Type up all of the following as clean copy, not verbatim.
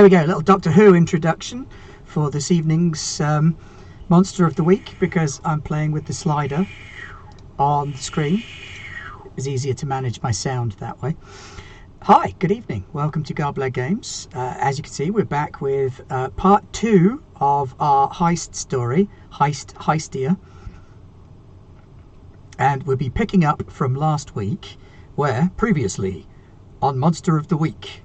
There we go, a little Doctor Who introduction for this evening's Monster of the Week, because I'm playing with the slider on the screen. It was easier to manage my sound that way. Hi, good evening. Welcome to Garbler Games. As you can see, we're back with part 2 of our Heist story, Heistier. And we'll be picking up from last week, where previously on Monster of the Week.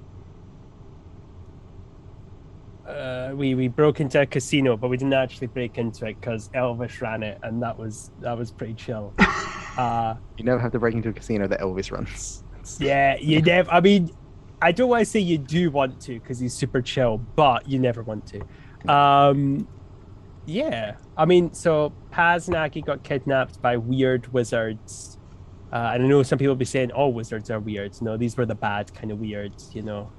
We broke into a casino, but we didn't actually break into it because Elvis ran it, and that was pretty chill. You never have to break into a casino that Elvis runs. Yeah, you never. I mean, I don't want to say you do want to because he's super chill, but you never want to. Yeah, I mean, so Paz and Aggie got kidnapped by weird wizards. And I know some people will be saying, "Oh, wizards are weird." No, these were the bad kind of weirds, you know,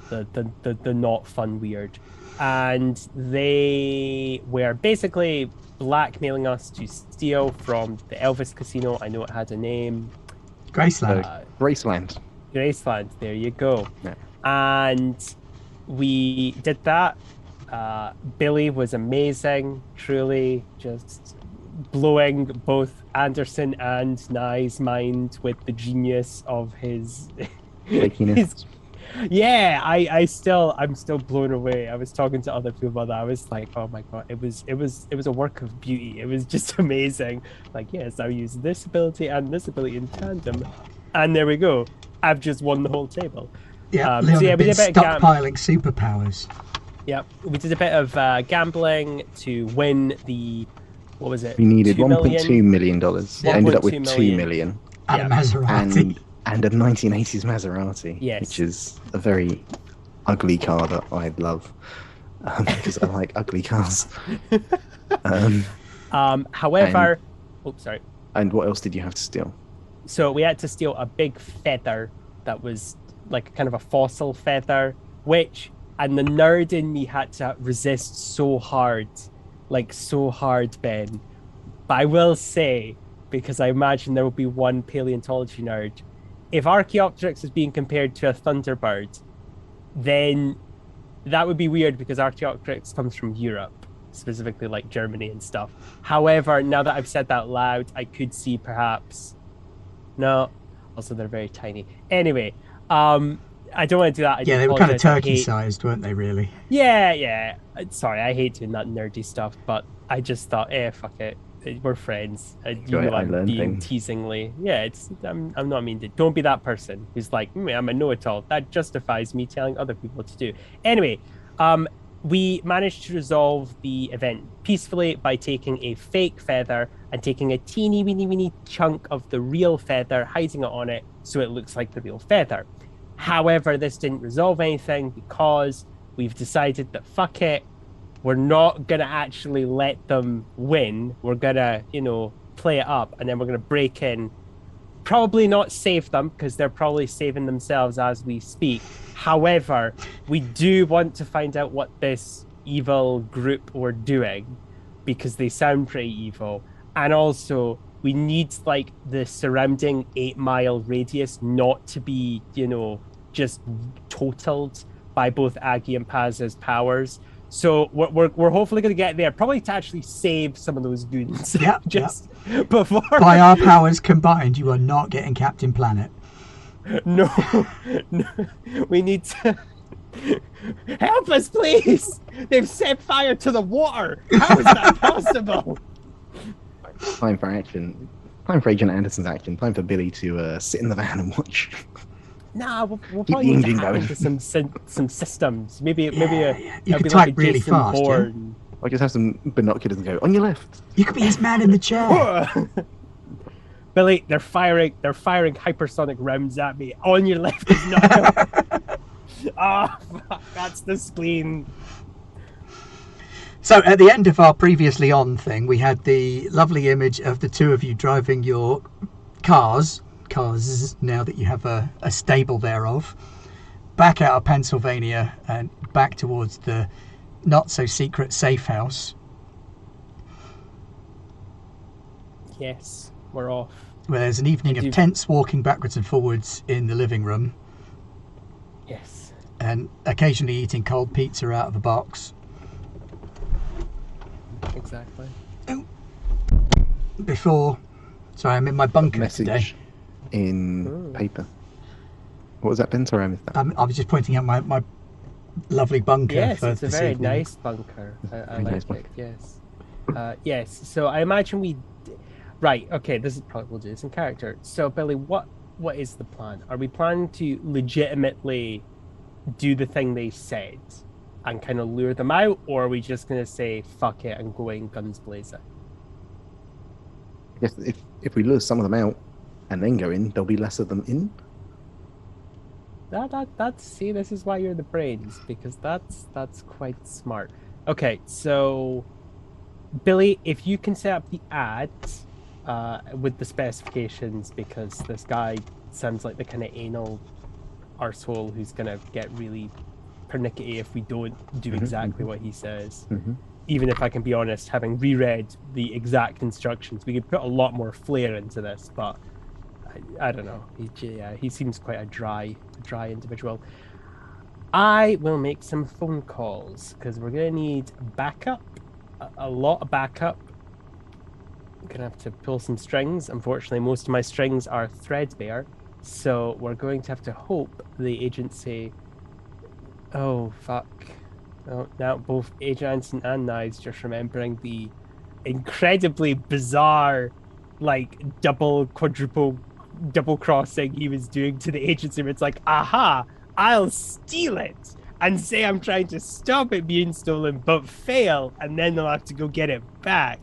the not fun weird. And they were basically blackmailing us to steal from the Elvis casino. I know it had a name. Graceland. Graceland. There you go. Yeah. And we did that. Billy was amazing, truly just blowing both Anderson and Nye's mind with the genius of his Yeah, I'm still blown away. I was talking to other people about that. I was like, oh my god, it was a work of beauty. It was just amazing. Like, yes, I'll use this ability and this ability in tandem, and there we go. I've just won the whole table. Yeah, Leon had been stockpiling superpowers. Yeah, we did a bit of gambling to win the, what was it? We needed $1.2 million. It ended up with $2 million. And a Maserati. And a 1980s Maserati. Yes. Which is a very ugly car that I love. Because I like ugly cars. However... sorry. And what else did you have to steal? So we had to steal a big feather that was like kind of a fossil feather, which... And the nerd in me had to resist so hard, Ben. But I will say, because I imagine there will be one paleontology nerd, if Archaeopteryx is being compared to a thunderbird, then that would be weird because Archaeopteryx comes from Europe, specifically like Germany and stuff. However, now that I've said that loud, I could see perhaps... No, also they're very tiny. Anyway, I don't want to do that. Yeah, they were kind of turkey-sized, weren't they, really? Yeah. Sorry, I hate doing that nerdy stuff, but I just thought, fuck it. We're friends. You know I'm being teasingly. Yeah, I'm not mean to. Don't be that person who's like, I'm a know-it-all. That justifies me telling other people what to do. Anyway, we managed to resolve the event peacefully by taking a fake feather and taking a teeny weeny chunk of the real feather, hiding it on it so it looks like the real feather. However, this didn't resolve anything because we've decided that fuck it, we're not going to actually let them win. We're going to, play it up, and then we're going to break in. Probably not save them because they're probably saving themselves as we speak. However, we do want to find out what this evil group were doing because they sound pretty evil. And also, we need the surrounding 8-mile radius not to be, just totaled by both Aggie and Paz's powers. So we're hopefully going to get there, probably to actually save some of those goons. Yeah, before. By our powers combined, you are not getting Captain Planet. No, we need to help us, please. They've set fire to the water. How is that possible? Time for action. Time for Agent Anderson's action. Time for Billy to sit in the van and watch. Nah, we'll probably need to hack into some systems. Maybe you could type like really fast. Yeah? Or just have some binoculars and go on your left. You could be his man in the chair. Billy, they're firing hypersonic rounds at me. On your left is not. Fuck, that's the spleen. So at the end of our previously on thing, we had the lovely image of the two of you driving your cars now that you have a stable thereof, back out of Pennsylvania and back towards the not so secret safe house. Yes, we're off. Where there's an evening of tense walking backwards and forwards in the living room. Yes. and occasionally eating cold pizza out of a box. Exactly. Before, sorry, I'm in my bunker message today. In paper. What was that, Ben? Sorry, I missed that. I was just pointing out my lovely bunker. Yes, for it's a this very evening. nice bunker. I like nice it. bunker. Yes. Yes. So I imagine we. Right. Okay. This is probably we'll do this in character. So Billy, what is the plan? Are we planning to legitimately do the thing they said and kind of lure them out, or are we just going to say fuck it and go in guns blazing? I guess if we lure some of them out and then go in, there'll be less of them in. That's see, this is why you're the brains, because that's quite smart. Okay, so Billy, if you can set up the ad with the specifications, because this guy sounds like the kind of anal arsehole who's gonna get really pernickety if we don't do exactly what he says. Even if I can be honest, having reread the exact instructions, we could put a lot more flair into this, but I don't know. He seems quite a dry individual. I will make some phone calls because we're gonna need backup, a lot of backup. I'm gonna have to pull some strings. Unfortunately, most of my strings are threadbare, so we're going to have to hope the agency. Oh fuck! Oh, now both Agent Anson and Knives just remembering the incredibly bizarre, like quadruple, double crossing he was doing to the agency. It's like, aha, I'll steal it and say I'm trying to stop it being stolen, but fail, and then they'll have to go get it back,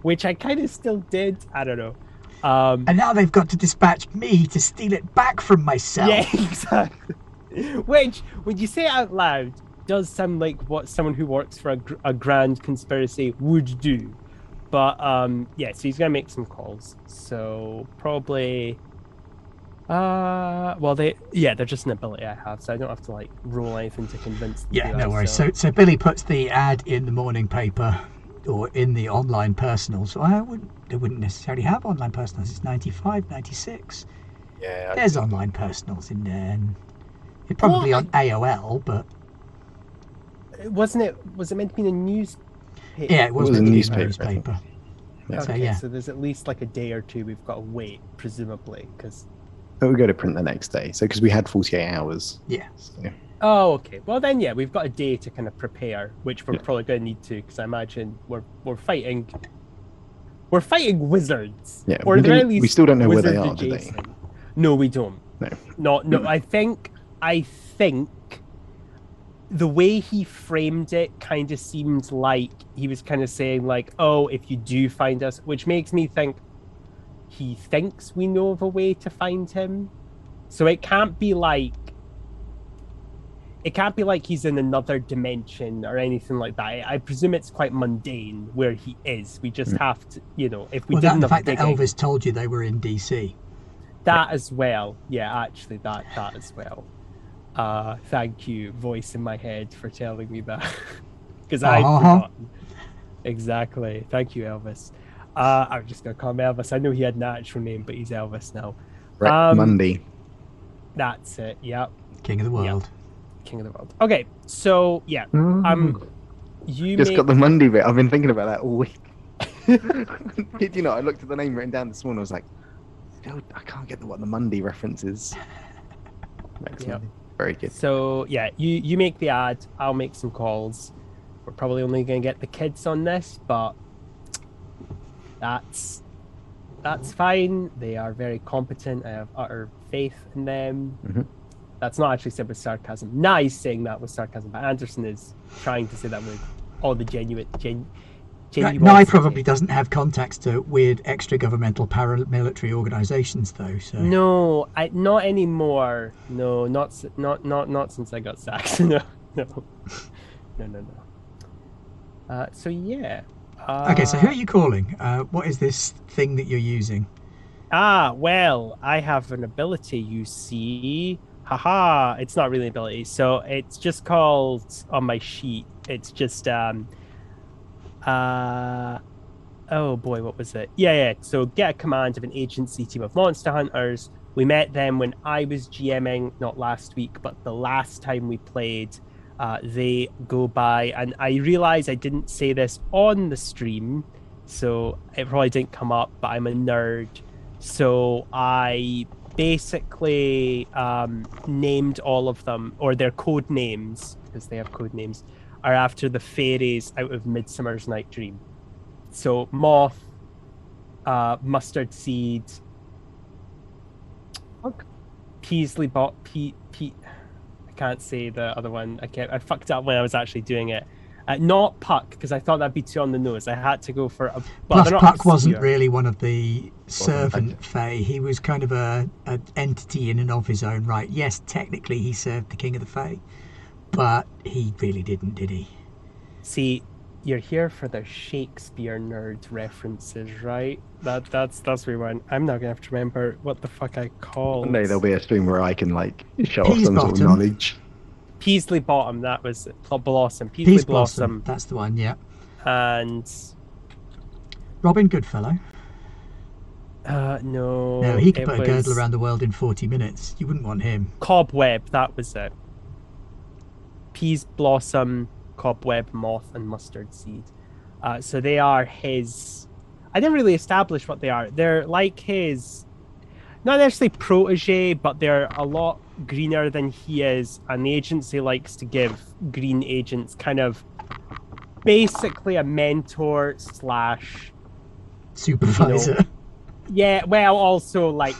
which I kind of still did. I don't know. And now they've got to dispatch me to steal it back from myself. Yeah, exactly. Which, when you say it out loud, does sound like what someone who works for a grand conspiracy would do. But yeah, so he's gonna make some calls. So probably they're just an ability I have, so I don't have to like roll anything to convince them. Yeah, no worries. So Billy puts the ad in the morning paper or in the online personals. They wouldn't necessarily have online personals. It's 95, 96. Yeah. There's online personals in there. And it's probably on AOL, but was it meant to be in a newspaper? Yeah, it was a newspaper. Yeah. Okay, so there's at least like a day or two we've got to wait, presumably, because we go to print the next day. So because we had 48 hours. Yeah. So. Oh, okay. Well then, yeah, we've got a day to kind of prepare, which we're probably going to need to, because I imagine we're fighting wizards. Yeah. Or we still don't know where they are today. No, we don't. No. No. I think the way he framed it kind of seemed like he was kind of saying like, oh, if you do find us, which makes me think he thinks we know of a way to find him. So it can't be like he's in another dimension or anything like that. I presume it's quite mundane where he is. We just have to, if we didn't the fact that Elvis told you they were in DC. That as well. Yeah, actually that as well. Thank you, voice in my head, for telling me that, because I'd forgotten. Exactly. Thank you, Elvis. I'm just gonna call him Elvis. I know he had an actual name, but he's Elvis now. Right, Monday. That's it. Yep. King of the world. Yep. King of the world. Okay, so yeah, you just got the Monday bit. I've been thinking about that all week. Did you know? I looked at the name written down this morning. I was like, I can't get what the Monday reference is. Yep. Very good. So yeah, you make the ad. I'll make some calls. We're probably only going to get the kids on this, but that's fine. They are very competent. I have utter faith in them. Mm-hmm. That's not actually said with sarcasm. Nice saying that with sarcasm, but Anderson is trying to say that with all the genuine. Nye probably doesn't have contacts to weird extra-governmental paramilitary organisations, though. So no, not anymore. No, not since I got sacked. No. So yeah. Okay, so who are you calling? What is this thing that you're using? Well, I have an ability, you see. Haha, it's not really an ability. So it's just called, on my sheet, it's just oh boy, what was it? Yeah. So get a command of an agency team of monster hunters. We met them when I was GMing, not last week, but the last time we played. They go by, and I realize I didn't say this on the stream, so it probably didn't come up, but I'm a nerd. So I basically named all of them, or their code names, because they have code names, are after the fairies out of Midsummer's Night Dream. So Moth, Mustard Seed, Peasley Bot, I can't say the other one. I fucked up when I was actually doing it. Not Puck, because I thought that'd be too on the nose. I had to go for a... Plus, Puck wasn't really one of the servant Fae. He was kind of an entity in and of his own right. Yes, technically he served the King of the Fae, but he really didn't, did he? See, you're here for the Shakespeare nerd references, right? That's where we went. I'm not gonna have to remember what the fuck I called. No, there'll be a stream where I can show off some sort of knowledge. Peasley Bottom, that was it. Blossom. Peasley Blossom. That's the one, yeah. And Robin Goodfellow. No. No, he could put a girdle around the world in 40 minutes. You wouldn't want him. Cobweb, that was it. Peas Blossom, Cobweb, Moth, and Mustard Seed. So they are his... I didn't really establish what they are. They're like his... Not necessarily protege, but they're a lot greener than he is, and the agency likes to give green agents kind of basically a mentor slash supervisor. Yeah, well, also like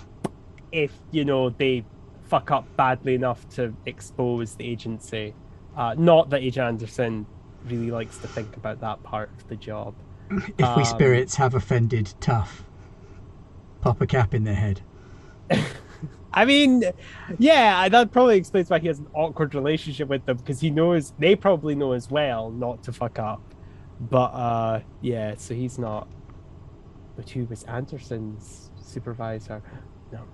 if they fuck up badly enough to expose the agency. Not that Agent Anderson really likes to think about that part of the job. If we spirits have offended, tough. Pop a cap in their head. I mean, yeah, that probably explains why he has an awkward relationship with them, because they probably know as well not to fuck up. But yeah, so he's not. But who was Anderson's supervisor? No.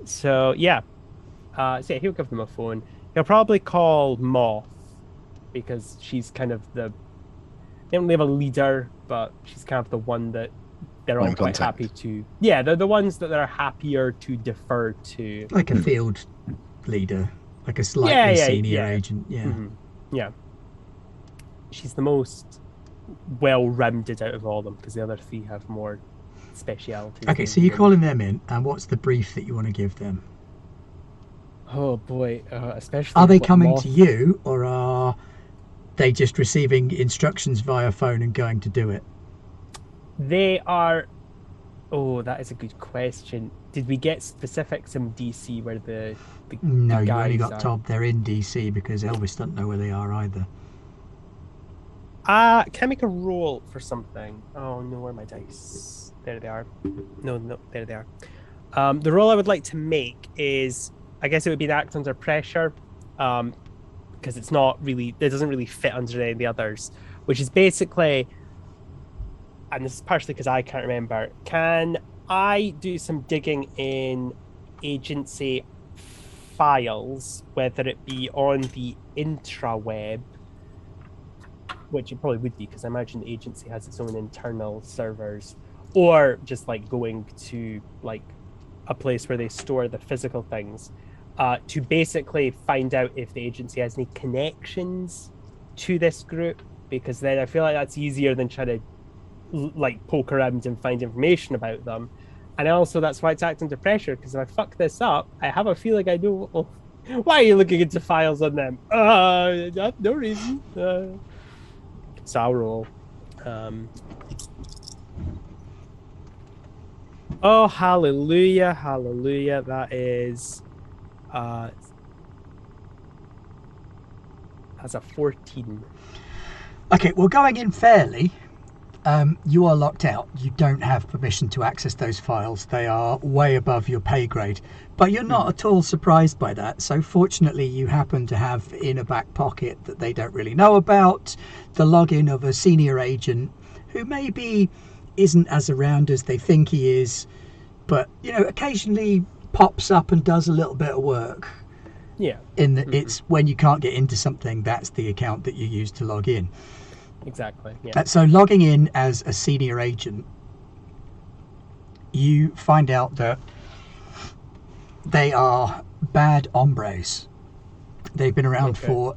So yeah, he'll give them a phone. He'll probably call Moth, because she's kind of they don't have a leader, but she's kind of the one that they're all quite happy to. Yeah, they're the ones that they're happier to defer to. Like a field leader, like a slightly senior agent. Yeah. Mm-hmm. Yeah. She's the most well-rounded out of all of them, because the other three have more specialities. Okay, so you're calling them in, and what's the brief that you want to give them? Oh boy, especially. Are they coming to you, or are they just receiving instructions via phone and going to do it? They are... Oh, that is a good question. Did we get specifics in DC where the No, the you only guys got told they're in DC, because Elvis doesn't know where they are either. Can I make a roll for something? Oh no, where are my dice? There they are. No, there they are. The roll I would like to make is, I guess it would be an act under pressure, because it doesn't really fit under any of the others, which is basically... And this is partially because I can't remember. Can I do some digging in agency files, whether it be on the intraweb, which it probably would be, because I imagine the agency has its own internal servers, or just like going to like a place where they store the physical things, to basically find out if the agency has any connections to this group, because then I feel like that's easier than trying to like poke around and find information about them. And also that's why it's act under pressure, because if I fuck this up, I have a feeling I know. Well, why are you looking into files on them? No reason. So I'll roll. Oh, hallelujah, hallelujah. That is that's a 14. Okay, well, going in fairly, you are locked out. You don't have permission to access those files. They are way above your pay grade. But you're not at all surprised by that. So fortunately, you happen to have in a back pocket that they don't really know about the login of a senior agent who maybe isn't as around as they think he is, but occasionally pops up and does a little bit of work. Yeah. It's when you can't get into something, that's the account that you use to log in. Exactly. Yeah. So logging in as a senior agent, you find out that They are bad hombres. They've been around for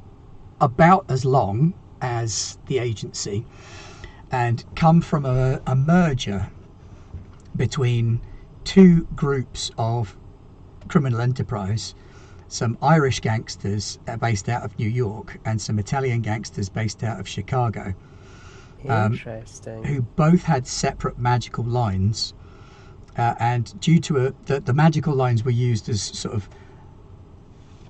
about as long as the agency and come from a merger between two groups of criminal enterprise, some Irish gangsters based out of New York and some Italian gangsters based out of Chicago. Interesting. Who both had separate magical lines, and due to the magical lines were used as sort of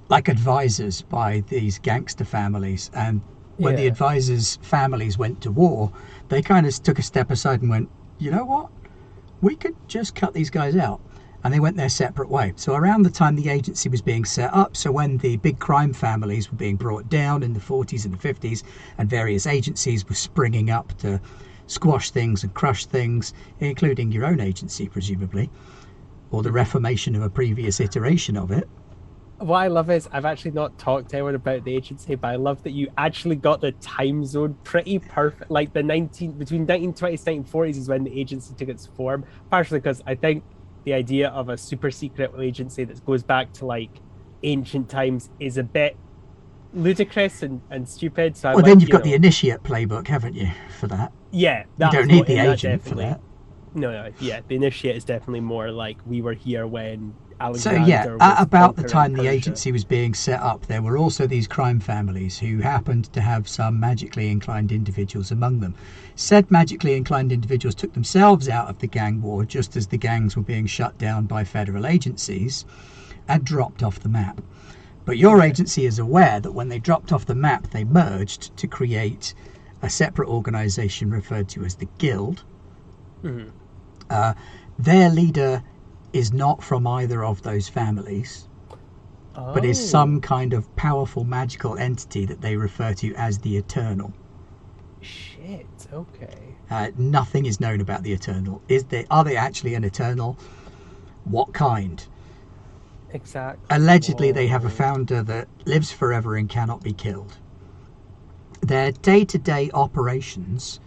like advisors by these gangster families, and when the advisors' families went to war, they kind of took a step aside and went, you know what, we could just cut these guys out, and they went their separate way. So around the time the agency was being set up, so when the big crime families were being brought down in the 40s and the 50s, and various agencies were springing up to squash things and crush things, including your own agency presumably, or the reformation of a previous iteration of it. What I love is I've actually not talked to anyone about the agency, but I love that you actually got the time zone pretty perfect. Like between 1920s and 1940s is when the agency took its form, partially because I think the idea of a super secret agency that goes back to like ancient times is a bit ludicrous and stupid. So well, then you've got the Initiate playbook, haven't you, for that? Yeah, you don't need the agent for that. No, yeah, the Initiate is definitely more like we were here when Alexander. So yeah, at about the time the agency was being set up, there were also these crime families who happened to have some magically inclined individuals among them. Said magically inclined individuals took themselves out of the gang war just as the gangs were being shut down by federal agencies and dropped off the map. But your agency is aware that when they dropped off the map, they merged to create a separate organization referred to as the Guild. Mm-hmm. Their leader is not from either of those families, but is some kind of powerful magical entity that they refer to as the Eternal. Shit, okay. Nothing is known about the Eternal. Are they actually an Eternal? What kind? Exactly. Allegedly, they have a founder that lives forever and cannot be killed. Their day-to-day operations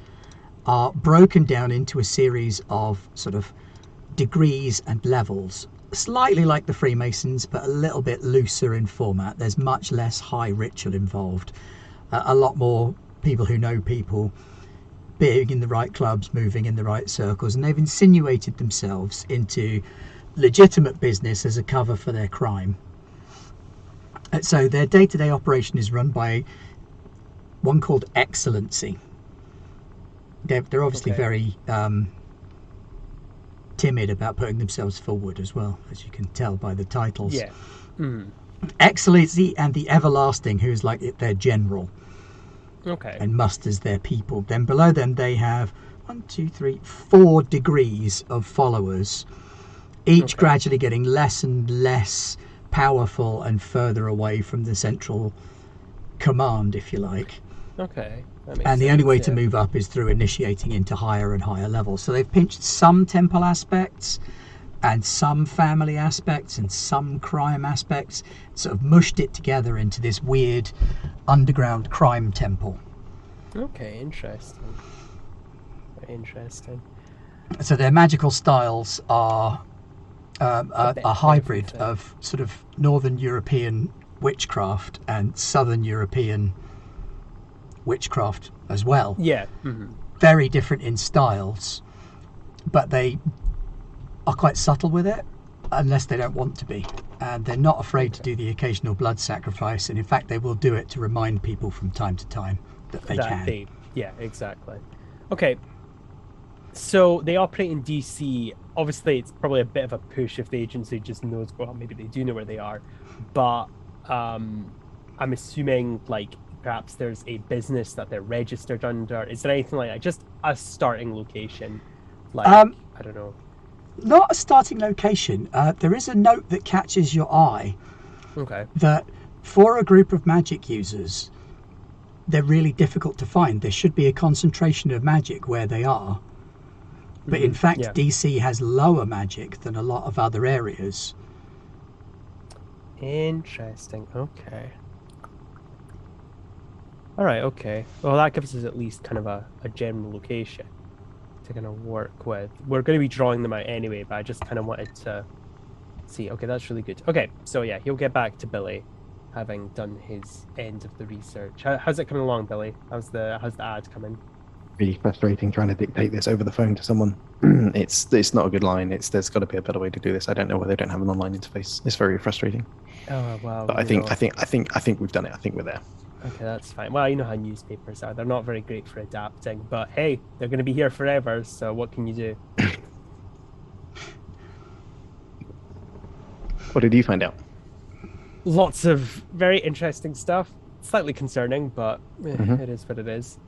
are broken down into a series of sort of degrees and levels, slightly like the Freemasons, but a little bit looser in format. There's much less high ritual involved, a lot more people who know people, being in the right clubs, moving in the right circles, and they've insinuated themselves into legitimate business as a cover for their crime. So their day-to-day operation is run by one called Excellency. They're obviously very timid about putting themselves forward as well, as you can tell by the titles. Yeah. Mm. Excellency and the Everlasting, who's like their general. Okay. And musters their people. Then below them they have 4 degrees of followers, each gradually getting less and less powerful and further away from the central command, if you like. Okay. And the only way to move up is through initiating into higher and higher levels. So they've pinched some temple aspects and some family aspects and some crime aspects, sort of mushed it together into this weird underground crime temple. Okay, interesting. Very interesting. So their magical styles are a hybrid of sort of Northern European witchcraft and Southern European witchcraft as well. Yeah. Mm-hmm. Very different in styles, but they are quite subtle with it, unless they don't want to be. And they're not afraid to do the occasional blood sacrifice, and in fact they will do it to remind people from time to time that they can. Yeah, exactly. Okay, so they operate in DC. Obviously it's probably a bit of a push if the agency just knows, well, maybe they do know where they are, but I'm assuming like perhaps there's a business that they're registered under. Is there anything like that? Just a starting location? Like, I don't know. Not a starting location. There is a note that catches your eye. Okay. That for a group of magic users, they're really difficult to find. There should be a concentration of magic where they are. But in fact, DC has lower magic than a lot of other areas. Interesting. Okay. All right, okay. Well, that gives us at least kind of a general location to kind of work with. We're going to be drawing them out anyway, but I just kind of wanted to See, okay, that's really good. Okay, so yeah, he'll get back to Billy, having done his end of the research. How's it coming along, Billy? How's the ad coming? Really frustrating trying to dictate this over the phone to someone. It's not a good line. There's got to be a better way to do this. I don't know why they don't have an online interface. It's very frustrating. Oh well. But I think we've done it. I think we're there. Okay, that's fine. Well, you know how newspapers are. They're not very great for adapting, but hey, they're going to be here forever. So what can you do? What did you find out? Lots of very interesting stuff. Slightly concerning, but it is what it is.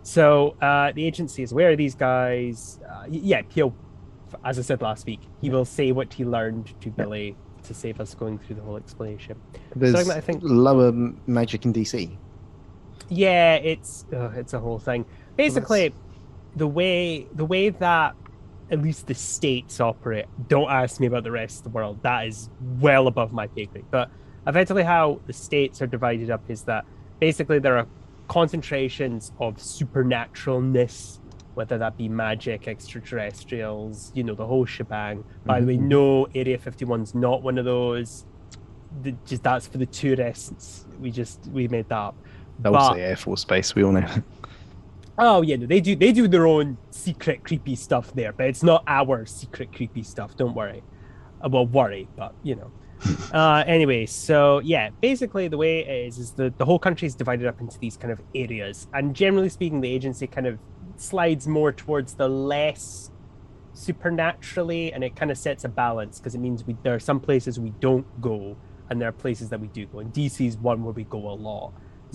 So the agency is aware of these guys. He'll, as I said last week, he will say what he learned to Billy to save us going through the whole explanation. There's I think lower magic in DC. Yeah, it's a whole thing. Basically, the way that at least the states operate. Don't ask me about the rest of the world. That is well above my pay grade. But effectively, how the states are divided up is that basically there are concentrations of supernaturalness, whether that be magic, extraterrestrials, the whole shebang. By the way, no, Area 51's not one of those. That's for the tourists. We made that up. Obviously, Air Force Base, we all know. Oh yeah, no, they do their own secret creepy stuff there, but it's not our secret creepy stuff. Don't worry. Well, worry, but Anyway, so yeah, basically the way it is the whole country is divided up into these kind of areas, and generally speaking, the agency kind of slides more towards the less supernaturally, and it kind of sets a balance because it means there are some places we don't go, and there are places that we do go. And DC is one where we go a lot.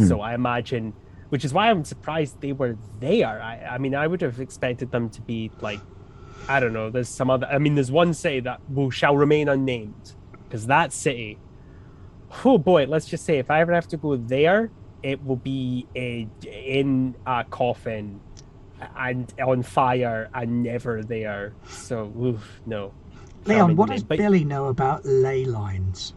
So I imagine. Which is why I'm surprised they were there. I mean, I would have expected them to be like, I don't know, there's some other... I mean, there's one city that shall remain unnamed. Because that city... Oh boy, let's just say, if I ever have to go there, it will be in a coffin and on fire and never there. So, no. Leon, what does Billy know about ley lines?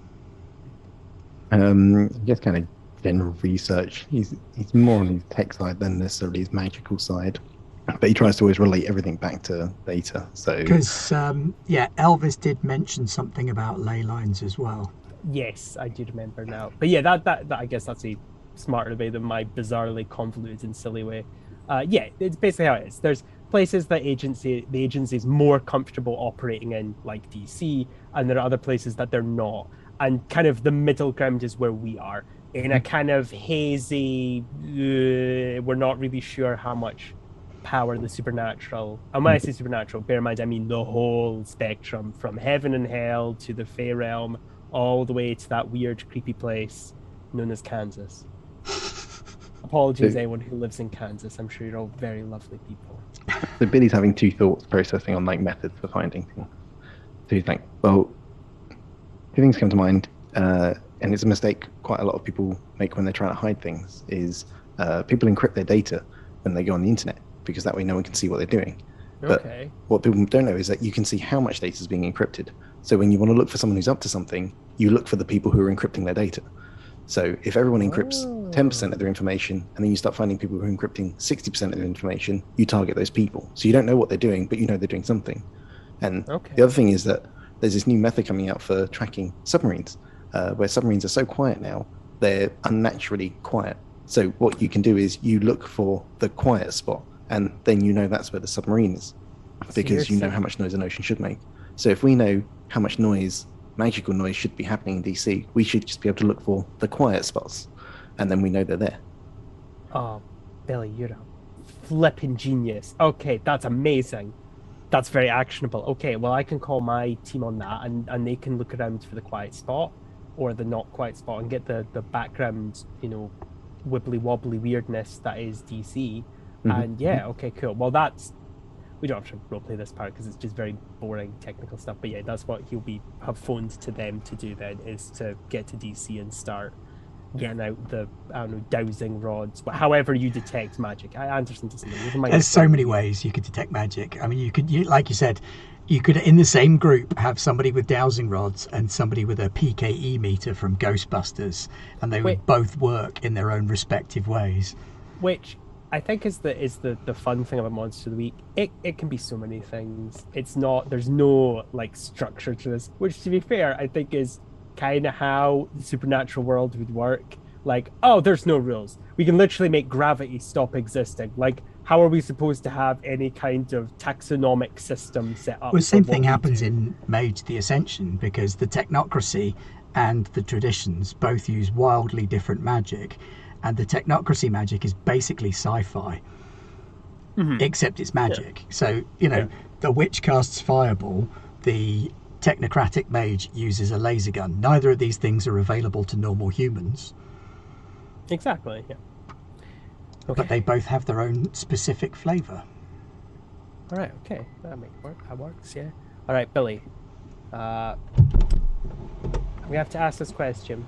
Just kind of general research. He's more on his tech side than necessarily his magical side, but he tries to always relate everything back to data. So because Elvis did mention something about ley lines as well. Yes, I do remember now. But yeah, that I guess that's a smarter way than my bizarrely convoluted and silly way. It's basically how it is. There's places that the agency is more comfortable operating in, like DC, and there are other places that they're not. And kind of the middle ground is where we are. In a kind of hazy, we're not really sure how much power the supernatural, and when I say supernatural, bear in mind I mean the whole spectrum, from heaven and hell to the Fey realm, all the way to that weird creepy place known as Kansas. Apologies anyone who lives in Kansas, I'm sure you're all very lovely people. So Billy's having two thoughts processing on like methods for finding things. So he's like, well, two things come to mind, and it's a mistake quite a lot of people make when they're trying to hide things, is people encrypt their data when they go on the internet, because that way no one can see what they're doing. But what people don't know is that you can see how much data is being encrypted. So when you want to look for someone who's up to something, you look for the people who are encrypting their data. So if everyone encrypts 10% of their information, and then you start finding people who are encrypting 60% of their information, you target those people. So you don't know what they're doing, but you know they're doing something. And the other thing is that there's this new method coming out for tracking submarines, where submarines are so quiet now, they're unnaturally quiet. So what you can do is you look for the quiet spot, and then you know that's where the submarine is, because you know how much noise an ocean should make. So if we know how much noise, magical noise, should be happening in DC, we should just be able to look for the quiet spots, and then we know they're there. Oh, Billy, you're a flipping genius. Okay, that's amazing. That's very actionable. Okay, well, I can call my team on that, and they can look around for the quiet spot or the not quiet spot and get the background, wibbly wobbly weirdness that is DC. And okay, cool. Well, we don't have to roleplay this part because it's just very boring technical stuff. But yeah, that's what he'll have phoned to them to do then, is to get to DC and start getting out the, dowsing rods, but however you detect magic. Anderson doesn't know. There's so many ways you could detect magic. I mean, you could, like you said, you could, in the same group, have somebody with dowsing rods and somebody with a PKE meter from Ghostbusters, and they would both work in their own respective ways. Which, I think is the fun thing about Monster of the Week. It can be so many things. It's not, there's no like structure to this, which to be fair, I think is kind of how the supernatural world would work. Like, oh, there's no rules. We can literally make gravity stop existing. Like, how are we supposed to have any kind of taxonomic system set up? Well, the same thing happens in Mage the Ascension, because the technocracy and the traditions both use wildly different magic, and the technocracy magic is basically sci-fi, except it's magic. So, the witch casts fireball, the technocratic mage uses a laser gun. Neither of these things are available to normal humans. Exactly, yeah. Okay. But they both have their own specific flavour. All right, okay. That works, yeah. All right, Billy. We have to ask this question.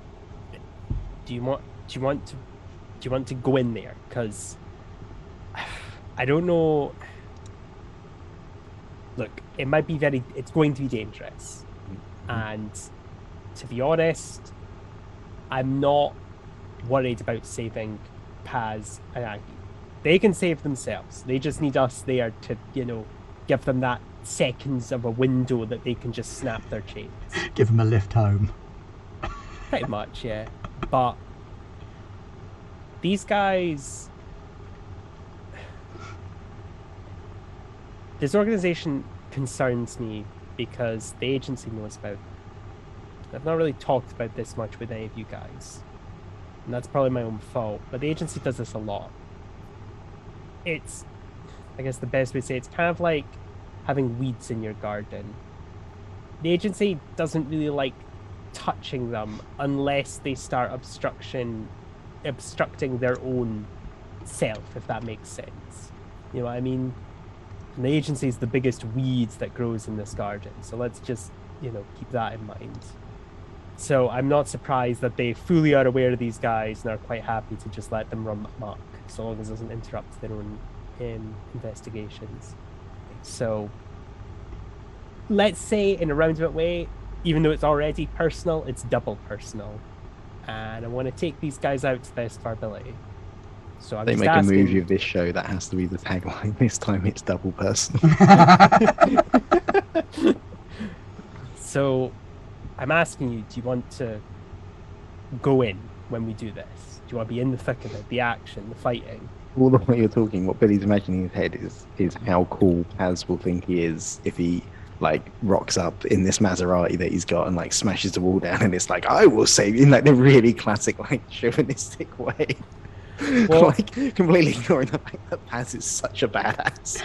Do you want to go in there? Because I don't know. Look, it's going to be dangerous. And to be honest, I'm not worried about saving Paz and Aggie. They can save themselves. They just need us there to, give them that seconds of a window that they can just snap their chains. Give them a lift home. Pretty much, yeah. But these guys, this organization concerns me because the agency knows about it. I've not really talked about this much with any of you guys, and that's probably my own fault, but the agency does this a lot. It's, I guess the best way to say it's kind of like having weeds in your garden. The agency doesn't really like touching them unless they start obstructing their own self, if that makes sense. You know what I mean? And the agency is the biggest weeds that grows in this garden, so let's just, keep that in mind. So I'm not surprised that they fully are aware of these guys and are quite happy to just let them run amok, so long as it doesn't interrupt their own investigations. So let's say, in a roundabout way, even though it's already personal, it's double personal. And I want to take these guys out to the best of our ability. So I'm they just make asking... a movie of this show, that has to be the tagline. This time it's double personal. So I'm asking you, do you want to go in when we do this? Do you want to be in the thick of it, the action, the fighting? All the way you're talking, what Billy's imagining in his head is how cool Paz will think he is if he rocks up in this Maserati that he's got and smashes the wall down, and it's I will save you in the really classic chauvinistic way. Well, completely ignoring the fact that Paz is such a badass.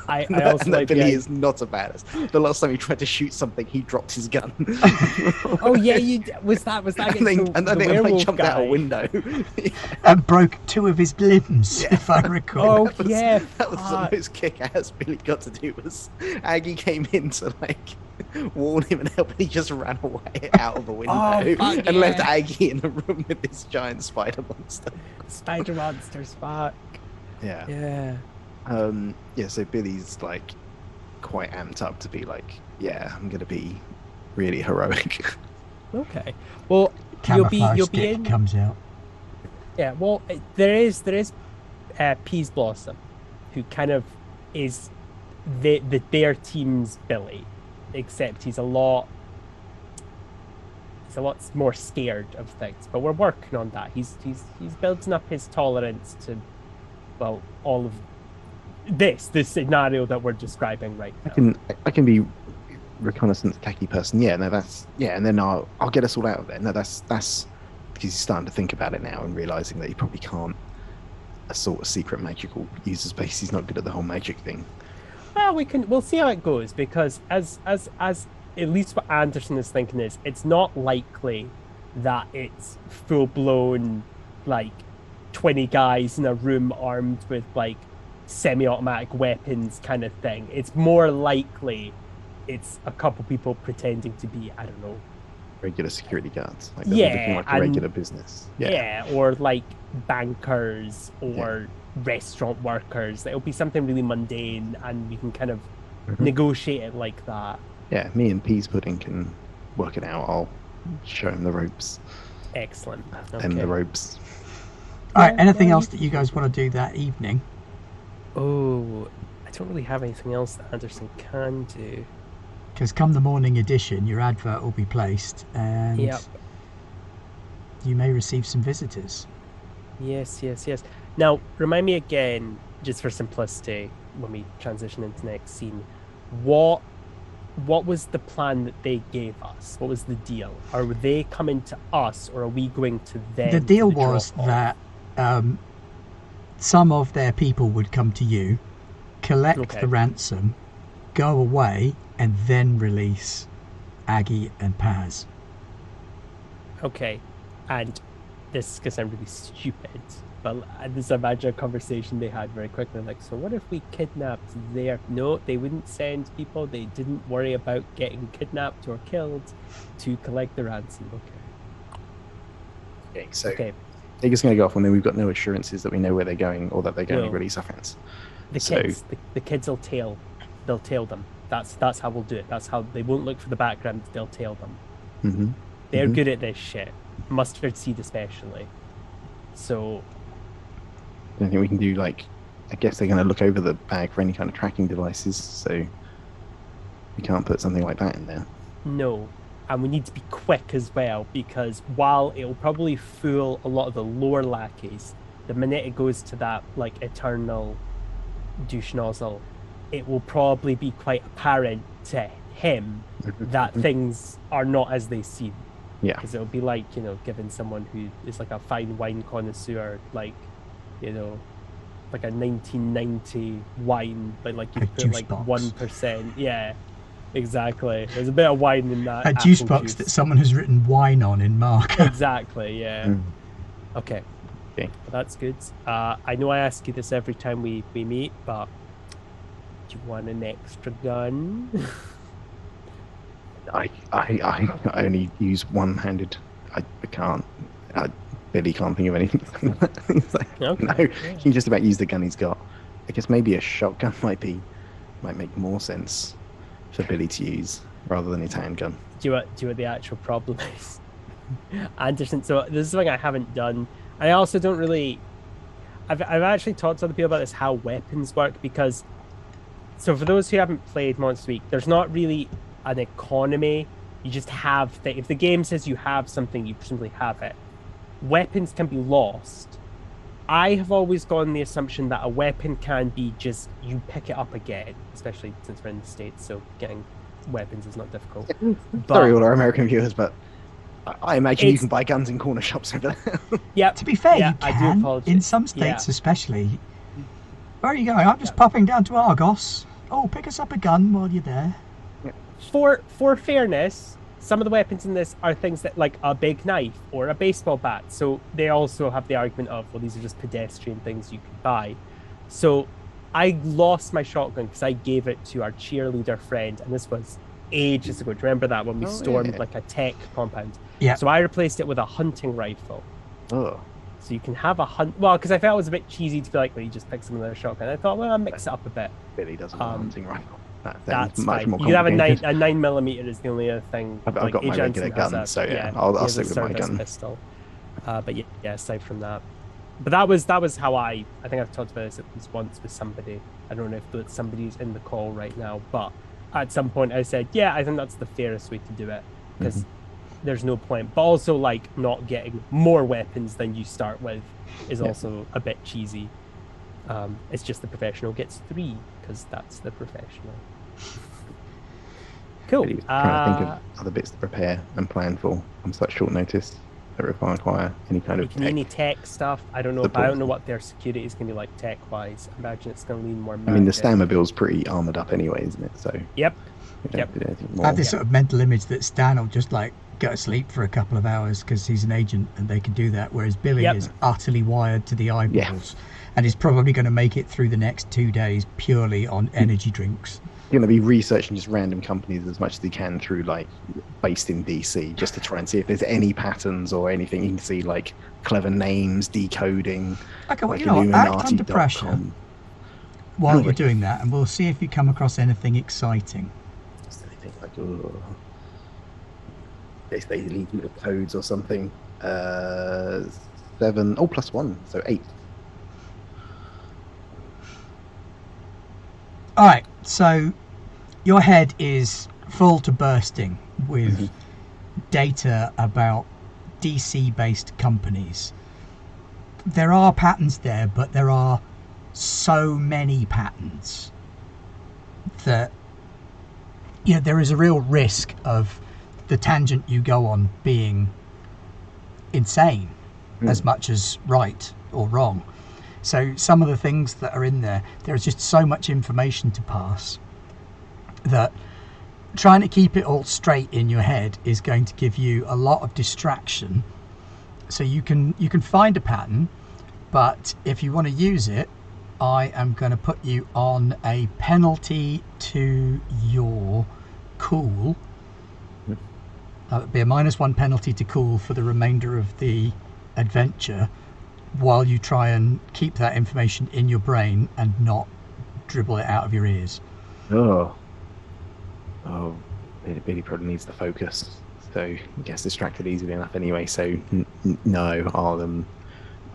I also and that Billy is not a badass. The last time he tried to shoot something, he dropped his gun. Oh yeah, was that and then jumped out a window and broke 2 of his limbs, if I recall. That was the most kick-ass Billy got to do. Was Aggie came in to warn him and help, and he just ran away out of a window and left Aggie in the room with this giant spider monster. Spider monsters, fuck. Yeah. So Billy's quite amped up to be I'm gonna be really heroic. Okay. Well, Camouflage you'll be in. Comes out. Yeah. Well, there is Peas Blossom, who kind of is their team's Billy, except he's a lot more scared of things. But we're working on that. He's building up his tolerance to, all of this scenario that we're describing right now. I can be reconnaissance tacky person. Yeah, no, and then I'll get us all out of there. No, that's because he's starting to think about it now and realizing that he probably can't assault a secret magical user space. He's not good at the whole magic thing. Well, we'll see how it goes, because as at least what Anderson is thinking is, it's not likely that it's full blown 20 guys in a room armed with semi-automatic weapons kind of thing. It's more likely it's a couple people pretending to be, I don't know, regular security guards. Looking like a regular business. Yeah, or bankers or restaurant workers. It'll be something really mundane, and we can kind of negotiate it like that. Yeah, me and Peas Pudding can work it out. I'll show him the ropes. Excellent. And the ropes. All right, anything else that you guys want to do that evening? Oh, I don't really have anything else that Anderson can do. Because come the morning edition, your advert will be placed, and you may receive some visitors. Yes. Now, remind me again, just for simplicity, when we transition into the next scene, what was the plan that they gave us? What was the deal? Are they coming to us, or are we going to them? The deal was that some of their people would come to you, collect the ransom, go away, and then release Aggie and Paz. Okay, and this is going to sound really stupid, but this imagine a conversation they had very quickly, like, so what if we kidnapped their... No, they wouldn't send people. They didn't worry about getting kidnapped or killed to collect the ransom. Okay, so they're just going to go off, and then we've got no assurances that we know where they're going or that they're going to release our friends. The kids will tail. They'll tail them. That's how we'll do it. That's how they won't look for the background. They'll tail them. Mm-hmm. They're good at this shit. Mustard seed especially. So I don't think we can do, like, I guess they're going to look over the bag for any kind of tracking devices, so we can't put something like that in there. No, and we need to be quick as well, because while it'll probably fool a lot of the lower lackeys, the minute it goes to that, like, eternal douche nozzle, it will probably be quite apparent to him that things are not as they seem. Yeah. Because it'll be like, giving someone who is like a fine wine connoisseur, like, like a 1990 wine, but like you put like box. 1%. Yeah, exactly. There's a bit of wine in that. A juice box that someone has written wine on in marker. Exactly, yeah. Okay. Well, that's good. I know I ask you this every time we meet, but do you want an extra gun? I only use one-handed. I can't. Billy can't think of anything. He's like, no, he can just about use the gun he's got. I guess maybe a shotgun might make more sense for Billy to use rather than his handgun. Do you know what the actual problem is? Anderson, so this is something I haven't done. I also don't really... I've actually talked to other people about this, how weapons work, because... So for those who haven't played Monster Week, there's not really an economy. You just have... If the game says you have something, you simply have it. Weapons can be lost. I have always gone the assumption that a weapon can be just you pick it up again, especially since we're in the States, so getting weapons is not difficult. Sorry, all our American viewers, but I imagine you can buy guns in corner shops over there. Yeah. To be fair, you can. I do apologize. In some states, especially. Where are you going? I'm just popping down to Argos. Oh, pick us up a gun while you're there. For fairness, some of the weapons in this are things that, like a big knife or a baseball bat. So they also have the argument of, well, these are just pedestrian things you can buy. So I lost my shotgun because I gave it to our cheerleader friend, and this was ages ago. Do you remember that when we stormed like a tech compound? Yeah. So I replaced it with a hunting rifle. Oh. So you can have a hunt. Well, because I felt it was a bit cheesy to be like, well, you just pick some of their shotgun. I thought, well, I'll mix it up a bit. Billy doesn't have a hunting rifle. That's much fine. more you can have a 9mm is the only other thing. I've got my regular gun, so I'll stick with my gun. Pistol. But yeah, aside from that, but that was how I think I've talked about this at least once with somebody. I don't know if somebody's in the call right now, but at some point I said, yeah, I think that's the fairest way to do it, because there's no point. But also, like, not getting more weapons than you start with is also a bit cheesy. It's just the professional gets 3 because that's the professional. Cool. Really trying to think of other bits to prepare and plan for on such short notice that require any kind of tech. Any tech stuff. I don't know. I don't know what their security is going to be like tech wise. I imagine it's going to lean more. I mean, the Stammobile's pretty armored up anyway, isn't it? So yep. I have this sort of mental image that Stan will just like go to sleep for a couple of hours because he's an agent and they can do that, whereas Billy is utterly wired to the eyeballs and is probably going to make it through the next 2 days purely on energy drinks. Going to be researching just random companies as much as he can through, like, based in DC, just to try and see if there's any patterns or anything. You can see, like, clever names, decoding. Okay, well, like, act under pressure while you're doing that, and we'll see if you come across anything exciting. Just anything like, they leave you the codes or something. 7. Oh, +1, so 8. All right, so your head is full to bursting with data about DC-based companies. There are patterns there, but there are so many patterns that there is a real risk of the tangent you go on being insane as much as right or wrong. So some of the things that are in there's just so much information to pass that trying to keep it all straight in your head is going to give you a lot of distraction. So you can find a pattern, but if you want to use it, I am going to put you on a penalty to your cool. That would be a -1 penalty to cool for the remainder of the adventure, while you try and keep that information in your brain and not dribble it out of your ears. Oh, Billy probably needs to focus, so he gets distracted easily enough anyway. So no,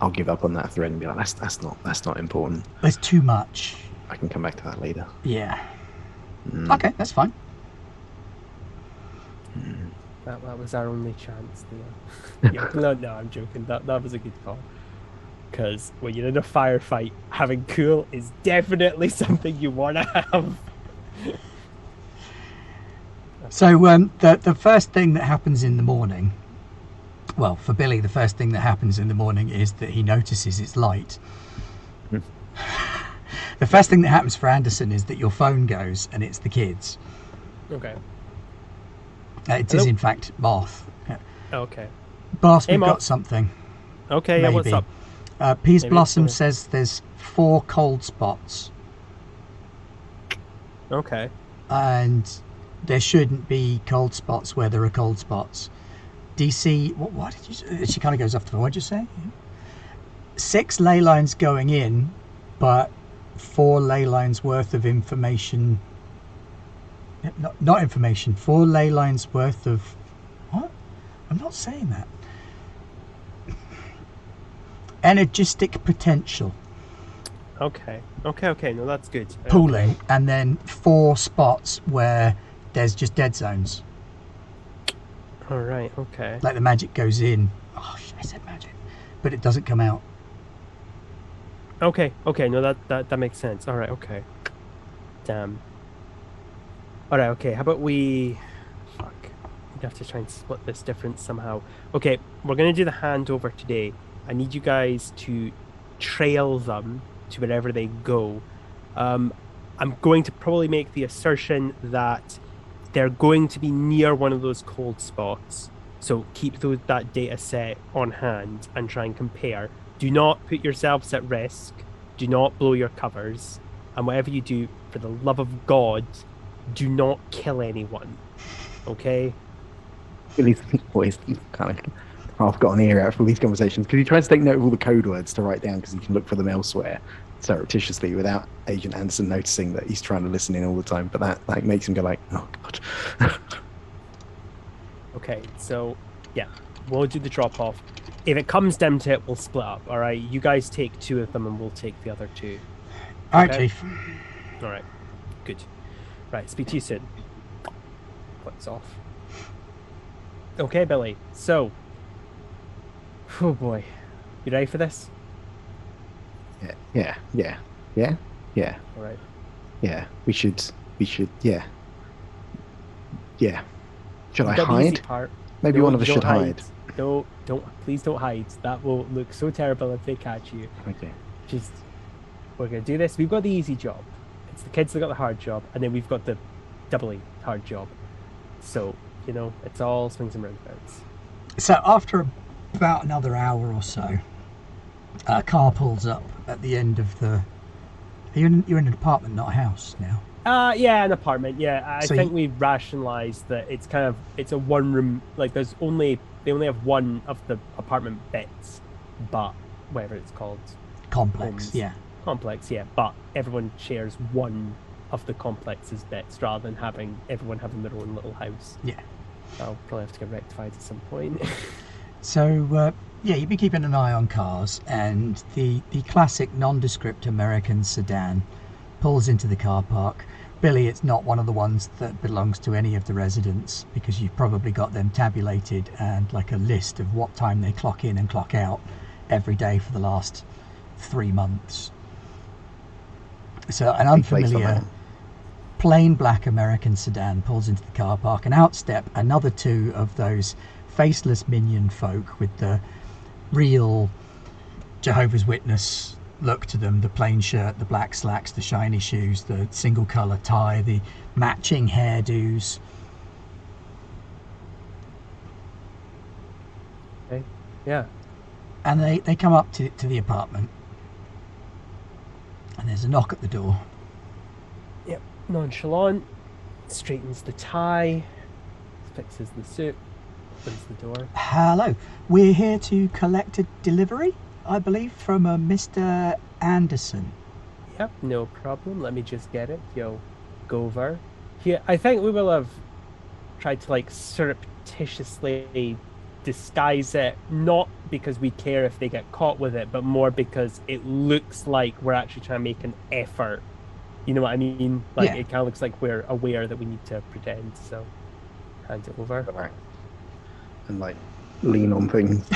I'll give up on that thread and be like, that's not important. There's too much. I can come back to that later. Yeah. Okay, that's fine. That was our only chance there. Yeah, no, I'm joking. That was a good call. Because when you're in a firefight, having cool is definitely something you want to have. So the first thing that happens in the morning, well, for Billy, the first thing that happens in the morning is that he notices it's light. The first thing that happens for Anderson is that your phone goes and it's the kids. Okay. It is in fact Moth. Okay. Boss, hey, we've Moth. got something. Okay, yeah, what's up? Peas Blossom says there's 4 cold spots. Okay. And there shouldn't be cold spots where there are cold spots. DC, what did you say? She kind of goes off to the, what did you say? 6 ley lines going in, but 4 ley lines worth of information. Not information, 4 ley lines worth of. What? I'm not saying that. Energistic potential. Okay. No, that's good. Pooling, and then 4 spots where there's just dead zones. All right. Okay. Like the magic goes in. Oh, I said magic, but it doesn't come out. Okay. No, that makes sense. All right. Okay. Damn. All right. Okay. How about we? Fuck. We'd have to try and split this difference somehow. Okay. We're gonna do the handover today. I need you guys to trail them to wherever they go. I'm going to probably make the assertion that they're going to be near one of those cold spots. So keep that data set on hand and try and compare. Do not put yourselves at risk. Do not blow your covers. And whatever you do, for the love of God, do not kill anyone. Okay? Billy's voice kind of half got an ear out from these conversations because he tries to take note of all the code words to write down because he can look for them elsewhere surreptitiously without Agent Anderson noticing that he's trying to listen in all the time. But that like makes him go like, oh God. Okay, so yeah, we'll do the drop off. If it comes down to it, we'll split up. All right, you guys take 2 of them and we'll take the other 2. All right, Chief. All right, good. Right, speak to you soon. Clicks off. Okay, Billy. So, oh boy, you ready for this? Yeah. All right. Yeah, we should. Yeah. Should I The easy hide? part. Maybe No, one of us don't should hide. No, please don't hide. That will look so terrible if they catch you. Okay. Just, we're gonna do this. We've got the easy job. It's the kids that got the hard job, and then we've got the doubly hard job. So, it's all swings and roundabouts. So after about another hour or so, a car pulls up at the end of the. You're in an apartment, not a house now. Yeah, an apartment. Yeah, I So think we've rationalized that it's a one room. Like they only have one of the apartment bits, but whatever it's called. Complex. Homes. Yeah. Complex. Yeah, but everyone shares one of the complex's bits rather than everyone having their own little house. Yeah. I'll probably have to get rectified at some point. So Yeah, you'd be keeping an eye on cars, and the classic nondescript American sedan pulls into the car park. Billy, it's not one of the ones that belongs to any of the residents, because you've probably got them tabulated and like a list of what time they clock in and clock out every day for the last 3 months. So an unfamiliar plain black American sedan pulls into the car park, and out step another two of those faceless minion folk with the real Jehovah's Witness look to them, the plain shirt, the black slacks, the shiny shoes, the single colour tie, the matching hairdos. Okay. Yeah. And they come up to the apartment, and there's a knock at the door. Yep. Nonchalant, straightens the tie, fixes the suit, opens the door. Hello, we're here to collect a delivery, I believe, from a Mr. Anderson. Yep, no problem. Let me just get it. Yo, go over. Here, I think we will have tried to like surreptitiously disguise it, not because we care if they get caught with it, but more because it looks like we're actually trying to make an effort. You know what I mean? Like, it kind of looks like we're aware that we need to pretend. So, hand it over. And like lean on things.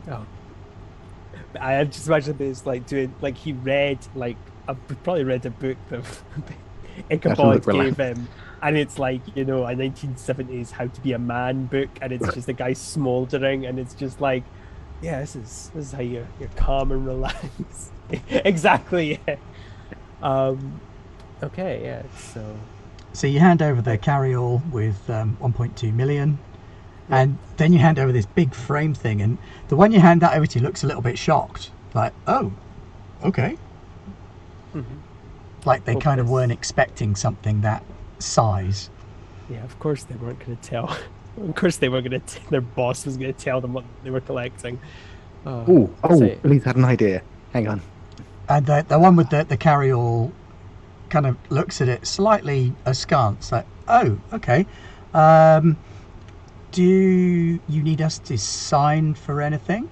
Oh. I just imagine this like doing, like he read, like, probably read a book that Ichabod gave him, and it's like, you know, a 1970s How to Be a Man book, and it's just a guy smouldering, and it's just like, yeah, this is how you're calm and relaxed. Exactly, yeah. Okay, yeah, so you hand over the carry-all with 1.2 million. And then you hand over this big frame thing, and the one you hand that over to looks a little bit shocked. Like, oh, okay. Mm-hmm. Like they kind of weren't expecting something that size. Yeah, of course they weren't going to tell. Of course they were going to. Their boss was going to tell them what they were collecting. Billy's had an idea. Hang on. And the one with the carry-all kind of looks at it slightly askance, like, oh, okay. Do you need us to sign for anything?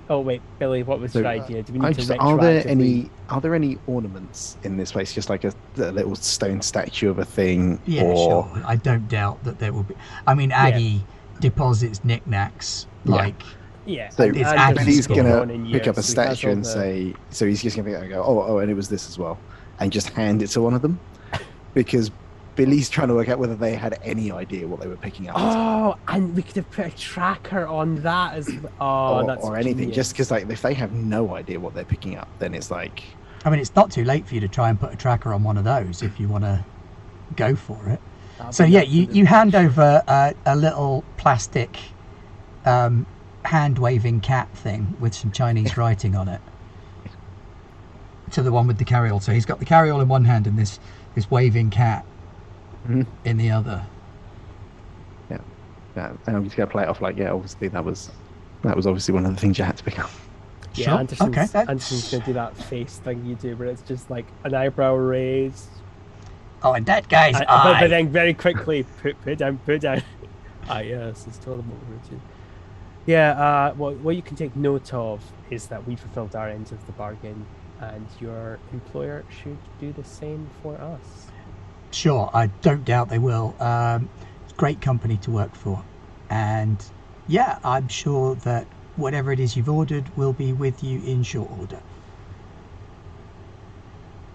Oh wait, Billy, what was your idea? Do we need to are there any ornaments in this place? Just like a little stone statue of a thing? Yeah, sure. I don't doubt that there will be. I mean, Aggie deposits knickknacks like. Yeah. So he's gonna pick up a statue and say. So he's just gonna go. Oh, and it was this as well, and just hand it to one of them, because Billy's trying to work out whether they had any idea what they were picking up. Oh, and we could have put a tracker on that as well. That's or anything. genius. Just because, like, if they have no idea what they're picking up, then it's like. I mean, it's not too late for you to try and put a tracker on one of those if you want to go for it. So yeah, you hand over a little plastic hand-waving cat thing with some Chinese writing on it to the one with the carry-all. So he's got the carry-all in one hand and this waving cat in the other. Yeah, and I'm just gonna play it off like, yeah, obviously that was obviously one of the things you had to pick up. Yeah, sure. Anderson's gonna do that face thing you do, where it's just like an eyebrow raised. Oh, and that guy's eye. But then very quickly, put down. Ah, yes, it's totally what we're doing. Yeah. What you can take note of is that we fulfilled our end of the bargain, and your employer should do the same for us. Sure, I don't doubt they will. Great company to work for, and yeah, I'm sure that whatever it is you've ordered will be with you in short order.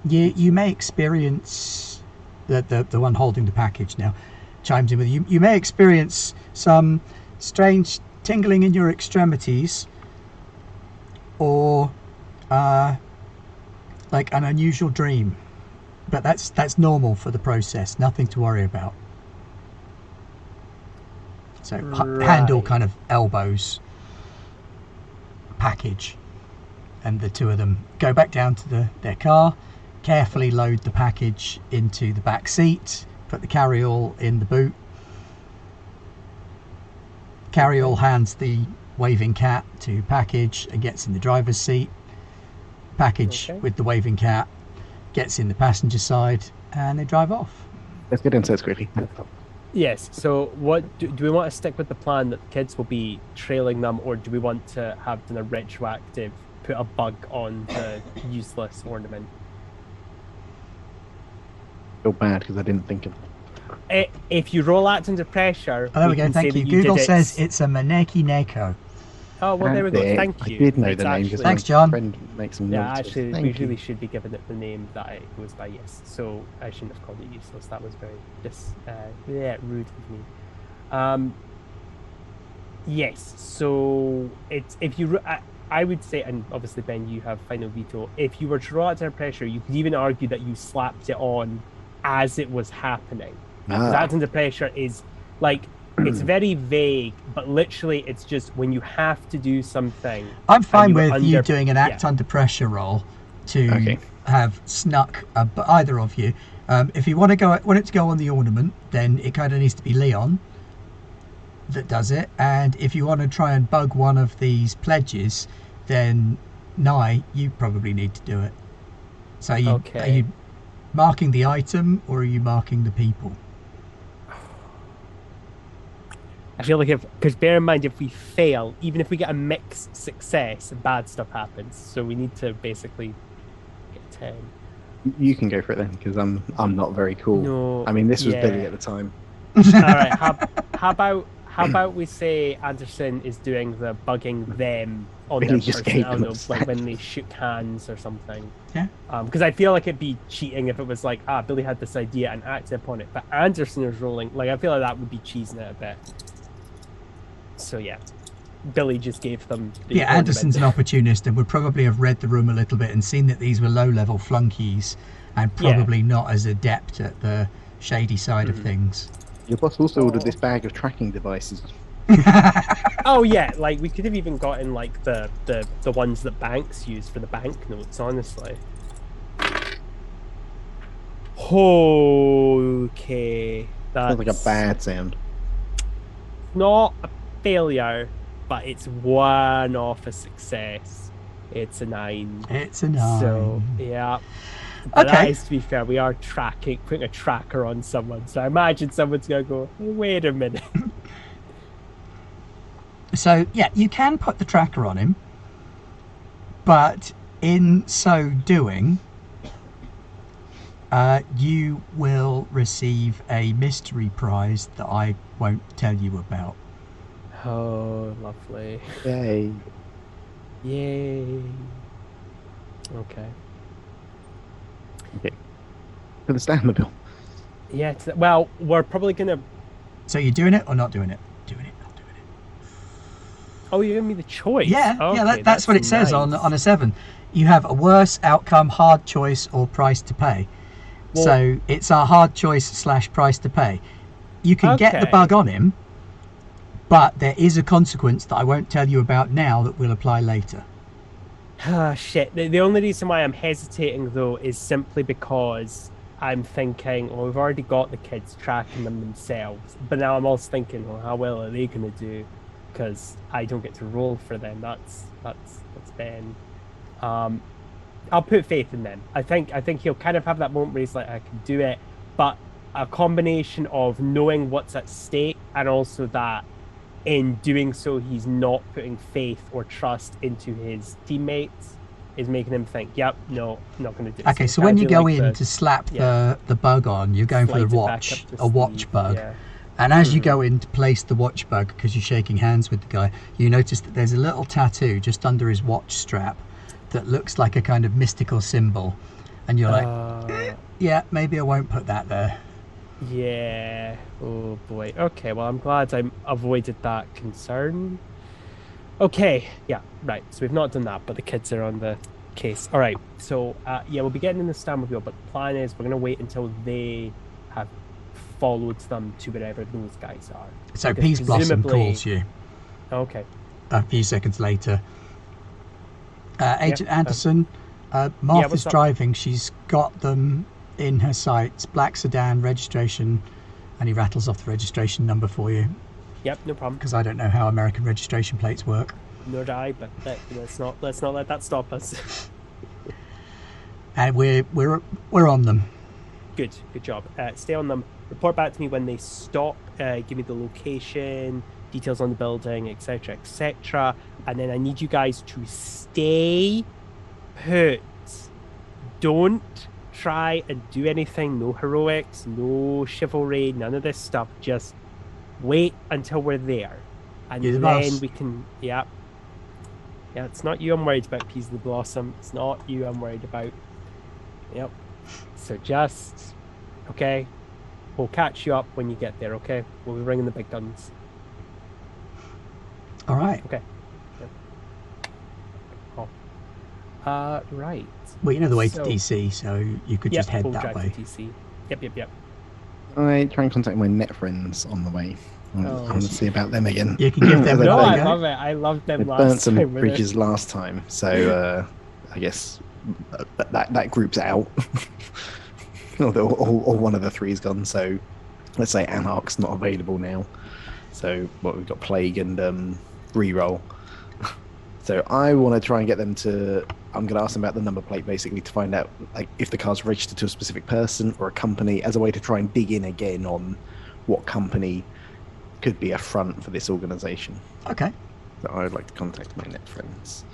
You may experience the one holding the package now chimes in with you. You may experience some strange tingling in your extremities, or like an unusual dream. But that's normal for the process, nothing to worry about. So handle kind of elbows package, and the two of them go back down to their car, carefully load the package into the back seat, put the carry-all in the boot. Carry-all hands the waving cat to package and gets in the driver's seat. Package with the waving cat gets in the passenger side, and they drive off. Let's get inside quickly. Yes. So, what do we want to stick with the plan that the kids will be trailing them, or do we want to have done a retroactive, put a bug on the useless ornament? Feel bad because I didn't think of it. If you roll act under pressure, there we go. Thank you. Google says it's a Maneki Neko. Oh, well, there we go. Thank you. I did know the name. Thanks, John. Friend makes some yeah, actually, we really should be giving it the name that it goes by. Yes, so I shouldn't have called it useless. That was very rude of me. Yes. So it's if you, I would say, and obviously Ben, you have final veto. If you were to roll out under pressure, you could even argue that you slapped it on as it was happening. That under pressure is like. It's very vague, but literally it's just when you have to do something. I'm fine with you doing an act under pressure roll to have snuck either of you. If you want it to go on the ornament, then it kind of needs to be Leon that does it. And if you want to try and bug one of these pledges, then Nye, you probably need to do it. So are you marking the item or are you marking the people? I feel like because bear in mind, if we fail, even if we get a mixed success, bad stuff happens. So we need to basically get 10. You can go for it then, because I'm not very cool. No, I mean, this was Billy at the time. All right. How about we say Anderson is doing the bugging them on Billy their just person? I don't know, like when they shook hands or something. Yeah. Because I feel like it'd be cheating if it was like, Billy had this idea and acted upon it, but Anderson is rolling. Like I feel like that would be cheesing it a bit. So yeah, Billy just gave them the ornament. Anderson's an opportunist and would probably have read the room a little bit and seen that these were low-level flunkies and probably not as adept at the shady side of things. Your boss also ordered this bag of tracking devices. Oh yeah, like we could have even gotten like the ones that banks use for the banknotes, honestly. Okay, that's Sounds like a bad sound. Not a failure, but it's one off a success. It's a 9. It's a 9. So yeah. But that is, to be fair, we are putting a tracker on someone. So I imagine someone's gonna go, wait a minute. So yeah, you can put the tracker on him, but in so doing, you will receive a mystery prize that I won't tell you about. Oh, lovely. Yay. Yay. Okay. For the Stanmobile. Yeah, well, we're probably going to... So you're doing it or not doing it? Doing it, not doing it. Oh, you're giving me the choice? Yeah, okay, that's what it says on a 7. You have a worse outcome, hard choice, or price to pay. Well, so it's a hard choice / price to pay. You can get the bug on him, but there is a consequence that I won't tell you about now that will apply later. Ah, shit. The only reason why I'm hesitating, though, is simply because I'm thinking, well, we've already got the kids tracking them themselves. But now I'm also thinking, well, how well are they going to do? Because I don't get to roll for them. That's Ben. I'll put faith in them. I think he'll kind of have that moment where he's like, I can do it. But a combination of knowing what's at stake and also that in doing so he's not putting faith or trust into his teammates is making him think, yep, no, I'm not going to do this. Okay, so when you go in to slap the bug on, you're going for a watch bug. Yeah. And as you go in to place the watch bug, because you're shaking hands with the guy, you notice that there's a little tattoo just under his watch strap that looks like a kind of mystical symbol. And you're like, yeah, maybe I won't put that there. Yeah. Oh boy. Okay, well, I'm glad I avoided that concern. Okay. Yeah, right. So we've not done that, but the kids are on the case. All right. So, yeah, we'll be getting in the Stanmobile, but the plan is we're going to wait until they have followed them to wherever those guys are. So Peace Blossom calls you. Okay. A few seconds later. Agent Anderson, Martha's driving. She's got them in her sights. Black sedan, registration, and he rattles off the registration number for you. Yep, no problem. Because I don't know how American registration plates work. Nor do I, but let's not let that stop us. And we're on them. Good job. Stay on them. Report back to me when they stop. Give me the location, details on the building, etc., etc. And then I need you guys to stay put. Don't try and do anything. No heroics, no chivalry, none of this stuff. Just wait until we're there. And then we can... Yeah, it's not you I'm worried about, Peas the Blossom. It's not you I'm worried about. Yep. So just... Okay. We'll catch you up when you get there, okay? We'll be ringing the big guns. All right. Okay. Yep. Oh. Right. Well, you know the way to DC, so you could just head that way. To DC. Yep. I try and contact my net friends on the way. I want to see about them again. You can give them a No, I love it. I loved them last time. Burnt some bridges last time, so I guess that group's out. or one of the three's gone, so let's say Anarch's not available now. So we've got Plague and Reroll. So I want to try and get them to... I'm going to ask them about the number plate, basically, to find out like if the car's registered to a specific person or a company, as a way to try and dig in again on what company could be a front for this organisation. Okay. So I would like to contact my net friends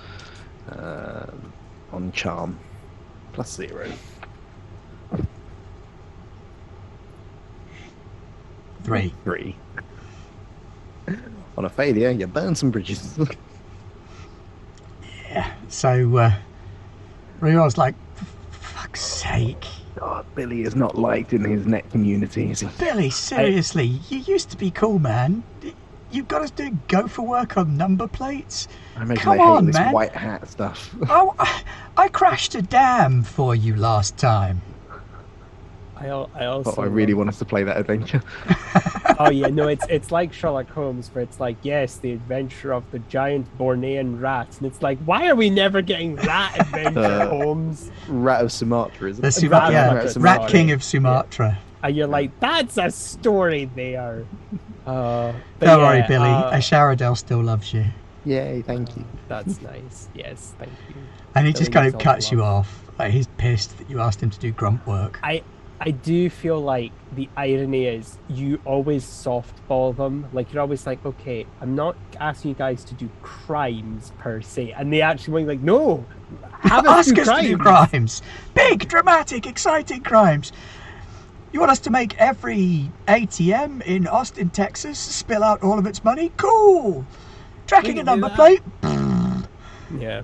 on Charm +0. 3. On a failure, you burn some bridges. Yeah. So Rio's like, for fuck's sake. God, Billy is not liked in his net community, is he? Billy, seriously, you used to be cool, man. You've got us doing go for work on number plates? I imagine Come they hate on, this man. white hat stuff. Oh, I crashed a dam for you last time. I also... I really want us to play that adventure. Oh yeah, no, it's like Sherlock Holmes, where it's like, yes, the adventure of the giant Bornean rat, and it's like, why are we never getting that adventure, Holmes? Rat of Sumatra, isn't it? Rat King of Sumatra. Yeah. And you're like, that's a story there. Don't worry, Billy. Asharadel still loves you. Yay, thank you. That's nice. Yes, thank you. And he just kind of cuts you off. Like, he's pissed that you asked him to do grunt work. I do feel like the irony is you always softball them. Like, you're always like, okay, I'm not asking you guys to do crimes per se. And they actually went like, no, have us ask us to do crimes. Big, dramatic, exciting crimes. You want us to make every ATM in Austin, Texas spill out all of its money? Cool. Tracking a number plate? Yeah.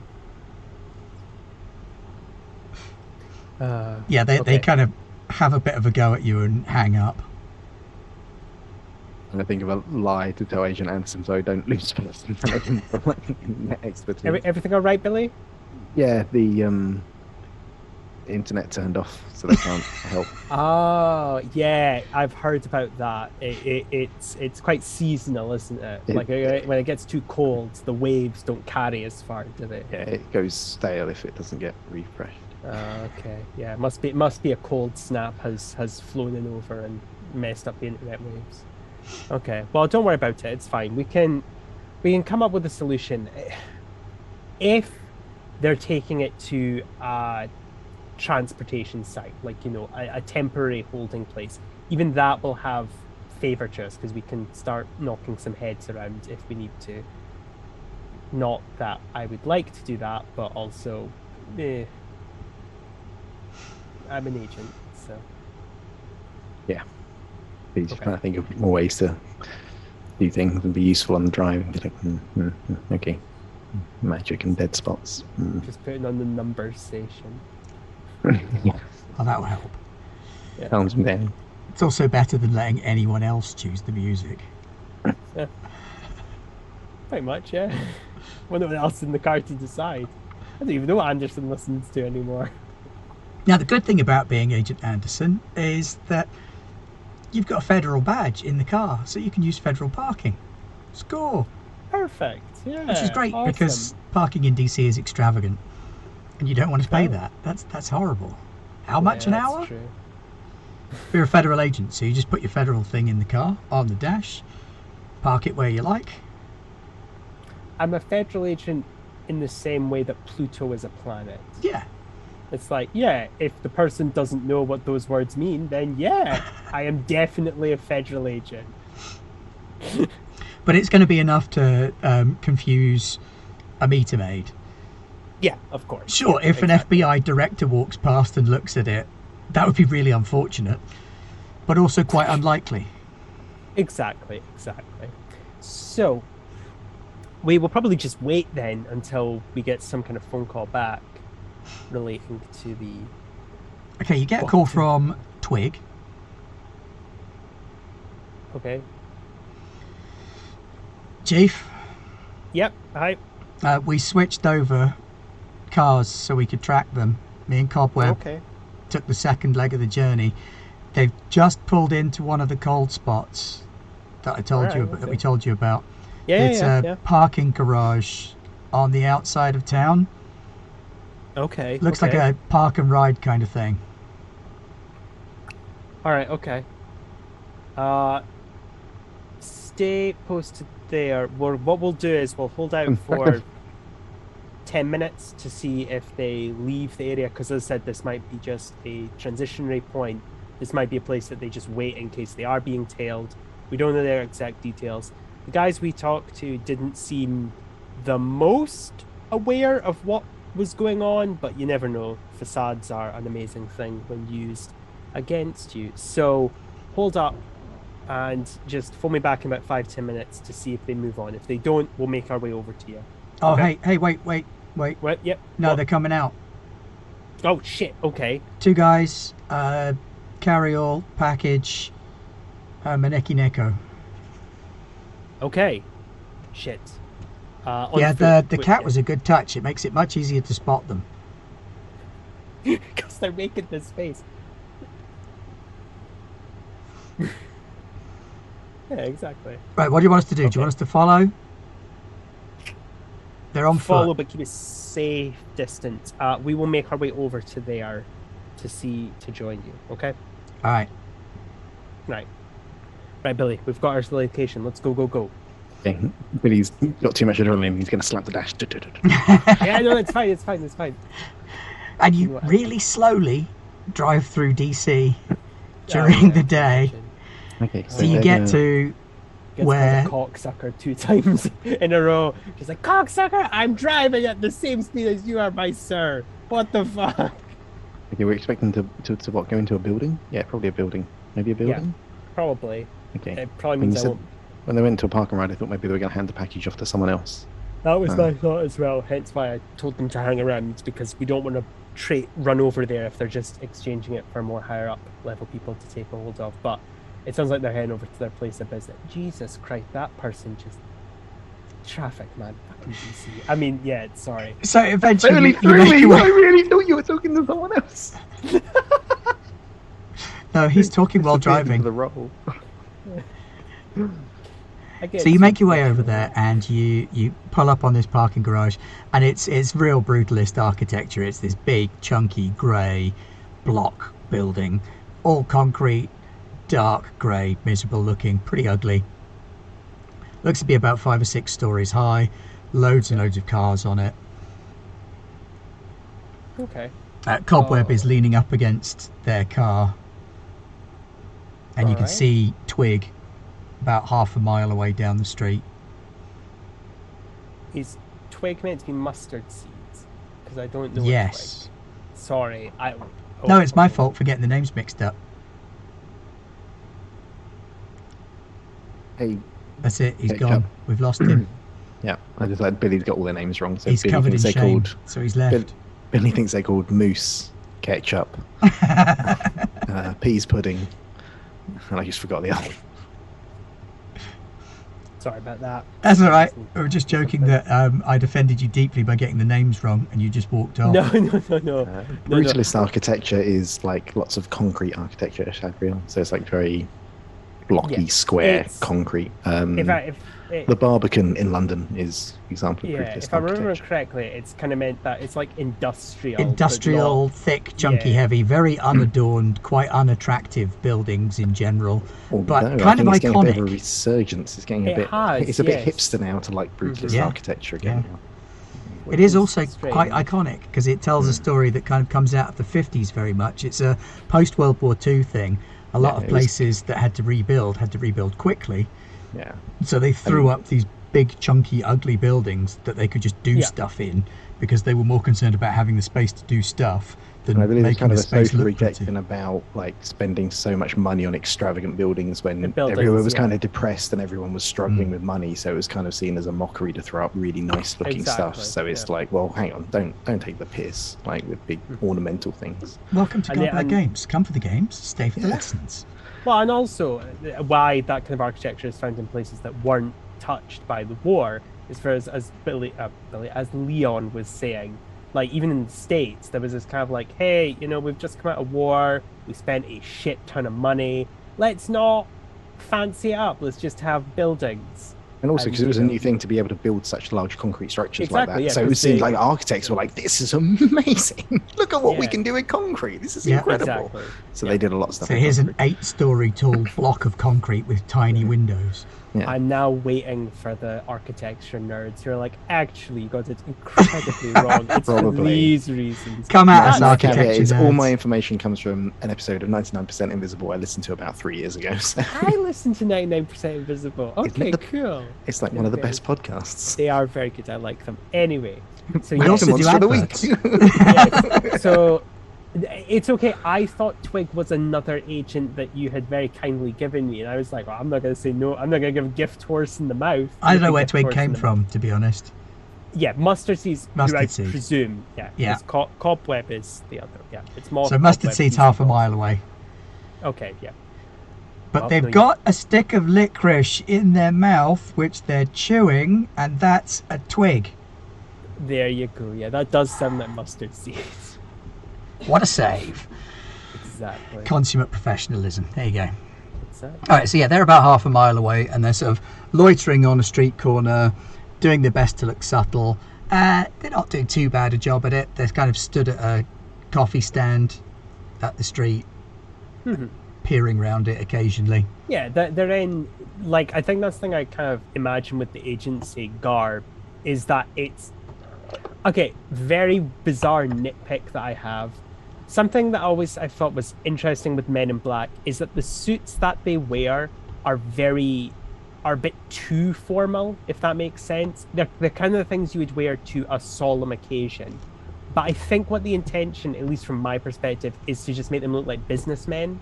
Yeah, they kind of have a bit of a go at you and hang up. I'm going to think of a lie to tell Agent Anderson so I don't lose person expertise. Everything all right, Billy? Yeah, the internet turned off, so they can't help. Oh, yeah, I've heard about that. It's quite seasonal, isn't it? Like when it gets too cold, the waves don't carry as far, do they? Yeah, it goes stale if it doesn't get refreshed. Okay, yeah, it must be a cold snap has flown in over and messed up the internet waves. Okay, well, don't worry about it. It's fine. We can come up with a solution. If they're taking it to a transportation site, like, you know, a temporary holding place, even that will have favor to us because we can start knocking some heads around if we need to. Not that I would like to do that, but also, I'm an agent, so. Yeah. He's just trying to think of more ways to do things and be useful on the drive. Okay. Magic and dead spots. Just putting on the number station. Yeah. Oh, that will help. Yeah. Sounds bad. It's also better than letting anyone else choose the music. Yeah. Pretty much, yeah. Well, no one else in the car to decide. I don't even know what Anderson listens to anymore. Now, the good thing about being Agent Anderson is that you've got a federal badge in the car, so you can use federal parking. Score. Perfect, yeah. Which is great, awesome. because parking in DC is extravagant, and you don't want to pay that. That's horrible. How much an hour? True. You're a federal agent, so you just put your federal thing in the car, on the dash, park it where you like. I'm a federal agent in the same way that Pluto is a planet. Yeah. It's like, yeah, if the person doesn't know what those words mean, then yeah, I am definitely a federal agent. But it's going to be enough to confuse a meter maid. Yeah, of course. Sure, yeah, if exactly. an FBI director walks past and looks at it, that would be really unfortunate, but also quite unlikely. Exactly. So, we will probably just wait then until we get some kind of phone call back relating to the... Okay, you get a call from Twig. Okay. Chief? Yep, hi. We switched over cars so we could track them. Me and Cobweb took the second leg of the journey. They've just pulled into one of the cold spots that I told that we told you about. It's a parking garage on the outside of town. Okay. Looks like a park and ride kind of thing. All right. Okay. Stay posted there. What we'll do is we'll hold out for 10 minutes to see if they leave the area, because as I said, this might be just a transitionary point. This might be a place that they just wait in case they are being tailed. We don't know their exact details. The guys we talked to didn't seem the most aware of what was going on, but you never know. Facades are an amazing thing when used against you. So hold up and just phone me back in about 5-10 minutes to see if they move on. If they don't, we'll make our way over to you. Oh, okay? Hey, wait. What? Yep. No, what? They're coming out. Oh, shit. Okay. 2 guys, carry-all, package, Maneki Neko. Okay. Shit. Yeah, the cat was a good touch. It makes it much easier to spot them. Because they're making this face. Yeah, exactly. Right, what do you want us to do? Do you want us to follow? They're on follow, foot. But keep a safe distance. We will make our way over to there to join you. Okay. All right. Right, Billy. We've got our location. Let's go. Okay. Billy's got too much adrenaline. He's going to slap the dash. Yeah, no, it's fine. And you really slowly drive through DC during the day. Okay. So you get to where cocksucker 2 times in a row. She's like, cocksucker, I'm driving at the same speed as you are, my sir. What the fuck? Okay, we're expecting to what? Go into a building? Yeah, probably a building. Maybe a building? Yeah, probably. Okay. It probably means when they went to a park and ride, I thought maybe they were going to hand the package off to someone else. That was my thought as well. Hence why I told them to hang around, because we don't want to run over there if they're just exchanging it for more higher up level people to take a hold of. But it sounds like they're heading over to their place of business. Jesus Christ, that person just... Traffic, man. Fucking DC. I mean, yeah, sorry. So eventually... I really thought you were talking to someone else. No, he's talking while driving. The role. So you make your way over there and you pull up on this parking garage, and it's real brutalist architecture. It's this big, chunky, grey block building, all concrete, dark grey, miserable looking, pretty ugly. Looks to be about 5 or 6 stories high, loads and loads of cars on it. Okay. Cobweb is leaning up against their car, and you can see Twig about half a mile away down the street. Is Twig meant to be mustard seeds? Because I don't know. Yes. Sorry, no, it's my fault for getting the names mixed up. Hey. That's it. He's gone. We've lost him. Yeah, I just like Billy's got all their names wrong. So he's Billy covered in thinks shame, so he's left. Billy thinks they're called Moose Ketchup, Peas Pudding, and I just forgot the other. Sorry about that. That's all right. We were just joking that I'd offended you deeply by getting the names wrong, and you just walked off. No. Brutalist architecture is like lots of concrete architecture at Shadriel, so it's like very blocky, square concrete. The Barbican in London is an example of brutalist architecture. If I remember correctly, it's kind of meant that it's like industrial, thick, chunky, heavy, very unadorned, quite unattractive buildings in general, but kind of iconic. It's getting a bit of a resurgence. It's getting a bit hipster now to like brutalist architecture again. It is also quite iconic because it tells a story that kind of comes out of the 50s very much. It's a post-World War II thing. A lot of places that had to rebuild quickly. Yeah. So they threw up these big, chunky, ugly buildings that they could just do stuff in because they were more concerned about having the space to do stuff than I believe making it's kind of the a space social look pretty. rejection about like spending so much money on extravagant buildings when everyone was kind of depressed and everyone was struggling with money, so it was kind of seen as a mockery to throw up really nice looking stuff. So it's like, well, hang on, don't take the piss like with big ornamental things. Welcome to God Black Games. Come for the games, stay for the lessons. Well, and also why that kind of architecture is found in places that weren't touched by the war is for as Leon was saying, like even in the States, there was this kind of like, hey, we've just come out of war, we spent a shit ton of money, let's not fancy it up, let's just have buildings. And also because it was a new thing to be able to build such large concrete structures like that. So it seemed like architects were like, this is amazing. Look at what we can do with concrete. This is incredible. Exactly. So they did a lot of stuff. So here's an 8-story tall block of concrete with tiny windows. Yeah. I'm now waiting for the architecture nerds who are like, actually, you got it incredibly wrong. It's for these reasons. Come at us, architecture nerds. All my information comes from an episode of 99% Invisible I listened to about 3 years ago. So. I listened to 99% Invisible. Okay, cool. It's like one of the best podcasts. They are very good. I like them. Anyway, so we also do adverts. Yeah, so it's okay. I thought Twig was another agent that you had very kindly given me, and I was like, well, I'm not going to say no. I'm not going to give a gift horse in the mouth. I don't know where Twig came from, to be honest. Yeah, Mustard Seed's Mustard Seed. Presume. Yeah. Cobweb is the other. Yeah, it's more. So Mustard Seed's half a mile away. Okay, yeah. But they've got a stick of licorice in their mouth, which they're chewing, and that's a twig. There you go. Yeah, that does sound like Mustard Seeds. What a save. Exactly. Consummate professionalism. There you go. Exactly. All right, so yeah, they're about half a mile away, and they're sort of loitering on a street corner, doing their best to look subtle. They're not doing too bad a job at it. They're kind of stood at a coffee stand at the street, peering around it occasionally. Yeah, they're in, like, I think that's the thing I kind of imagine with the agency garb, is that it's, okay, very bizarre nitpick that I have. Something that I thought was interesting with Men in Black is that the suits that they wear are a bit too formal, if that makes sense. They're the kind of things you would wear to a solemn occasion. But I think what the intention, at least from my perspective, is to just make them look like businessmen.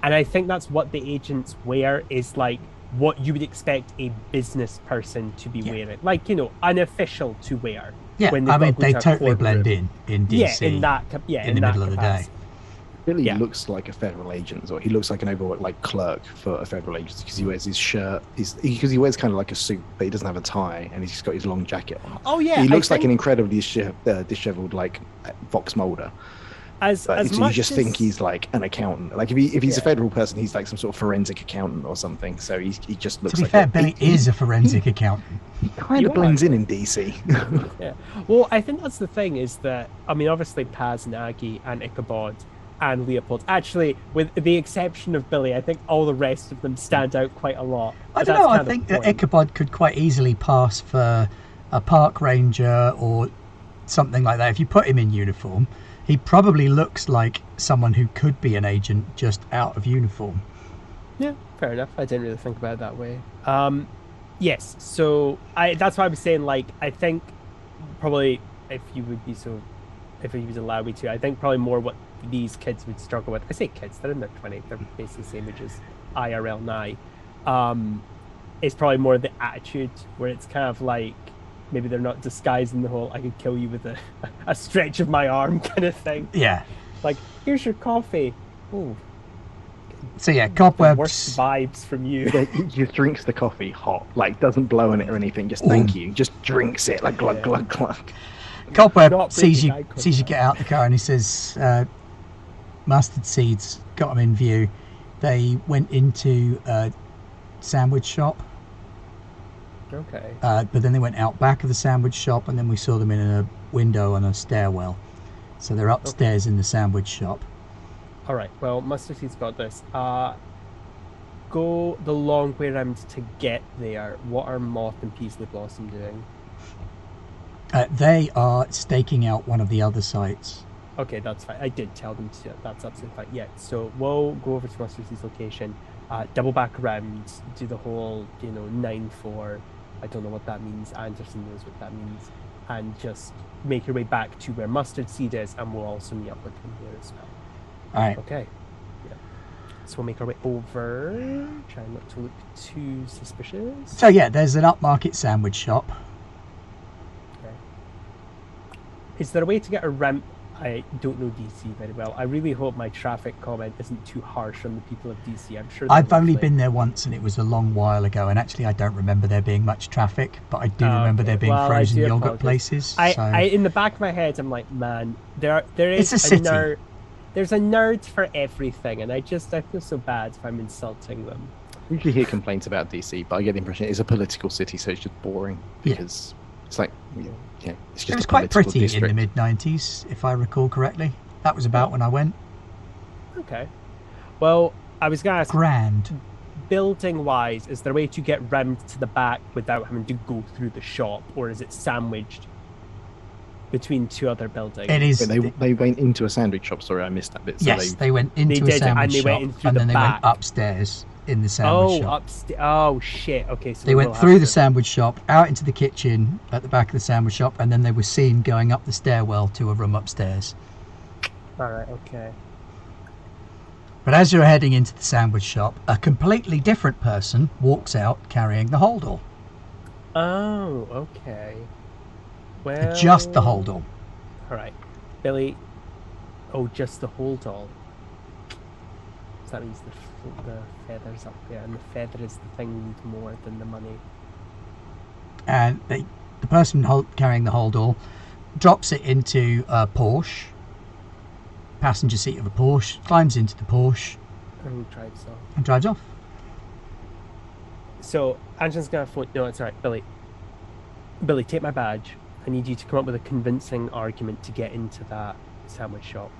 And I think that's what the agents wear, is like what you would expect a business person to be wearing. Like, unofficial to wear. Yeah, I mean, they totally blend in DC. In the middle of the day. Billy looks like a federal agent, or he looks like an overworked clerk for a federal agency because he wears his shirt. Because he wears kind of like a suit, but he doesn't have a tie, and he's got his long jacket on. Oh yeah, he looks like an incredibly disheveled like Fox Mulder. You just think he's like an accountant. Like if he's a federal person, he's like some sort of forensic accountant or something. So he just looks. To be fair, Billy is a forensic accountant. He kind of blends in DC. Yeah. Well, I think that's the thing, is that, I mean, obviously Paz and Aggie and Ichabod and Leopold, actually, with the exception of Billy, I think all the rest of them stand out quite a lot. I don't know. I think that Ichabod could quite easily pass for a park ranger or something like that. If you put him in uniform, he probably looks like someone who could be an agent just out of uniform. Yeah, fair enough. I didn't really think about it that way. Yes, so that's why I was saying, like, I think probably if you would allow me to, I think probably more what these kids would struggle with. I say kids, they're in their 20s, they're basically the same age as IRL now. It's probably more the attitude, where it's kind of like, maybe they're not disguising the whole I could kill you with a stretch of my arm kind of thing. Yeah. Like, here's your coffee. Ooh. So yeah, Cobweb's... Worst vibes from you. He just drinks the coffee hot, like doesn't blow on it or anything, just thank you. Just drinks it, like glug, glug, glug. Cobweb sees you get out the car and he says, Mustard Seeds got them in view. They went into a sandwich shop. Okay. But then they went out back of the sandwich shop, and then we saw them in a window on a stairwell. So they're upstairs in the sandwich shop. All right. Well, Mustard Seed's got this. Go the long way around to get there. What are Moth and Peasley Blossom doing? They are staking out one of the other sites. Okay, that's fine. I did tell them to. That's absolutely fine. Yeah, so we'll go over to Mustard Seed's location, double back around, do the whole, 9-4. I don't know what that means. Anderson knows what that means. And just make your way back to where Mustard Seed is, and we'll also meet up with him here as well. All right. Okay. Yeah. So we'll make our way over, trying not to look too suspicious. So yeah, there's an upmarket sandwich shop. Okay. Is there a way to get a ramp? I don't know DC very well. I really hope my traffic comment isn't too harsh on the people of DC. I'm sure I've only been there once, and it was a long while ago. And actually, I don't remember there being much traffic, but I do remember there being frozen yogurt places. I, in the back of my head, I'm like, man, there is it's a city. nerd. There's a nerd for everything, and I feel so bad if I'm insulting them. We usually hear complaints about DC, but I get the impression it's a political city, so it's just boring because it's like. It's just it was quite pretty in the mid-90s, if I recall correctly. That was about when I went. Okay. Well, I was going to ask... Grand. Building-wise, is there a way to get round to the back without having to go through the shop, or is it sandwiched between two other buildings? It is. They went into a sandwich shop. Sorry, I missed that bit. So yes, they went into a sandwich shop, and then they went upstairs in the sandwich shop. Upstairs. Oh, shit. Okay, so they went through the sandwich shop, out into the kitchen at the back of the sandwich shop, and then they were seen going up the stairwell to a room upstairs. All right, okay. But as you're heading into the sandwich shop, a completely different person walks out carrying the holdall. Oh, okay. Well... Just the holdall. All right. Billy... Oh, just the holdall. So that means the feather's up there, and the feather is the thing we need more than the money. And the person carrying the holdall drops it into a Porsche, passenger seat of a Porsche, climbs into the Porsche, and drives off. And drives off. So Angela's gonna phone. No, it's all right, Billy. Billy, take my badge. I need you to come up with a convincing argument to get into that sandwich shop.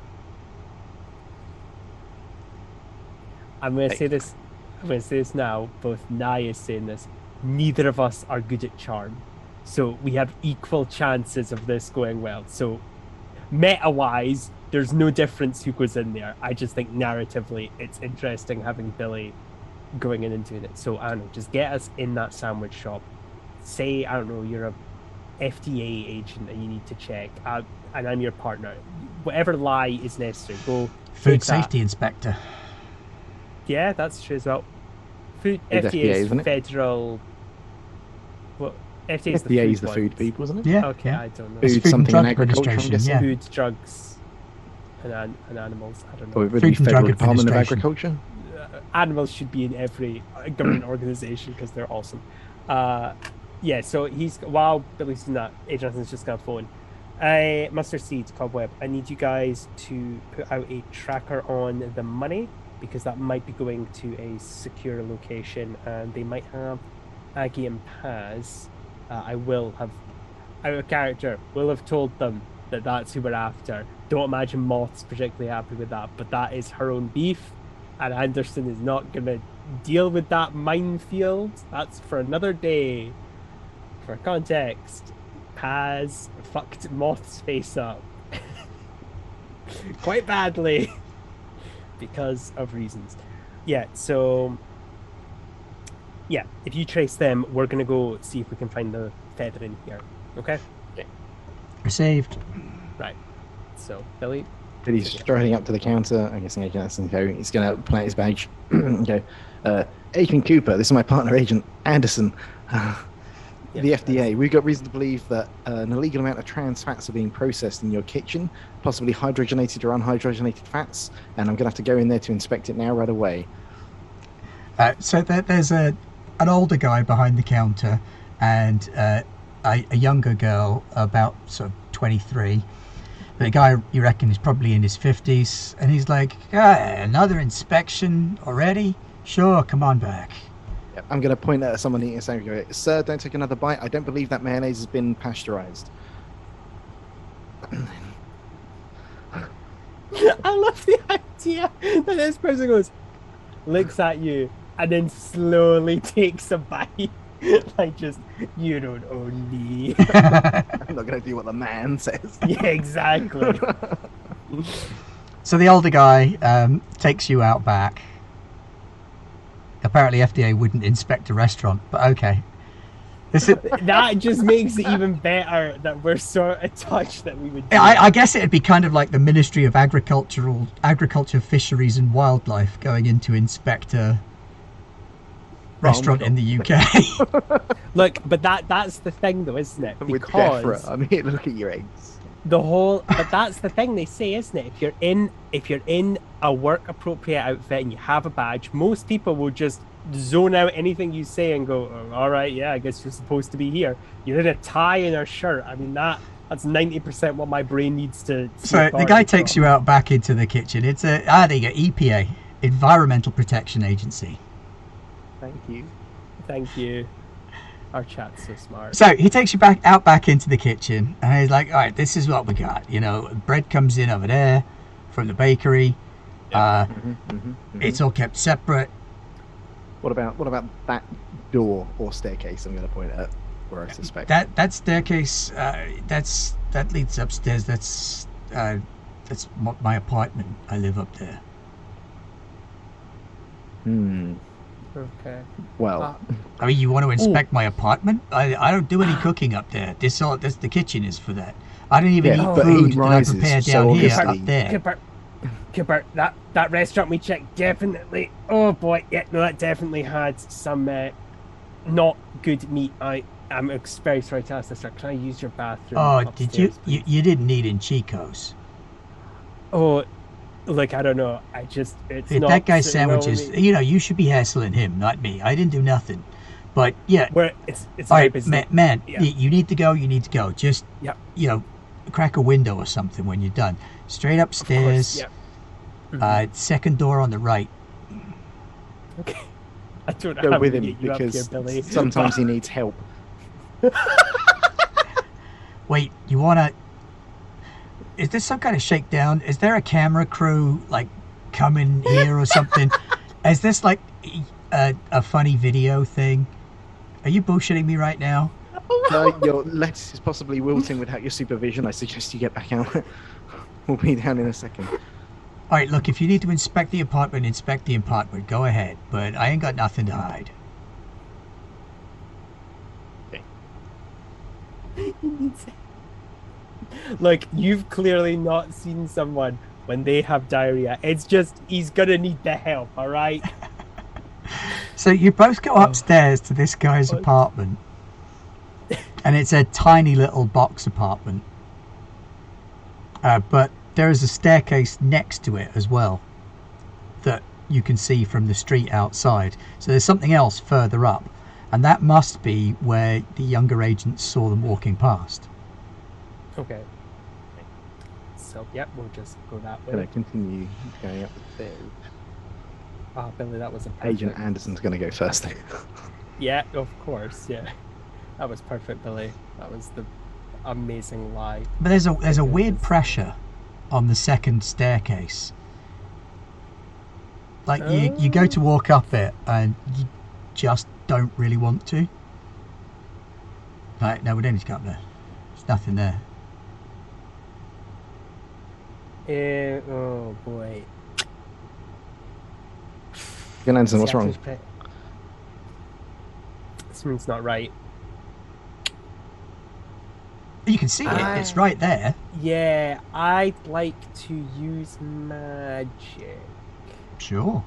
I'm going to say this. I'm going to say this now. Both Nye is saying this. Neither of us are good at charm, so we have equal chances of this going well. So, meta-wise, there's no difference who goes in there. I just think narratively, it's interesting having Billy going in and doing it. So I don't know. Just get us in that sandwich shop. Say I don't know. You're a FDA agent and you need to check, and I'm your partner. Whatever lie is necessary. Go. Food safety inspector. Yeah, that's true as well. FDA is federal. Well, FDA is the food people, isn't it? Yeah. Okay, yeah. I don't know. Food something in agriculture, yeah. Food, drugs, and animals. I don't know. Or it would be Federal Department of Agriculture. Animals should be in every government organization because they're awesome. Yeah. So while Billy's doing that, Jonathan's just got a phone. Mustard Seeds, Cobweb. I need you guys to put out a tracker on the money, because that might be going to a secure location, and they might have Aggie and Paz. Our character will have told them that that's who we're after. Don't imagine Moth's particularly happy with that, but that is her own beef, and Anderson is not going to deal with that minefield. That's for another day. For context, Paz fucked Moth's face up quite badly. Because of reasons. Yeah, so... Yeah, if you trace them, we're going to go see if we can find the feather in here. Okay? Received. Right. So, Billy? Billy's striding up to the counter. I'm guessing Agent Anderson go. He's going to plant his badge. Go. Agent Cooper, this is my partner, Agent Anderson. The FDA, we've got reason to believe that an illegal amount of trans fats are being processed in your kitchen, possibly hydrogenated or unhydrogenated fats, and I'm going to have to go in there to inspect it now right away. So there's an older guy behind the counter and a younger girl, about sort of 23. The guy, you reckon, is probably in his 50s, and he's like, another inspection already? Sure, come on back. I'm going to point at someone eating a sandwich and go, sir, don't take another bite. I don't believe that mayonnaise has been pasteurized. I love the idea that this person looks at you, and then slowly takes a bite. Like, just, you don't own me. I'm not going to do what the man says. Yeah, exactly. So the older guy takes you out back. Apparently FDA wouldn't inspect a restaurant, but okay. That just makes it even better that we're sort of touched that we would do I guess it'd be kind of like the Ministry of Agriculture, Fisheries and Wildlife going in to inspect a restaurant in the UK. Look, but that's the thing though, isn't it? With Defra, I'm here to look at your eggs. But that's the thing they say, isn't it? If you're in a work appropriate outfit and you have a badge, most people will just zone out anything you say and go, oh, all right, yeah, I guess you're supposed to be here. You're in a tie and a shirt. I mean, that's 90% what my brain needs to. So the guy takes you out back into the kitchen. It's there you go, EPA, Environmental Protection Agency. Thank you. Our chat's so smart. So he takes you back into the kitchen, and he's like, all right, this is what we got. You know, bread comes in over there from the bakery. It's all kept separate. What about that door or staircase? I'm going to point at where I suspect that staircase. That leads upstairs. That's my apartment. I live up there. Okay. Well, I mean, you want to inspect my apartment? I don't do any cooking up there. The kitchen is for that. I don't even eat food that I prepare down here up there. Cooper, that restaurant we checked definitely. Oh boy, yeah, no, that definitely had some not good meat. I'm very sorry to ask this, sir. Can I use your bathroom? Oh, upstairs, did you didn't eat in Chico's? Oh, look, I don't know. That guy's sandwiches. You know, you should be hassling him, not me. I didn't do nothing. But yeah, it's all right, man. Yeah. You need to go. You need to go. Just crack a window or something when you're done. Straight upstairs. Second door on the right. Okay. I don't know go how with to him get you because up here, Billy. sometimes he needs help. Wait, you wanna? Is this some kind of shakedown? Is there a camera crew like coming here or something? Is this like a funny video thing? Are you bullshitting me right now? Your lettuce is possibly wilting without your supervision. I suggest you get back out. We'll be down in a second. All right, look, if you need to inspect the apartment, go ahead. But I ain't got nothing to hide. Okay. Look, you've clearly not seen someone when they have diarrhea. It's just, he's gonna need the help, all right? So you both go upstairs to this guy's apartment. And it's a tiny little box apartment. But there is a staircase next to it as well that you can see from the street outside. So there's something else further up, and that must be where the younger agents saw them walking past. Okay. So, yep, we'll just go that way. Gonna continue going up the stairs. Oh, Billy, that was a perfect... Agent Anderson's gonna go first. Yeah, of course, yeah. That was perfect, Billy. That was the amazing lie. But there's a weird pressure on the second staircase. Like you go to walk up it and you just don't really want to. Right, no, we don't need to go up there. There's nothing there. Oh boy. Ian Anderson, what's wrong? Something's not right. You can see it. It's right there. Yeah, I'd like to use magic. Sure.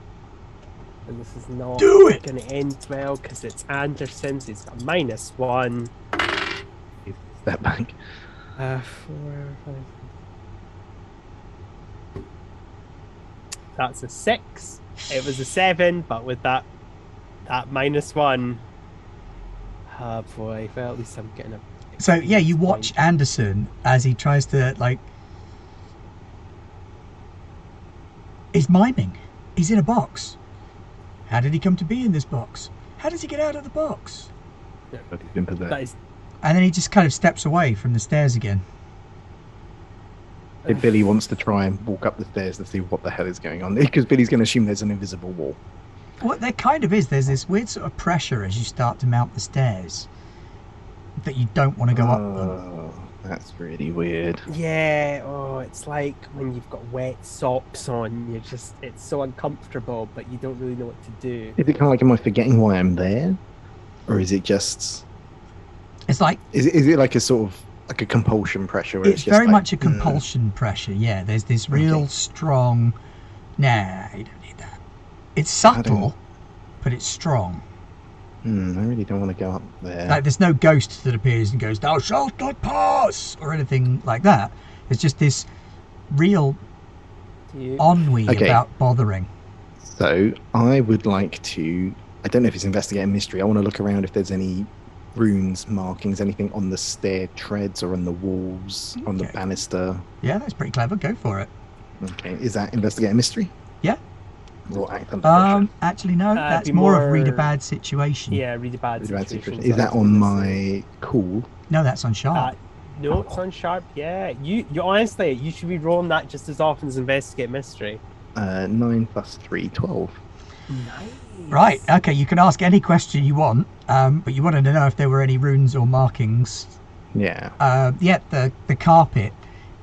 And this is not going to end well because it's Anderson's. He's got -1. Step back. 4, 5. That's a 6. It was a 7, but with that -1. Oh boy, well at least I'm getting a... So yeah, you watch Anderson as he tries to he's miming. He's in a box. How did he come to be in this box? How does he get out of the box? Yeah, but he's been possessed. And then he just kind of steps away from the stairs again. If Billy wants to try and walk up the stairs to see what the hell is going on, because Billy's going to assume there's an invisible wall. Well, there kind of is. There's this weird sort of pressure as you start to mount the stairs that you don't want to go up them. Oh, that's really weird. Yeah, it's like when you've got wet socks on, it's so uncomfortable, but you don't really know what to do. Is it kind of like, am I forgetting why I'm there? Or is it just... It's like... Is it like a sort of, like a compulsion pressure? Where it's very much a compulsion pressure, yeah. There's this real strong... Nah, you don't need that. It's subtle, but it's strong. I really don't want to go up there. Like, there's no ghost that appears and goes, "Thou shalt not pass," or anything like that. It's just this real ennui about bothering. So I would like to... I don't know if it's investigate a mystery. I want to look around if there's any runes, markings, anything on the stair treads or on the walls, on the banister. Yeah, that's pretty clever. Go for it. Okay, is that investigate a mystery? Yeah. Or act under pressure? Actually, no. That's more of read a bad situation. Yeah, read a bad situation. Is that on my cool? No, that's on sharp. No, it's on sharp. Yeah, you honestly, you should be rolling that just as often as investigate mystery. 9 plus 3, 12. Nice. Right. Okay. You can ask any question you want, but you wanted to know if there were any runes or markings. Yeah. The carpet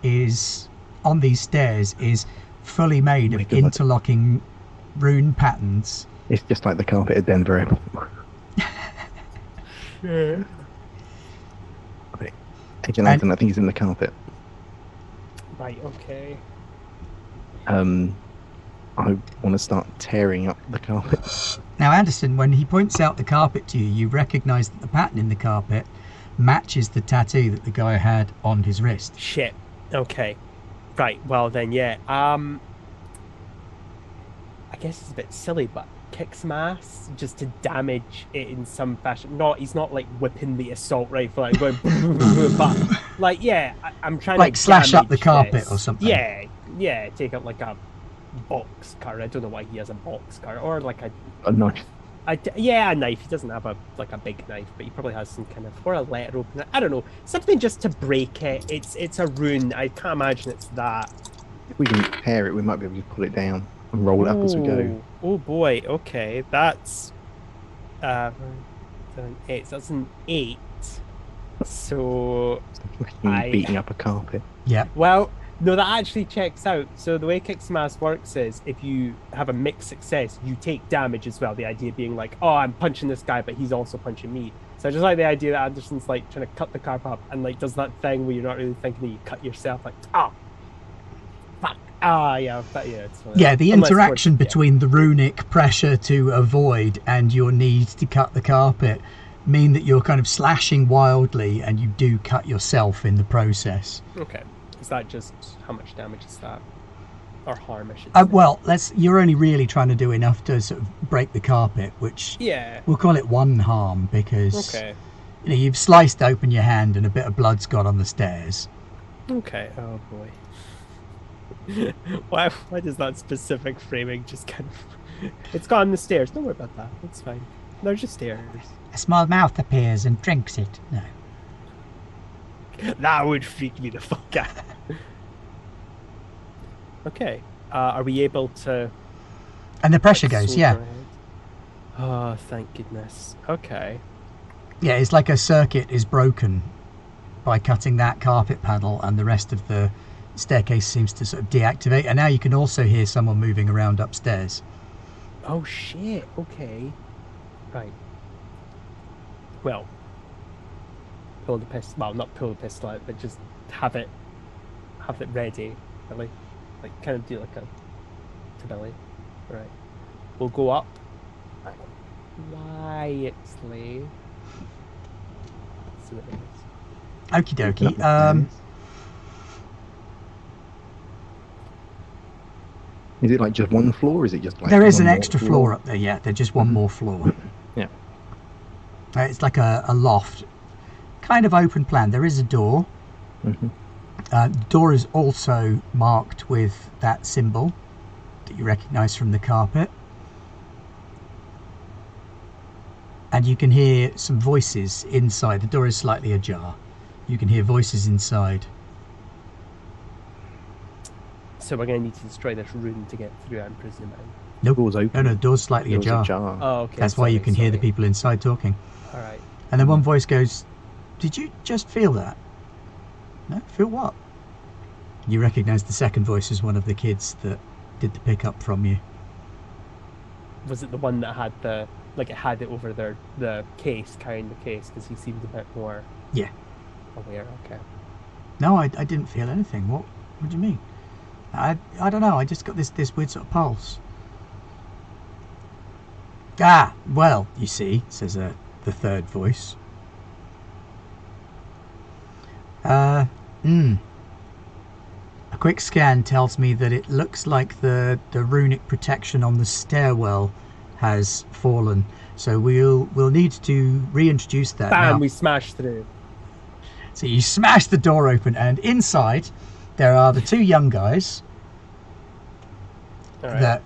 is on these stairs is fully made of interlocking rune patterns. It's just like the carpet at Denver Airport. Yeah. Okay. Agent Nathan, I think he's in the carpet. Right, okay. I want to start tearing up the carpet. Now, Anderson, when he points out the carpet to you, you recognise that the pattern in the carpet matches the tattoo that the guy had on his wrist. Shit. Okay. Right, well then, yeah. I guess it's a bit silly, but kick some ass just to damage it in some fashion. He's not like whipping the assault rifle, like going, but like, yeah, I'm trying to slash up the carpet or something. Yeah, take up like a box cutter. I don't know why he has a box cutter, or like a knife. A knife. He doesn't have a big knife, but he probably has some kind of, or a letter opener. I don't know, something just to break it. It's a rune. I can't imagine it's that. If we can pair it, we might be able to pull it down and roll it up as we go. Oh boy. Okay, that's 7, 8. So that's an 8. So beating up a carpet. Yeah. Well, no, that actually checks out. So the way Kick Some Ass works is if you have a mixed success, you take damage as well. The idea being like, oh, I'm punching this guy, but he's also punching me. So I just like the idea that Anderson's like trying to cut the carpet up and like does that thing where you're not really thinking that you cut yourself, like, oh, fuck. It's fine. Yeah, the interaction between the runic pressure to avoid and your need to cut the carpet mean that you're kind of slashing wildly and you do cut yourself in the process. Okay. Is that just, how much damage is that? Or harm, I should say. Well, you're only really trying to do enough to sort of break the carpet, which we'll call it 1 harm because you've sliced open your hand and a bit of blood's got on the stairs. Okay, oh boy. Why does that specific framing just kind of... It's got on the stairs. Don't worry about that. It's fine. They're just stairs. A small mouth appears and drinks it. No. That would freak me the fuck out. Okay. Are we able to... And the pressure goes, yeah. Oh, thank goodness. Okay. Yeah, it's like a circuit is broken by cutting that carpet panel and the rest of the staircase seems to sort of deactivate. And now you can also hear someone moving around upstairs. Oh, shit. Okay. Right. Well... pull the pistol, well, not pull the pistol out, but just have it ready, really, like kind of do like a tabelli. Right, we'll go up quietly. See what it is. Okie dokie. Is it like just one floor, or is it just like... There is an extra floor up there, yeah. There's just one more floor. Yeah. It's like a loft. Kind of open plan. There is a door. The door is also marked with that symbol that you recognise from the carpet. And you can hear some voices inside. The door is slightly ajar. You can hear voices inside. So we're going to need to destroy this rune to get through, I'm presuming. Nope. Door's open. No, the door's slightly ajar. Oh, okay. That's why you can hear the people inside talking. All right. And then one voice goes, "Did you just feel that?" "No, feel what?" You recognise the second voice as one of the kids that did the pickup from you. Was it the one that had it had it over the case, carrying the case, because he seemed a bit more... Yeah. Aware, okay. No, I didn't feel anything. What do you mean? I don't know, I just got this weird sort of pulse. "Ah, well, you see," says the third voice. A quick scan tells me that it looks like the runic protection on the stairwell has fallen. So we'll need to reintroduce that. Bam, now, we smashed through. So you smash the door open, and inside there are the two young guys that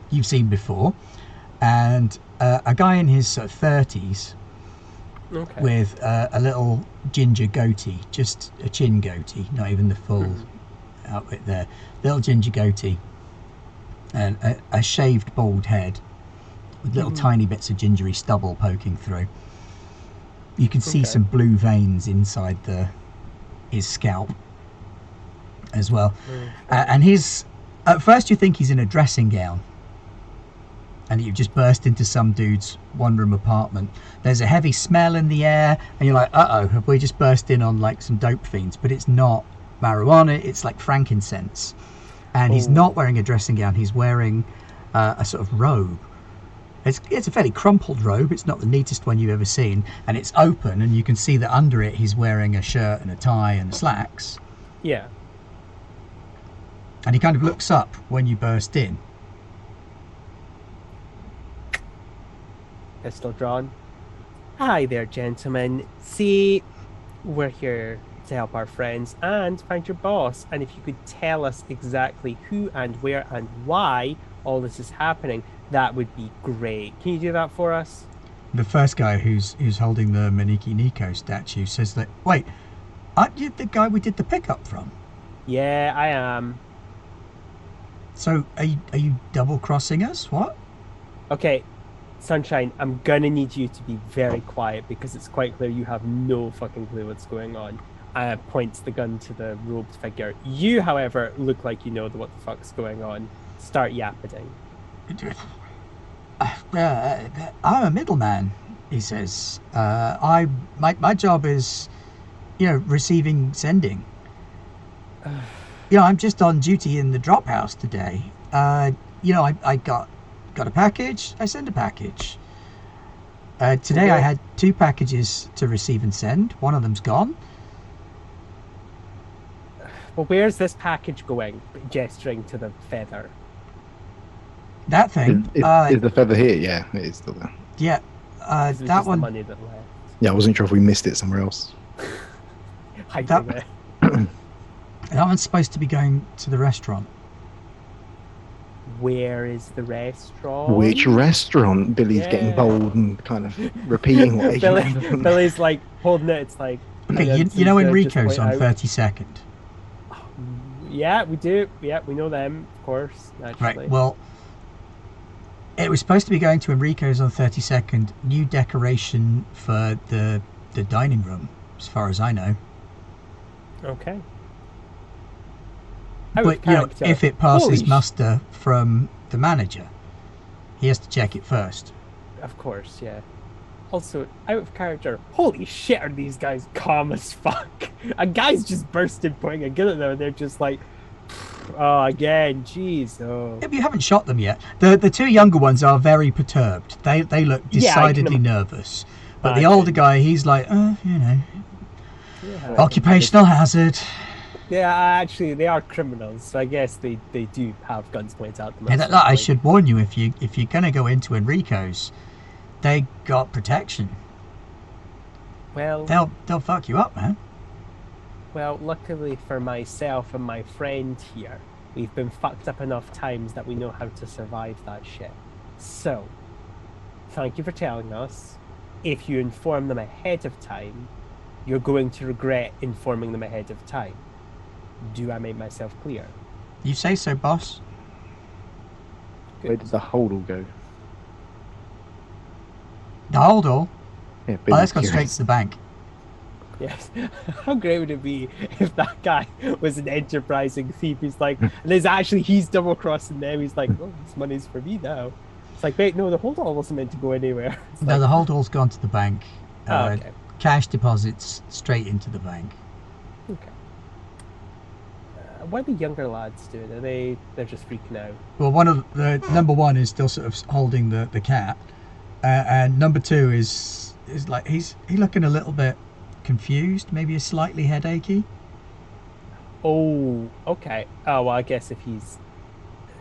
you've seen before, and a guy in his 30s with a little ginger goatee, just a chin goatee, not even the full outfit there. Little ginger goatee, and a shaved bald head with little tiny bits of gingery stubble poking through. You can see some blue veins inside his scalp as well. And at first you think he's in a dressing gown, and you've just burst into some dude's one-room apartment. There's a heavy smell in the air, and you're like, uh-oh, have we just burst in on like some dope fiends? But it's not marijuana, it's like frankincense. And he's not wearing a dressing gown, he's wearing a sort of robe. It's a fairly crumpled robe, it's not the neatest one you've ever seen, and it's open, and you can see that under it he's wearing a shirt and a tie and slacks. Yeah. And he kind of looks up when you burst in. Pistol drawn. "Hi there, gentlemen. See, we're here to help our friends and find your boss. And if you could tell us exactly who and where and why all this is happening, that would be great. Can you do that for us?" The first guy who's holding the Maniki Nico statue says that, "Wait, aren't you the guy we did the pickup from?" "Yeah, I am." "So are you double-crossing us? What?" "Okay, Sunshine, I'm gonna need you to be very quiet because it's quite clear you have no fucking clue what's going on." Points the gun to the robed figure. "You, however, look like you know what the fuck's going on. Start yapping." "I'm a middleman," he says. My job is, receiving, sending. I'm just on duty in the drop house today. I got a package, I send a package. Today I had 2 packages to receive and send. One of them's gone." "Well, where's this package going?" Gesturing to the feather. "That thing." Is the feather here? Yeah, it is still there. Yeah. That one. The money that left. Yeah, I wasn't sure if we missed it somewhere else. That one's supposed to be going to the restaurant. "Where is the restaurant?" Which restaurant? Billy's getting bold and kind of repeating what Billy's like holding it. It's like, okay, you know Enrico's on 32nd. Yeah, we do. Yeah, we know them, of course. Naturally. Right. Well, it was supposed to be going to Enrico's on 32nd. New decoration for the dining room, as far as I know. Okay. But if it passes muster from the manager, he has to check it first. Of course, yeah. Also, out of character, holy shit, are these guys calm as fuck? A guy's just bursted pointing a gun at them, and they're just like, oh, again, jeez. Oh. Yeah, but you haven't shot them yet. The 2 younger ones are very perturbed. They look decidedly nervous. But the older guy, he's like, occupational hazard. Yeah, actually, they are criminals, so I guess they do have guns pointed at them. Yeah, I should warn you, if you're going to go into Enrico's, they got protection. Well, they'll fuck you up, man. Well, luckily for myself and my friend here, we've been fucked up enough times that we know how to survive that shit. So, thank you for telling us. If you inform them ahead of time, you're going to regret informing them ahead of time. Do I make myself clear? You say so, boss. Where did the holdall go? The holdall? Yeah, Oh, let's go straight to the bank. Yes. How great would it be if that guy was an enterprising thief? He's like, and there's actually, he's double crossing them. He's like, oh, this money's for me now. It's like, wait, no, the holdall wasn't meant to go anywhere. No, the holdall's gone to the bank. Okay. Cash deposits straight into the bank. Okay. What are the younger lads doing? They're just freaking out? Well, one of the number one is still sort of holding the cat, and number two is like he's looking a little bit confused, maybe a slightly headachy. Oh, okay. Oh, well, I guess if he's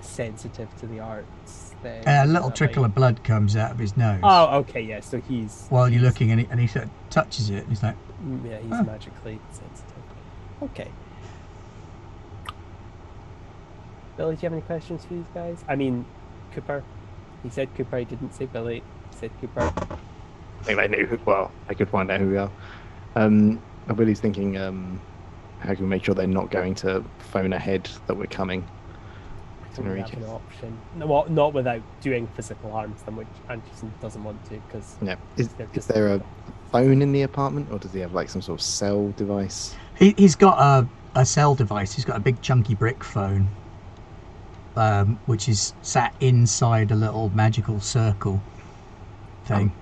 sensitive to the arts, then A little trickle of blood comes out of his nose. Oh, okay, yeah. So he's while you're looking, and he sort of touches it, and he's like, yeah, he's magically sensitive. Okay. Billy, do you have any questions for these guys? I mean, Cooper. He said Cooper. He didn't say Billy. He said Cooper. I think they knew. Well, they could find out who we are. Billy's thinking, how can we make sure they're not going to phone ahead that we're coming? So we have an option. No, well, not without doing physical harm to them, which Anderson doesn't want to, because yeah. Is there a phone in the apartment, or does he have like some sort of cell device? He's got a cell device. He's got a big chunky brick phone, which is sat inside a little magical circle thing.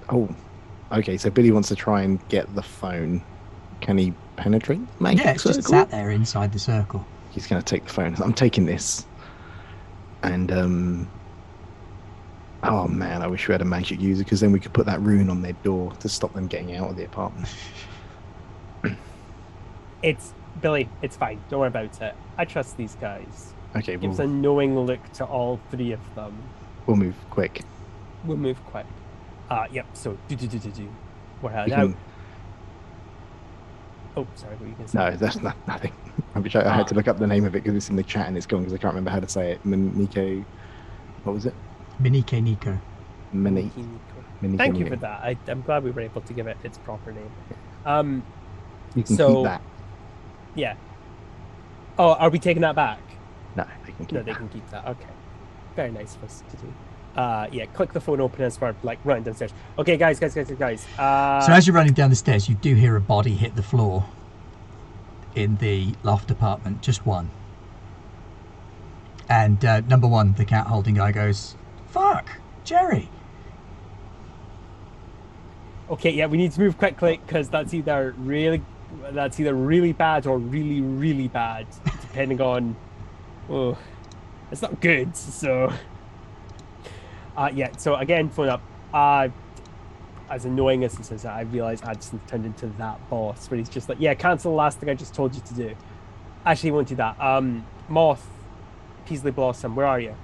Okay. So Billy wants to try and get the phone. Can he penetrate the magic circle? Just sat there inside the circle. He's going to take the phone. I'm taking this. And oh man, I wish we had a magic user, because then we could put that rune on their door to stop them getting out of the apartment. It's Billy. It's fine. Don't worry about it. I trust these guys. Okay. Gives a knowing look to all three of them. We'll move quick. We'll move quick. Yep. So do. We're heading out. Oh, sorry. What were you going to say? No, that's nothing. I had to look up the name of it because it's in the chat and it's gone because I can't remember how to say it. Miniko. What was it? Minike Nico. Thank you for that. I'm glad we were able to give it its proper name. You can keep that. Yeah. Oh, are we taking that back? No, they can keep that. They can keep that. Okay. Very nice of us to do. Yeah, click the phone open and start like running downstairs. Okay, guys. So as you're running down the stairs, you do hear a body hit the floor in the loft apartment, just one. And number one, the cat holding guy goes, "Fuck, Jerry." Okay, yeah, we need to move quickly because that's either really bad or really, really bad, depending on. Oh, it's not good. So, yeah. So again, phone up. As annoying as this is, I realize Addison turned into that boss where he's just like, yeah, cancel the last thing I just told you to do. Actually, he won't do that. Moth, Peasley Blossom, where are you?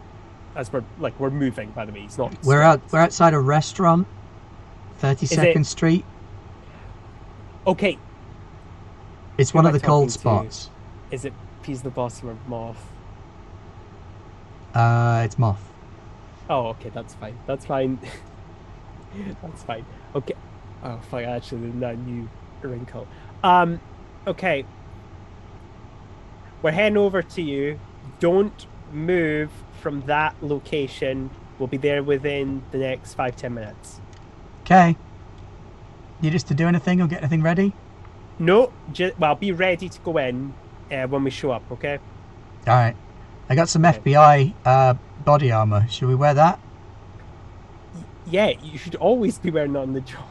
As we're moving, by the way. It's not. We're outside a restaurant, 32nd Street. Okay. It's one of the cold spots. Is it Peasley Blossom or Moth? It's Moth. Oh, okay, that's fine. That's fine. Okay. Oh, fuck, actually, that new wrinkle. Okay. We're heading over to you. Don't move from that location. We'll be there within the next 5-10 minutes. Okay. Need us to do anything or get anything ready? No, be ready to go in when we show up, okay? Alright. I got some FBI body armor. Should we wear that? Yeah, you should always be wearing that on the job.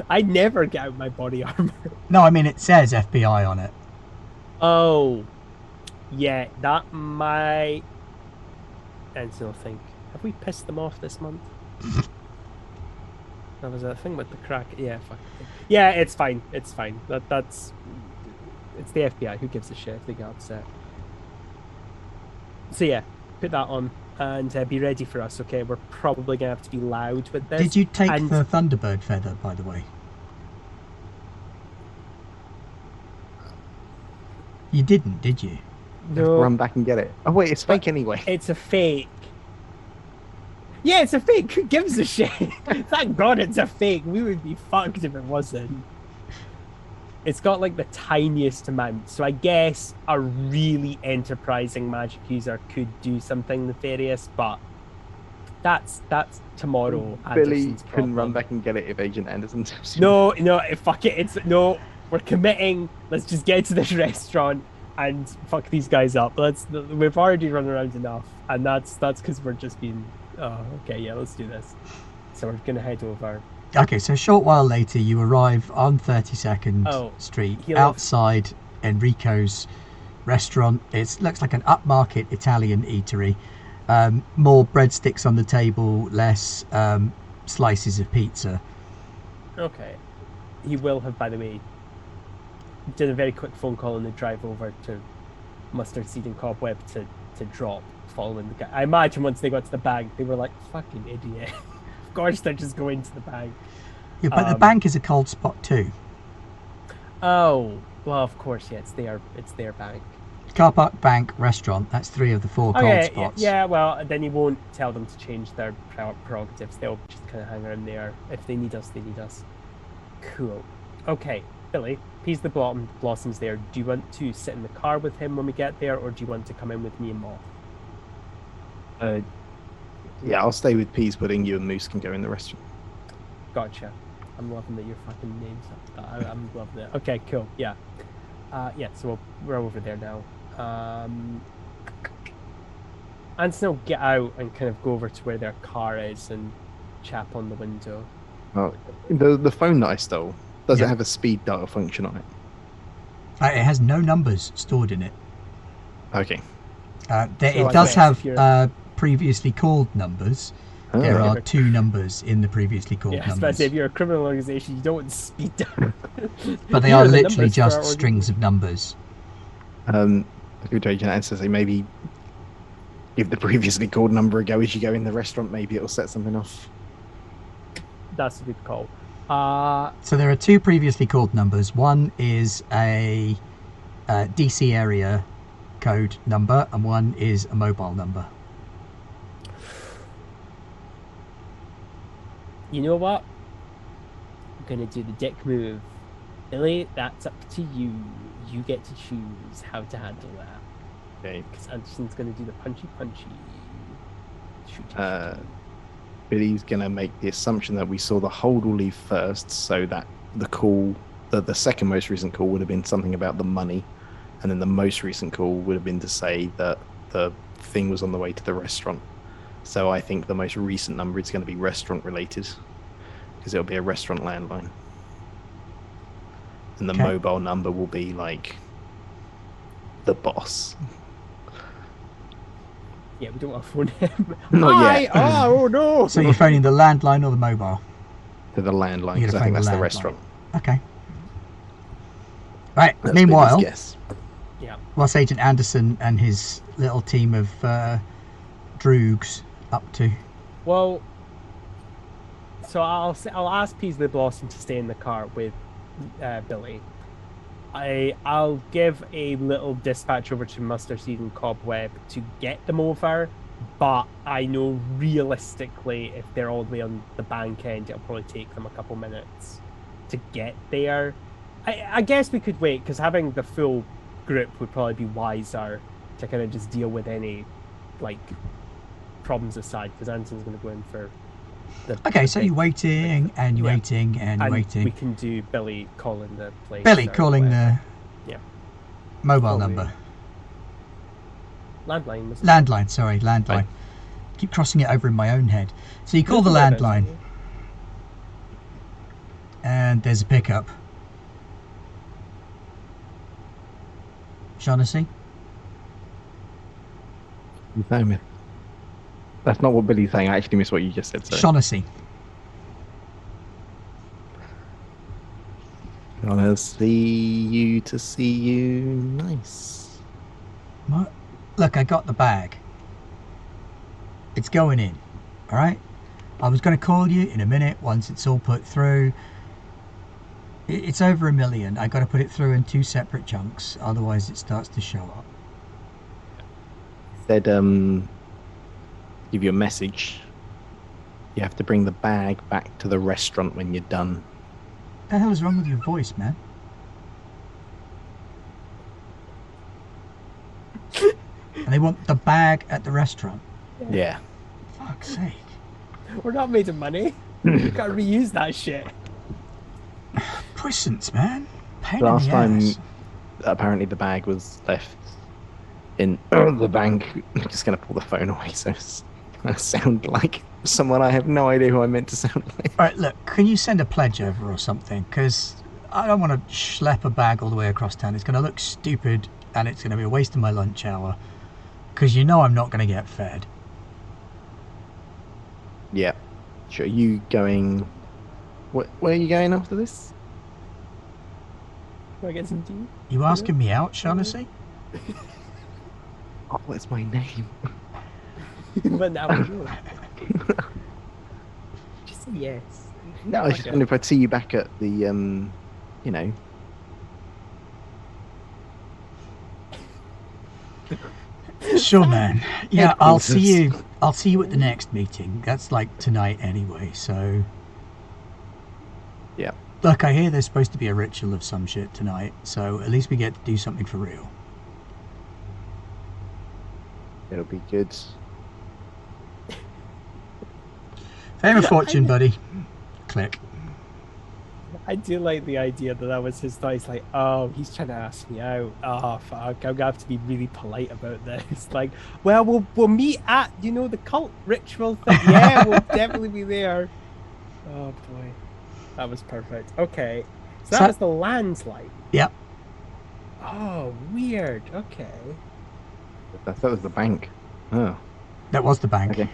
I never get out my body armor. No, I mean, it says FBI on it. Oh. Yeah, that might... And so I think, have we pissed them off this month? That was a thing with the crack. Yeah, fuck. Yeah, it's fine. It's fine. That's... It's the FBI. Who gives a shit if they get upset? So yeah, put that on. And be ready for us, okay? We're probably going to have to be loud with this. Did you take the Thunderbird feather, by the way? You didn't, did you? No. Run back and get it. Oh, wait, it's fake anyway. It's a fake. Yeah, it's a fake. Who gives a shit? Thank God it's a fake. We would be fucked if it wasn't. It's got like the tiniest amount. So I guess a really enterprising magic user could do something nefarious, but that's tomorrow. Billy Anderson's couldn't run problem. back and get it if Agent Anderson tells you. No, fuck it. No, we're committing. Let's just get to this restaurant and fuck these guys up. We've already run around enough, and that's because we're just being. Oh, okay, yeah, let's do this. So we're gonna head over. Okay, so a short while later, you arrive on 32nd Street outside Enrico's restaurant. It looks like an upmarket Italian eatery. More breadsticks on the table, less slices of pizza. Okay. He will have, by the way, did a very quick phone call on the drive over to Mustard Seed and Cobweb to drop following the guy. I imagine once they got to the bank, they were like, fucking idiot. Of course they're just going to the bank. Yeah, but the bank is a cold spot too. Oh, well, of course, yeah, it's their bank. Car park, bank, restaurant. That's 3 of the 4 cold spots. Yeah, well, then you won't tell them to change their prerogatives. They'll just kind of hang around there. If they need us, they need us. Cool. Okay, Billy, Peas the Blossom's there. Do you want to sit in the car with him when we get there, or do you want to come in with me and Moth? Yeah, I'll stay with Peas Pudding. You and Moose can go in the restaurant. Gotcha. I'm loving that your fucking names up. I'm loving it. Okay, cool. Yeah. So we're over there now. Anson will get out and kind of go over to where their car is and chap on the window. Oh, the phone that I stole, does it have a speed dial function on it? It has no numbers stored in it. Okay. It does have previously called numbers. There are 2 numbers in the previously called numbers. Especially if you're a criminal organization, you don't want to speed down. But they are literally just strings of numbers. I could Agent Anderson say maybe give the previously called number a go as you go in the restaurant. Maybe it'll set something off. That's a good call. So there are 2 previously called numbers. One is a DC area code number, and one is a mobile number. You know what? I'm going to do the dick move. Billy, that's up to you. You get to choose how to handle that. Okay. Because Anderson's going to do the punchy. Billy's going to make the assumption that we saw the hold will leave first, so that the second most recent call would have been something about the money, and then the most recent call would have been to say that the thing was on the way to the restaurant. So I think the most recent number is going to be restaurant related, because it'll be a restaurant landline. And the mobile number will be like the boss. Yeah, we don't want to phone him. Not yet. Oh no! So you're phoning the landline or the mobile? To the landline, because I think that's the restaurant. Okay. Right. That's meanwhile, yeah. What's Agent Anderson and his little team of droogs up to? Well, so I'll ask Peasley Blossom to stay in the car with Billy. I'll give a little dispatch over to Mustard Seed and Cobweb to get them over, but I know realistically if they're all the way on the bank end, it'll probably take them a couple minutes to get there. I guess we could wait, because having the full group would probably be wiser to kind of just deal with any like problems aside, because Anderson's going to go in for so you're waiting and you're waiting and you're waiting. We can do Billy calling the place. Billy calling the mobile Probably. number. Landline. Landline, sorry, landline. Right. Keep crossing it over in my own head. So you call the landline, and there's a pickup. Shaughnessy? No, that's not what Billy's saying. I actually missed what you just said. Sorry. Shaughnessy. Gonna see you to see you. Nice. What? Look, I got the bag. It's going in. All right? I was going to call you in a minute once it's all put through. It's over $1 million. I got to put it through in 2 separate chunks, otherwise it starts to show up. Said give you a message. You have to bring the bag back to the restaurant when you're done. What the hell is wrong with your voice, man? And they want the bag at the restaurant. Yeah. Fuck's sake. We're not made of money. We gotta reuse that shit. Puissance, man. Pain Last in the time, ass. apparently the bag was left in the bank. I'm just going to pull the phone away so I sound like someone I have no idea who I'm meant to sound like. All right, look, can you send a pledge over or something? Because I don't want to schlep a bag all the way across town. It's going to look stupid and it's going to be a waste of my lunch hour. Because you know I'm not going to get fed. Yeah. Sure. Are you going... Where are you going after this? Do I get some tea? You asking me out, Shaughnessy? Oh, what's my name? But now we do. Just say yes. No, I was just wondering if I'd see you back at the, you know... Sure, man. Yeah, I'll see you. I'll see you at the next meeting. That's like tonight anyway, so... Yeah. Look, I hear there's supposed to be a ritual of some shit tonight, so at least we get to do something for real. It'll be good. Fame of fortune, buddy. Click. I do like the idea that was his thought. He's like, oh, he's trying to ask me out. Oh, fuck. I'm going to have to be really polite about this. Like, well, we'll meet at, you know, the cult ritual thing. Yeah, we'll definitely be there. Oh, boy. That was perfect. Okay. So that was the landslide. Yep. Oh, weird. Okay. I thought it was the bank. Oh. That was the bank. Okay.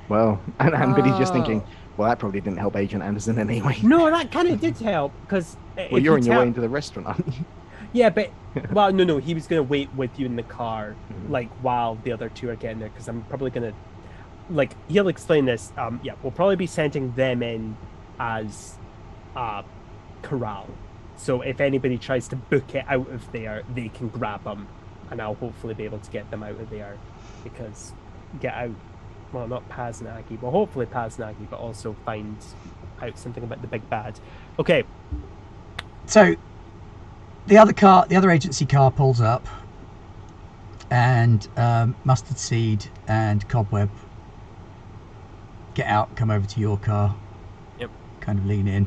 Well, and Billy's just thinking, well, that probably didn't help Agent Anderson anyway. No, that kind of did help, because... Well, you're on your way into the restaurant, aren't you? Yeah, but... Well, no, he was going to wait with you in the car, like, while the other two are getting there, because I'm probably going to... Like, he'll explain this. Yeah, we'll probably be sending them in as corral. So if anybody tries to book it out of there, they can grab them, and I'll hopefully be able to get them out of there, because get out... Well, not Paz Nagy. Well, hopefully Paz Nagy, but also find out something about the big bad. Okay. So, the other agency car pulls up, and Mustard Seed and Cobweb get out, come over to your car. Yep. Kind of lean in.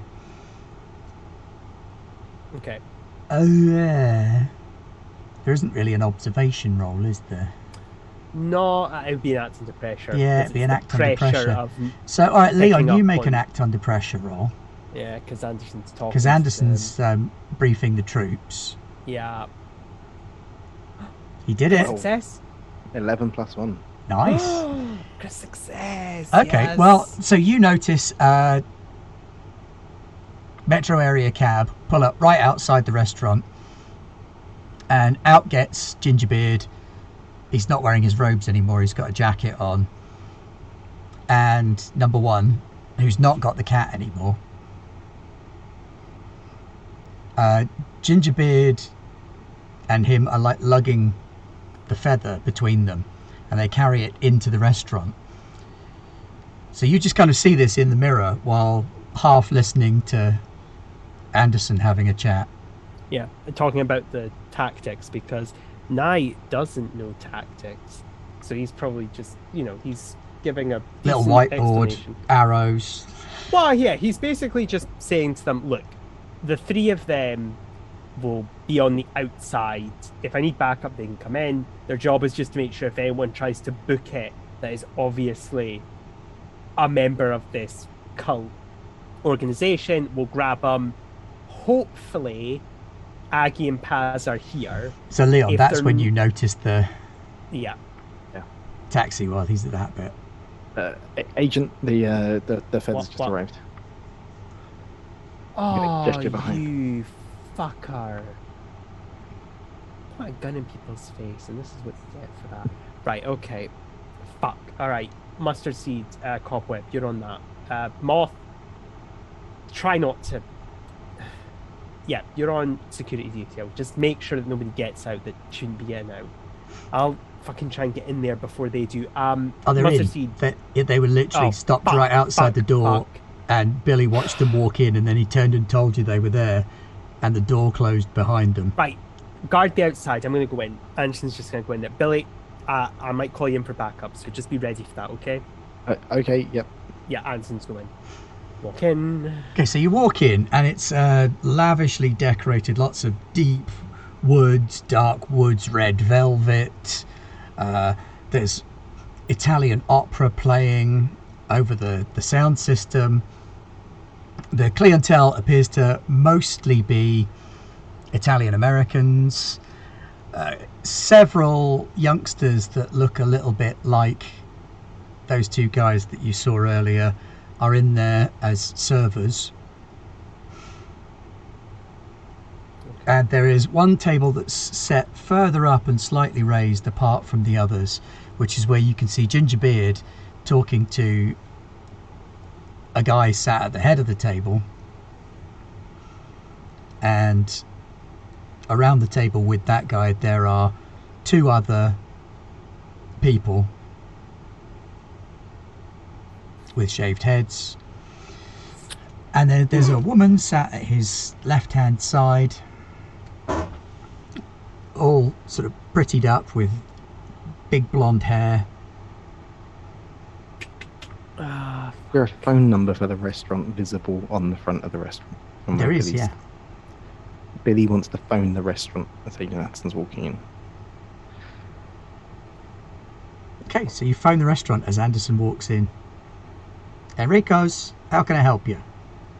Okay. Oh, yeah. There isn't really an observation role, is there? No, it would be an act under pressure. Yeah, it'd be an act under pressure. So, all right, Leon, picking you up make on- an act under pressure roll. Yeah, because Anderson's talking. Because to Anderson's them. briefing the troops. Yeah. He did it. Success? 11 plus 1. Nice. Good success. Okay, yes. well, so you notice metro area cab pull up right outside the restaurant, and out gets Gingerbeard. He's not wearing his robes anymore, he's got a jacket on. And number one, who's not got the cat anymore. Gingerbeard and him are like lugging the feather between them, and they carry it into the restaurant. So you just kind of see this in the mirror while half listening to Anderson having a chat. Yeah, talking about the tactics, because Nye doesn't know tactics. So he's probably just, he's giving a Little decent whiteboard, explanation. arrows. Well, yeah, he's basically just saying to them, look, the three of them will be on the outside. If I need backup, they can come in. Their job is just to make sure if anyone tries to book it, that is obviously a member of this cult organization, we'll grab them. Hopefully, Aggie and Paz are here. So Leon, that's when you noticed the Yeah. taxi while he's at that bit. Agent, the feather's just arrived. Oh, gesture behind. you fucker. Put a gun in people's face, and this is what you get for that. Right, okay. Fuck. Alright. Mustard Seed, Cobweb, you're on that. Moth, try not to... Yeah, you're on security detail. Just make sure that nobody gets out that shouldn't be getting out. I'll fucking try and get in there before they do. Oh, they're Mustard in. Seed. They were literally stopped right outside the door, and Billy watched them walk in, and then he turned and told you they were there, and the door closed behind them. Right, guard the outside. I'm going to go in. Anderson's just going to go in there. Billy, I might call you in for backup, so just be ready for that, okay? Okay, yep. Yeah, Anson's going. Walk in. Okay, so you walk in, and it's lavishly decorated. Lots of deep woods, dark woods, red velvet. There's Italian opera playing over the sound system. The clientele appears to mostly be Italian Americans. Several youngsters that look a little bit like those two guys that you saw earlier are in there as servers. And there is one table that's set further up and slightly raised apart from the others, which is where you can see Gingerbeard talking to a guy sat at the head of the table, and around the table with that guy there are two other people with shaved heads, and then there's a woman sat at his left hand side, all sort of prettied up with big blonde hair. Is there a phone number for the restaurant visible on the front of the restaurant? There is, yeah. Billy wants to phone the restaurant as Anson's walking in. Okay, so you phone the restaurant as Anderson walks in. Enrico's, how can I help you?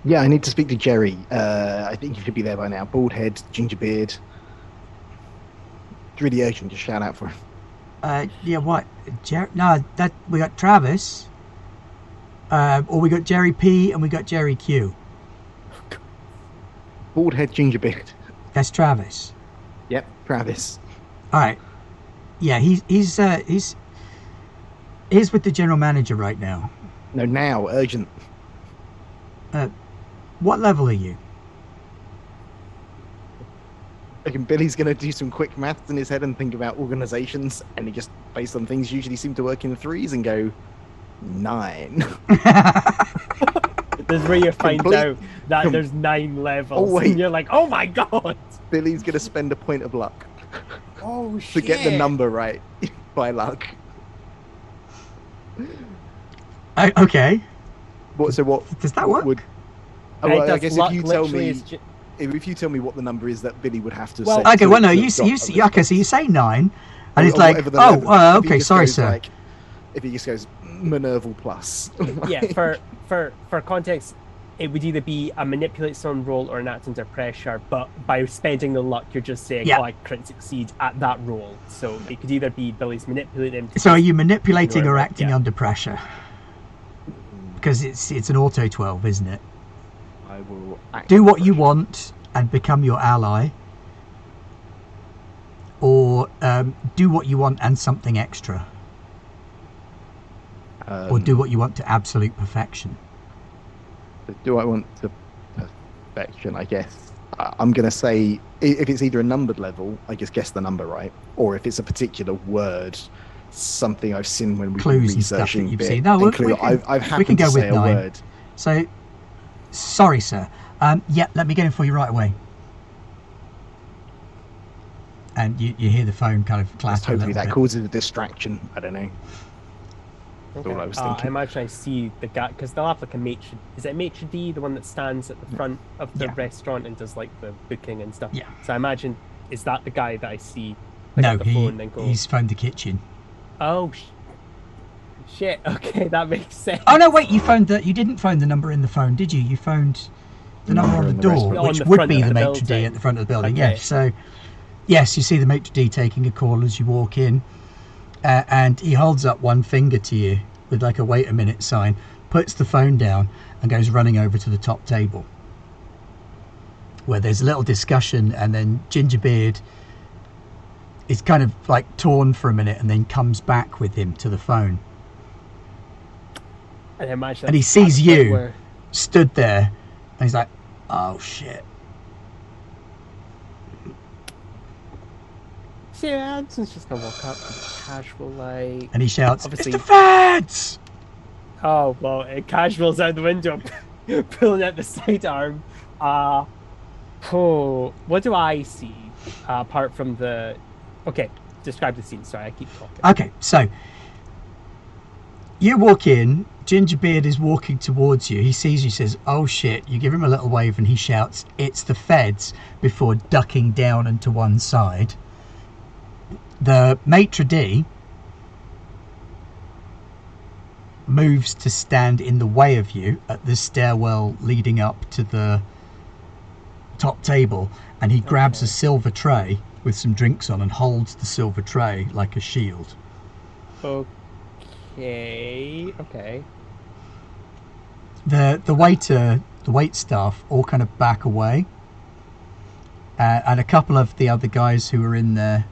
Yeah, I need to speak to Jerry. I think he should be there by now. Bald head, ginger beard. It's really urgent. Just shout out for him. Yeah, what? No, that we got Travis. Or we got Jerry P and we got Jerry Q. Bald head, ginger beard. That's Travis. Yep, Travis. All right. Yeah, he's with the general manager right now. No, now, urgent. What level are you? I reckon Billy's going to do some quick maths in his head and think about organizations, and he just, based on things usually seem to work in threes, and go 9. This is where you find out that there's 9 levels. Oh, wait. And you're like, oh my god! Billy's going to spend a point of luck Oh to shit! get the number right by luck. Okay. So what? Does that work? I guess luck if you tell literally me, is if you tell me what the number is that Billy would have to Well, say. Okay, well, no, you to see, drop okay, so you say 9, and or it's like, whatever the level- if he okay, just sorry, goes sir. like- if he just goes Minerval plus. Yeah, for context, it would either be a manipulate someone roll or an act under pressure, but by spending the luck, you're just saying, Yeah. oh, I crit succeed at that roll. So it could either be Billy's manipulating him. So are you manipulating or acting Yeah. under pressure? Because it's an auto 12, isn't it? I will act Do what you want and become your ally, or do what you want and something extra, or do what you want to absolute perfection. Do I want to perfection? I guess I'm going to say if it's either a numbered level, I just guess the number right, or if it's a particular word, something I've seen when we've been Clues and stuff that researching. you've bit, seen. No, I've we happened can go to say with a 9. word. So, sorry, sir. Yeah, let me get him for you right away. And you hear the phone kind of clatter a Hopefully little that bit. causes a distraction. I don't know. That's all I was I thinking. imagine I see the guy, because they'll have like a maitre. Is it maitre d', the one that stands at the front of the Yeah. restaurant and does like the booking and stuff? Yeah. So I imagine, is that the guy that I see? Like, No, at the phone and go, he's phoned the kitchen. oh, shit. Okay, that makes sense. Oh no, wait! You didn't phone the number in the phone, did you? You phoned the number on the in the door, restaurant. On which the would front be of the the maitre d' building. at the front of the building. Okay. Yes. So, yes, you see the maitre d' taking a call as you walk in, and he holds up one finger to you with like a wait a minute sign, puts the phone down, and goes running over to the top table, where there's a little discussion, and then Gingerbeard is kind of like torn for a minute, and then comes back with him to the phone. And I imagine And he that's sees the bit you. where- Stood there, and he's like, oh shit. So yeah, Anson's just gonna walk up, casual like. And he shouts, Obviously- it's the feds! Oh well, it casuals out the window, pulling out the sidearm. What do I see apart from the? Okay, describe the scene. Sorry, I keep talking. Okay, so you walk in. Gingerbeard is walking towards you. He sees you, says, "Oh shit!" You give him a little wave, and he shouts, "It's the feds!" before ducking down and to one side. The maitre d' moves to stand in the way of you at the stairwell leading up to the top table, and he grabs a silver tray with some drinks on and holds the silver tray like a shield. Okay. The wait staff all kind of back away, and a couple of the other guys who are in there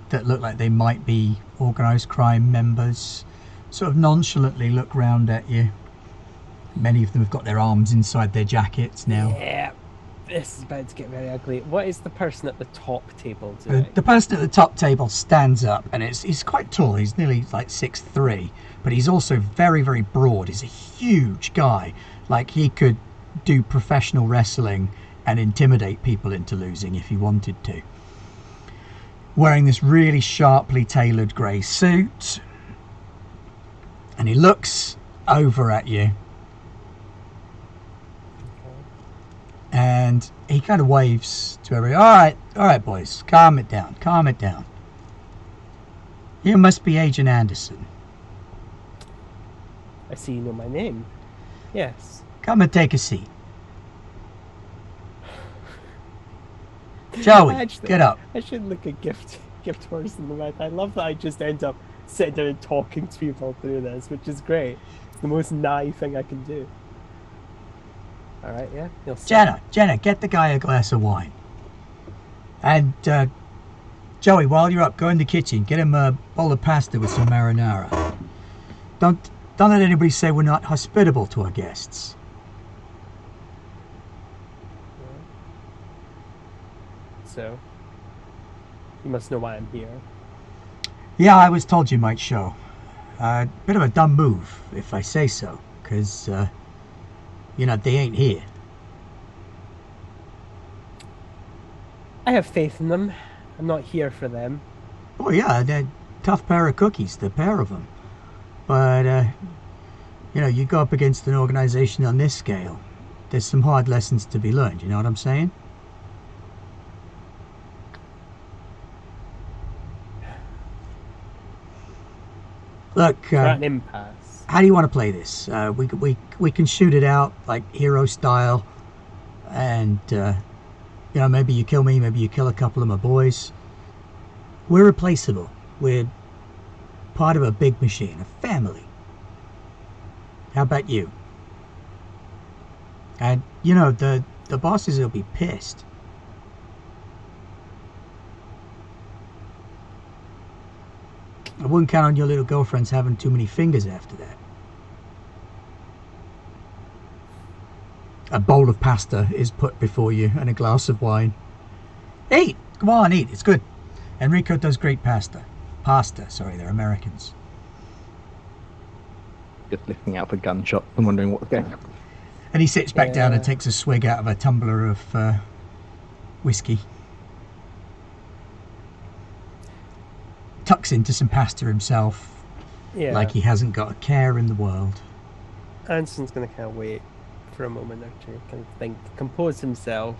that look like they might be organised crime members sort of nonchalantly look round at you. Many of them have got their arms inside their jackets now. Yeah, this is about to get very ugly. What is the person at the top table doing? The person at the top table stands up, and he's quite tall. He's nearly like 6'3", but he's also very, very broad. He's a huge guy. Like, he could do professional wrestling and intimidate people into losing if he wanted to. Wearing this really sharply tailored grey suit, and he looks over at you, and he kind of waves to everybody. All right, boys, calm it down. You must be Agent Anderson. I see you know my name. Yes. Come and take a seat. Joey, get up. I should look a gift horse in the mouth. I love that I just end up sitting down and talking to people through this, which is great. It's the most naive thing I can do. All right, yeah. Jenna, get the guy a glass of wine. And Joey, while you're up, go in the kitchen. Get him a bowl of pasta with some marinara. Don't let anybody say we're not hospitable to our guests. So, you must know why I'm here. Yeah, I was told you might show. Bit of a dumb move, if I say so, because, they ain't here. I have faith in them. I'm not here for them. Oh, yeah, they're a tough pair of cookies, the pair of them. But, you go up against an organization on this scale, there's some hard lessons to be learned, you know what I'm saying? Look, an impasse. How do you want to play this? We can shoot it out like hero style, and maybe you kill me, maybe you kill a couple of my boys. We're replaceable. We're part of a big machine, a family. How about you? And the bosses will be pissed. I wouldn't count on your little girlfriends having too many fingers after that. A bowl of pasta is put before you and a glass of wine. Eat! Come on, eat. It's good. Enrico does great pasta. Sorry, they're Americans. Just lifting out the gunshot and wondering what's going on. And he sits back down and takes a swig out of a tumbler of whiskey. Tucks into some pasta himself, like he hasn't got a care in the world. Anson's going to kind of wait for a moment or two, kind of think, compose himself.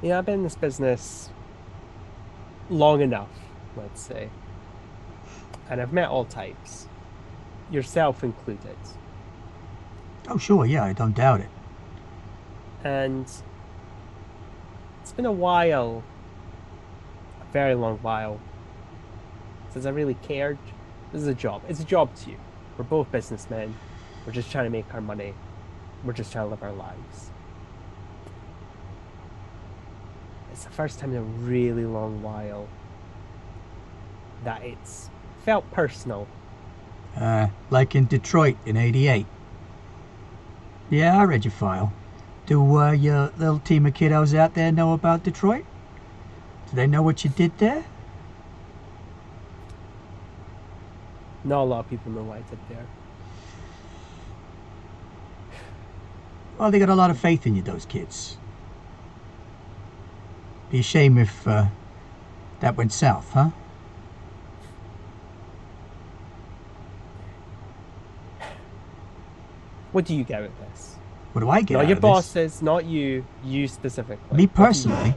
I've been in this business long enough, let's say, and I've met all types, yourself included. Oh, sure, yeah, I don't doubt it. And it's been a while, a very long while, since I really cared. This is a job. It's a job to you. We're both businessmen. We're just trying to make our money. We're just trying to live our lives. It's the first time in a really long while that it's felt personal. Like in Detroit in '88. Yeah, I read your file. Do your little team of kiddos out there know about Detroit? Do they know what you did there? Not a lot of people know what I did there. Well, they got a lot of faith in you, those kids. Be a shame if that went south, huh? What do you get with this? What do I get Not out your of this? bosses, not you specifically. Me personally,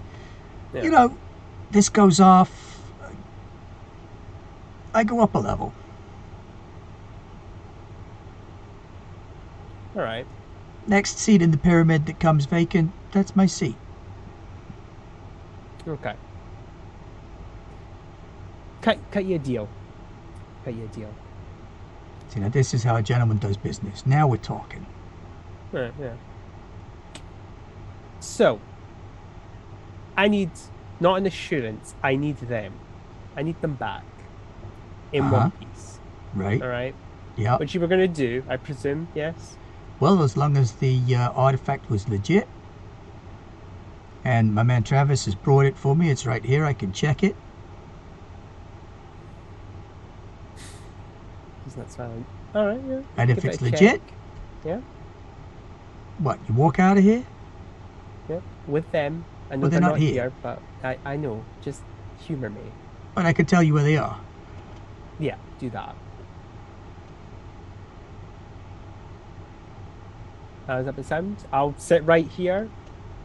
Yeah. you know, this goes off. I go up a level. All right. Next seat in the pyramid that comes vacant, that's my seat. Okay. Cut you a deal. Cut you a deal. See, now this is how a gentleman does business. Now we're talking. Right, yeah. So, I need not an assurance. I need them. I need them back in one piece. Right. All right. Yeah. Which you were gonna do, I presume. Yes. Well, as long as the artifact was legit, and my man Travis has brought it for me. It's right here. I can check it. He's not silent. All right. Yeah. And if it's legit, yeah. What? You walk out of here? Yeah. With them. I know well, they're not here, but I know. Just humor me. But I can tell you where they are. Yeah. Do that. How does that sound? I'll sit right here.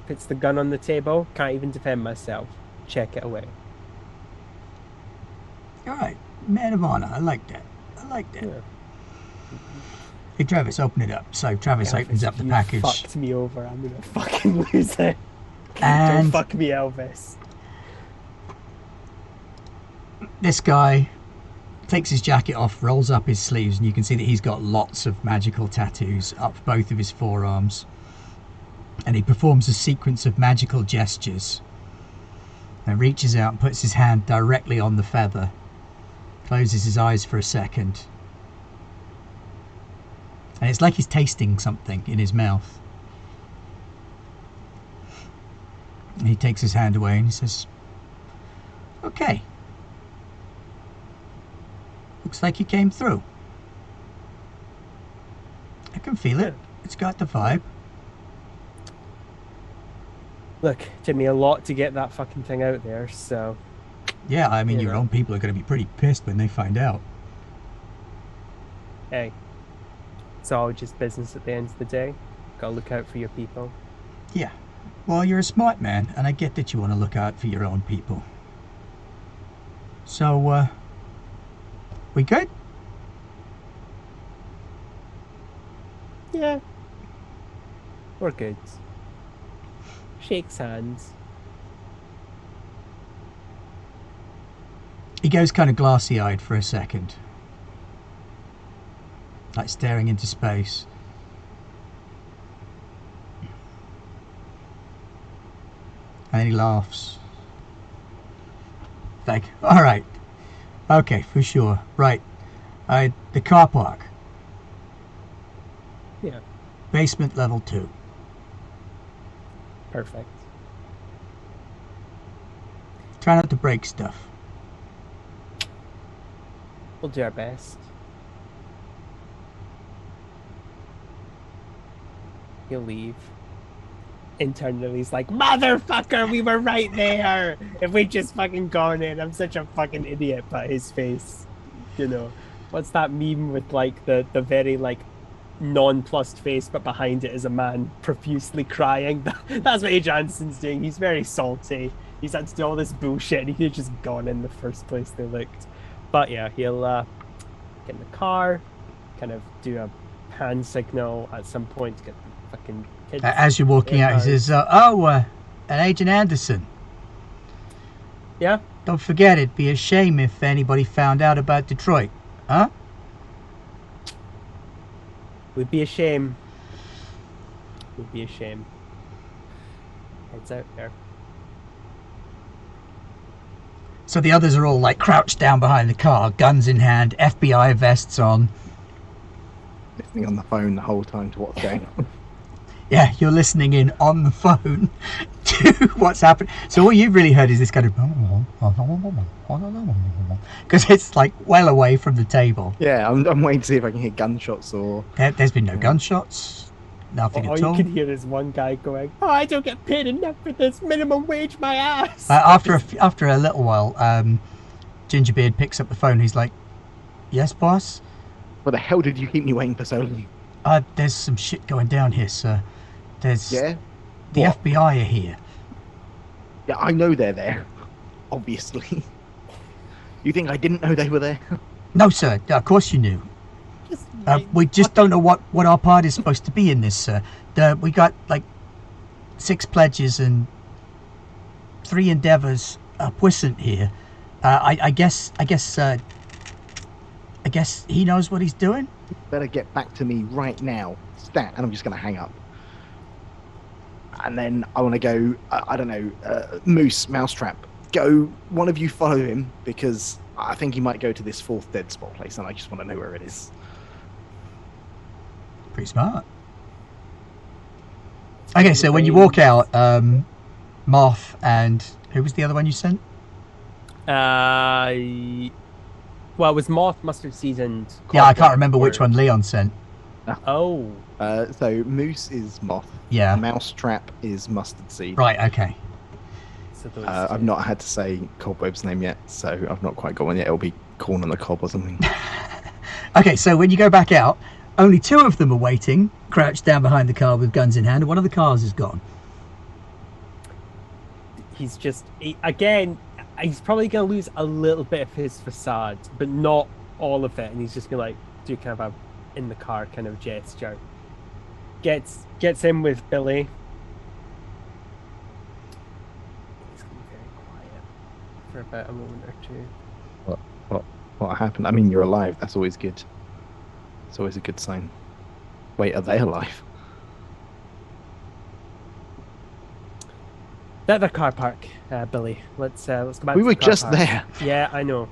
Puts the gun on the table. Can't even defend myself. Check it away. All right. Man of honor. I like that. I like that. Yeah. Hey, Travis, open it up. So Travis opens up the package. Fucked me over. I'm gonna fucking lose it. And don't fuck me, Elvis. This guy takes his jacket off, rolls up his sleeves, and you can see that he's got lots of magical tattoos up both of his forearms. And he performs a sequence of magical gestures. And reaches out and puts his hand directly on the feather. Closes his eyes for a second. And it's like he's tasting something in his mouth. And he takes his hand away and he says, "Okay. Looks like you came through. I can feel it. It's got the vibe." Look, it took me a lot to get that fucking thing out there, so... Yeah, I mean, your own people are going to be pretty pissed when they find out. Hey. It's all just business at the end of the day. Gotta look out for your people. Yeah. Well, you're a smart man, and I get that you want to look out for your own people. So, we good? Yeah. We're good. Shakes hands. He goes kind of glassy-eyed for a second. Like staring into space. And then he laughs. Like, alright. Okay, for sure. Right. The car park. Yeah. Basement level 2. Perfect. Try not to break stuff. We'll do our best. He'll leave. Internally, he's like, "Motherfucker, we were right there! If we just fucking gone in, I'm such a fucking idiot," but his face, you know. What's that meme with, like, the very, like, nonplussed face, but behind it is a man profusely crying? That's what Age Anson's doing. He's very salty. He's had to do all this bullshit, and he could have just gone in the first place they looked. But yeah, he'll get in the car, kind of do a hand signal at some point to get the fucking kids. As you're walking out, he says, an Agent Anderson. Yeah? Don't forget, it'd be a shame if anybody found out about Detroit. Huh? Would be a shame. Would be a shame. Heads out there. So the others are all like crouched down behind the car, guns in hand, FBI vests on. Listening on the phone the whole time to what's going on. Yeah, you're listening in on the phone to what's happening. So all you've really heard is this kind of... Because it's like well away from the table. Yeah, I'm waiting to see if I can hear gunshots or... There's been no gunshots. Nothing all at all. You can hear is one guy going, "Oh, I don't get paid enough for this minimum wage, my ass." After a little while, Gingerbeard picks up the phone. He's like, "Yes, boss? What the hell did you keep me waiting for so long? There's some shit going down here, sir. There's Yeah? the What? FBI are here." Yeah, I know they're there. Obviously. You think I didn't know they were there? No, sir. Of course you knew. We just don't know what our part is supposed to be in this, sir. We got like 6 pledges and 3 endeavors puissant here. I guess he knows what he's doing. Better get back to me right now. Stat, and I'm just going to hang up. And then I want to go, I don't know, Mousetrap. Go, one of you follow him, because I think he might go to this 4th dead spot place, and I just want to know where it is. Pretty smart. Okay, so when you walk out, Moth and who was the other one you sent? Well, it was Moth, Mustard Seed, and Yeah, I can't remember which one Leon sent. Oh. So Moose is Moth. Yeah. Mousetrap is Mustard Seed. Right. Okay. So I've not had to say Cobweb's name yet, so I've not quite got one yet. It'll be Corn on the Cob or something. Okay, so when you go back out, only 2 of them are waiting, crouched down behind the car with guns in hand, and one of the cars is gone. He's just he's probably going to lose a little bit of his facade, but not all of it, and he's just going to like do kind of a in the car kind of gesture. Gets in with Billy. He's going to be very quiet for about a moment or 2. What happened? I mean, you're alive. That's always good. It's always a good sign. Wait, are they alive? At the car park, Billy. Let's go back. We to were the car just park. there. Yeah, I know.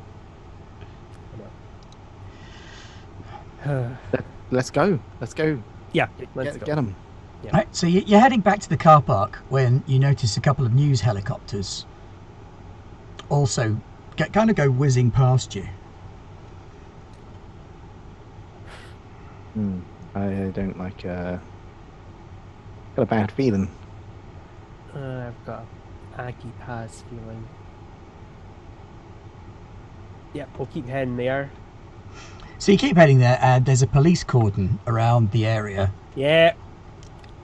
Let's go. Yeah, let's go. Get them. Yeah. Right, so you're heading back to the car park when you notice a couple of news helicopters also kind of go whizzing past you. I don't like. Got a bad feeling. I've got an Aggie Pass feeling. Yeah, we'll keep heading there. So you keep heading there, and there's a police cordon around the area. Yeah.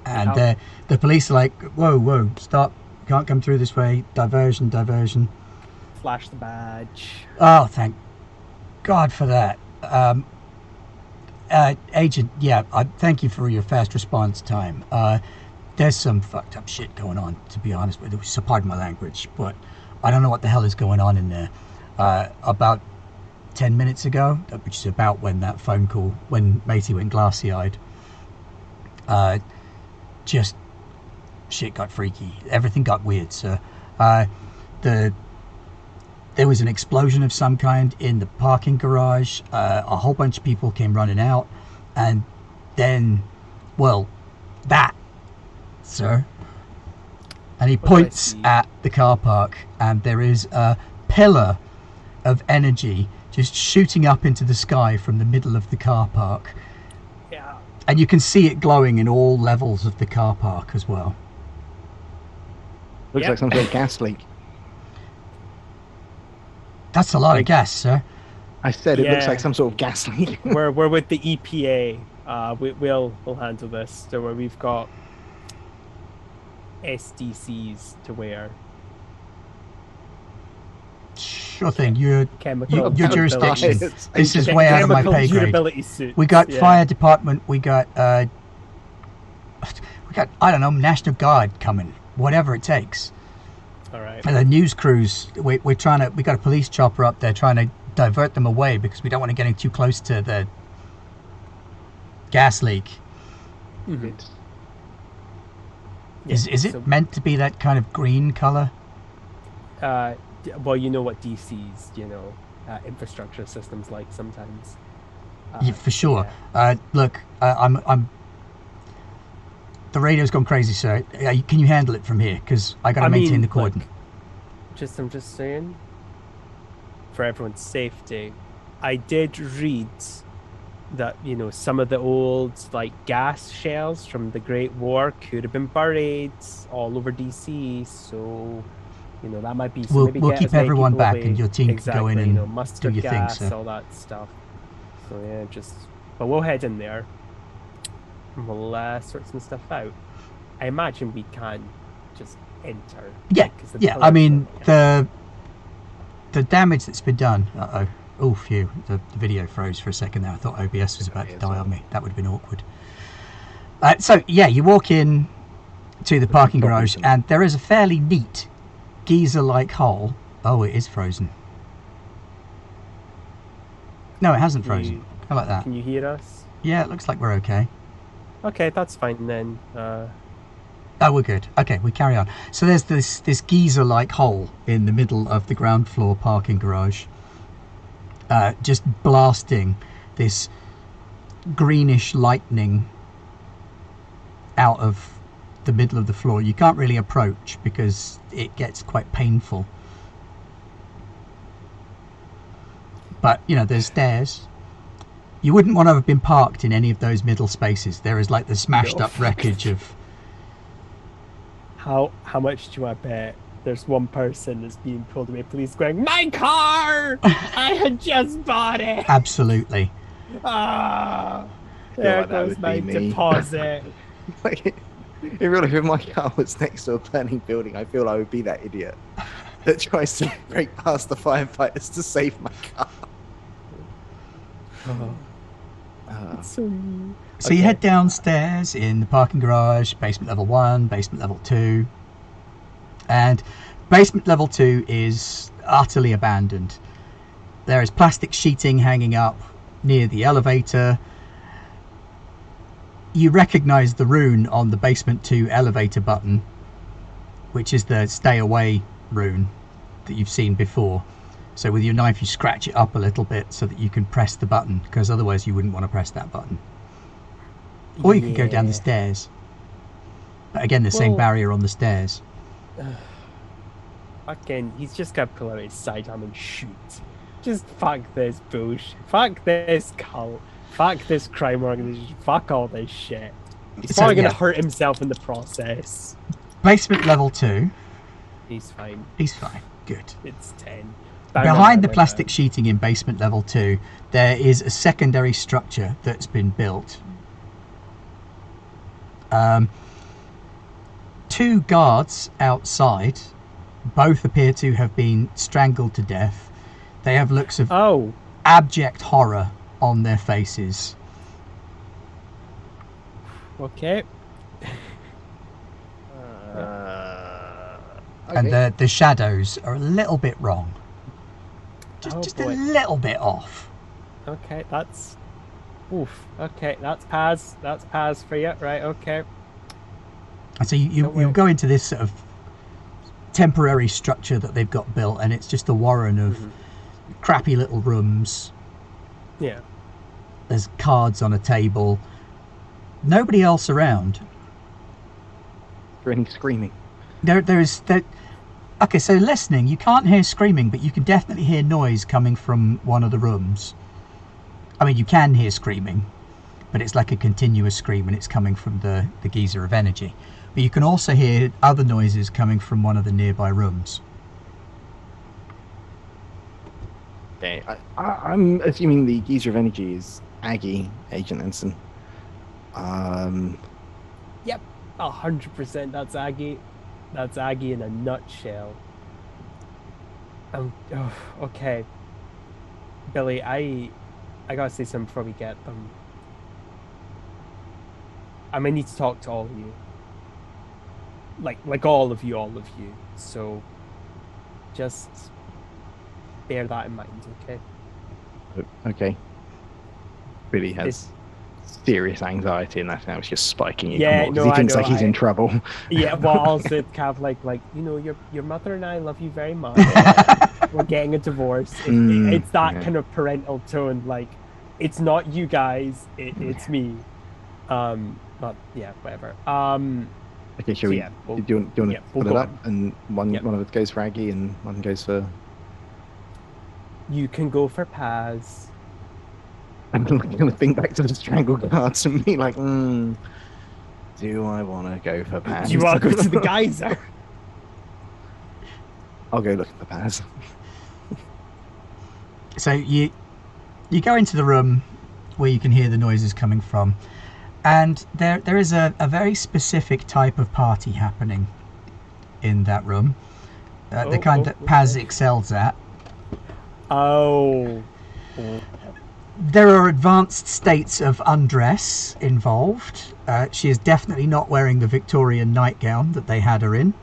And the police are like, whoa, stop. Can't come through this way. Diversion. Flash the badge. Oh, thank God for that. Agent, thank you for your fast response time. There's some fucked up shit going on, to be honest with you. So pardon my language, but I don't know what the hell is going on in there. About 10 minutes ago, which is about when that phone call, when Matey went glassy-eyed, just shit got freaky. Everything got weird, sir. There was an explosion of some kind in the parking garage. A whole bunch of people came running out, and then, that, sir. And he points at the car park, and there is a pillar of energy just shooting up into the sky from the middle of the car park. Yeah. And you can see it glowing in all levels of the car park as well. Looks like some sort of gas leak. That's a lot of gas, sir. I said it looks like some sort of gas leak. we're with the EPA. We'll handle this. So where we've got SDCs to wear. Sure thing. Your Chemical jurisdiction. It's This is way out of my pay grade. Suits. We got fire department. We got I don't know, National Guard coming. Whatever it takes. All right. And the news crews. We got a police chopper up there trying to divert them away because we don't want to get any too close to the gas leak. Mm-hmm. Is it meant to be that kind of green color? Well, you know what DC's, infrastructure systems like sometimes. Yeah, for sure. Yeah. Look, I'm. The radio's gone crazy, sir. Can you handle it from here? Because I got to maintain the cordon. I'm just saying, for everyone's safety, I did read that some of the old like gas shells from the Great War could have been buried all over DC. So that might be. So maybe we'll get keep as many everyone people back, away. and your team Exactly, can go in and do mustard your gas, thing. So all that stuff. So yeah, but we'll head in there and we'll sort some stuff out. I imagine we can just enter. Yeah, yeah. I mean, the damage that's been done. Oh, phew! The video froze for a second there. I thought OBS was about to die on me. That would have been awkward. So yeah, you walk in to the parking garage, and there is a fairly neat geyser-like hole. Oh, it is frozen. No, it hasn't frozen. How about that? Can you hear us? Yeah, it looks like we're okay. Okay, that's fine then. Oh, we're good. Okay, we carry on. So there's this geyser-like hole in the middle of the ground floor parking garage, just blasting this greenish lightning out of the middle of the floor. You can't really approach because it gets quite painful. But, there's stairs. You wouldn't want to have been parked in any of those middle spaces. There is like the smashed up wreckage of... How much do I bet there's one person that's being pulled away, police going, "My car! I had just bought it!" Absolutely. There goes my deposit. Like, in real life, if my car was next to a burning building, I feel I would be that idiot that tries to break past the firefighters to save my car. So you head downstairs in the parking garage, basement level 1, basement level 2. And basement level 2 is utterly abandoned. There is plastic sheeting hanging up near the elevator. You recognise the rune on the basement 2 elevator button, which is the stay away rune that you've seen before. So with your knife you scratch it up a little bit so that you can press the button, because otherwise you wouldn't want to press that button. Or you could go down the stairs. But again, the same barrier on the stairs. Fucking, he's just got to pull out his sidearm and shoot. Just fuck this bullshit. Fuck this cult. Fuck this crime organization. Fuck all this shit. He's probably going to hurt himself in the process. Basement level 2. He's fine. He's fine. Good. It's 10. Behind the plastic sheeting in basement level 2, there is a secondary structure that's been built. 2 guards outside. Both appear to have been strangled to death. They have looks of abject horror on their faces. Okay. And the shadows are a little bit wrong. Just a little bit off. Okay, that's... Oof. Okay, that's Paz. That's Paz for you. Right, okay. And so you go into this sort of temporary structure that they've got built, and it's just a warren of crappy little rooms. Yeah. There's cards on a table. Nobody else around. Is there any screaming? There's okay, so listening, you can't hear screaming, but you can definitely hear noise coming from one of the rooms. I mean, you can hear screaming, but it's like a continuous scream, and it's coming from the geyser of energy. But you can also hear other noises coming from one of the nearby rooms. Okay, I'm assuming the geyser of energy is Aggie, Agent Ensign. Yep, 100%. That's Aggie. That's Aggie in a nutshell. Okay. Billy, I gotta say something before we get them. I may need to talk to all of you. Like all of you. So just bear that in mind, okay? Okay. Billy has serious anxiety, and that now is just spiking even more because he thinks like he's in trouble. Yeah, well, also kind of like your mother and I love you very much. We're getting a divorce. It's that kind of parental tone. Like, it's not you guys, it's me. But yeah, whatever. Okay, shall we? Yeah, do you want to put it up? And one of it goes for Aggie, and one goes for. You can go for Paz. I'm going to think back to the strangled guards and be like, do I want to go for Paz? Do you want to go to the geyser? I'll go looking for Paz. So you go into the room where you can hear the noises coming from, and there is a very specific type of party happening in that room, the kind that Paz excels at. Oh. There are advanced states of undress involved. She is definitely not wearing the Victorian nightgown that they had her in.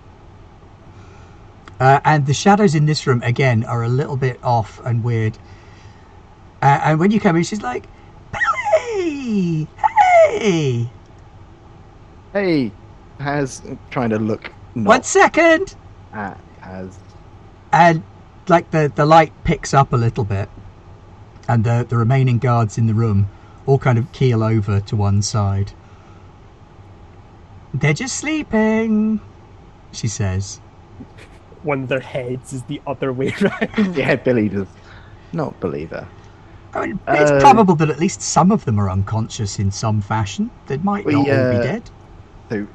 And the shadows in this room, again, are a little bit off and weird. And when you come in, she's like, Billy! Hey! Hey! Paz, trying to look... 1 second! At Paz. And, like, the light picks up a little bit. And the remaining guards in the room all kind of keel over to one side. They're just sleeping, she says. One of their heads is the other way around. Yeah, Billy does not believe her. I mean, it's probable that at least some of them are unconscious in some fashion. They might not all be dead. So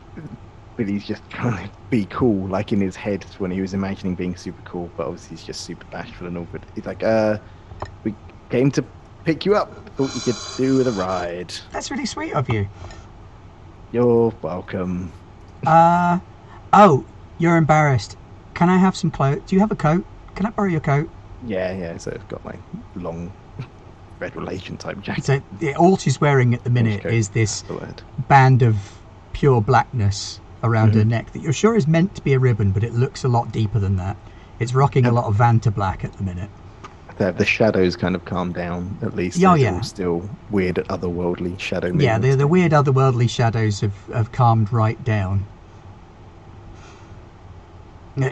Billy's just trying to be cool, like in his head when he was imagining being super cool, but obviously he's just super bashful and awkward. He's like, we came to pick you up. Thought you could do with a ride. That's really sweet of you. You're welcome. Oh, you're embarrassed. Can I have some clothes? Do you have a coat? Can I borrow your coat? Yeah, so it's got like long red relation type jacket. So all she's wearing at the minute is this band of pure blackness around her neck that you're sure is meant to be a ribbon, but it looks a lot deeper than that. It's rocking a lot of Vanta black at the minute. The shadows kind of calm down, at least. Oh, yeah. Still weird, otherworldly shadow movements. Yeah, the weird, otherworldly shadows have calmed right down.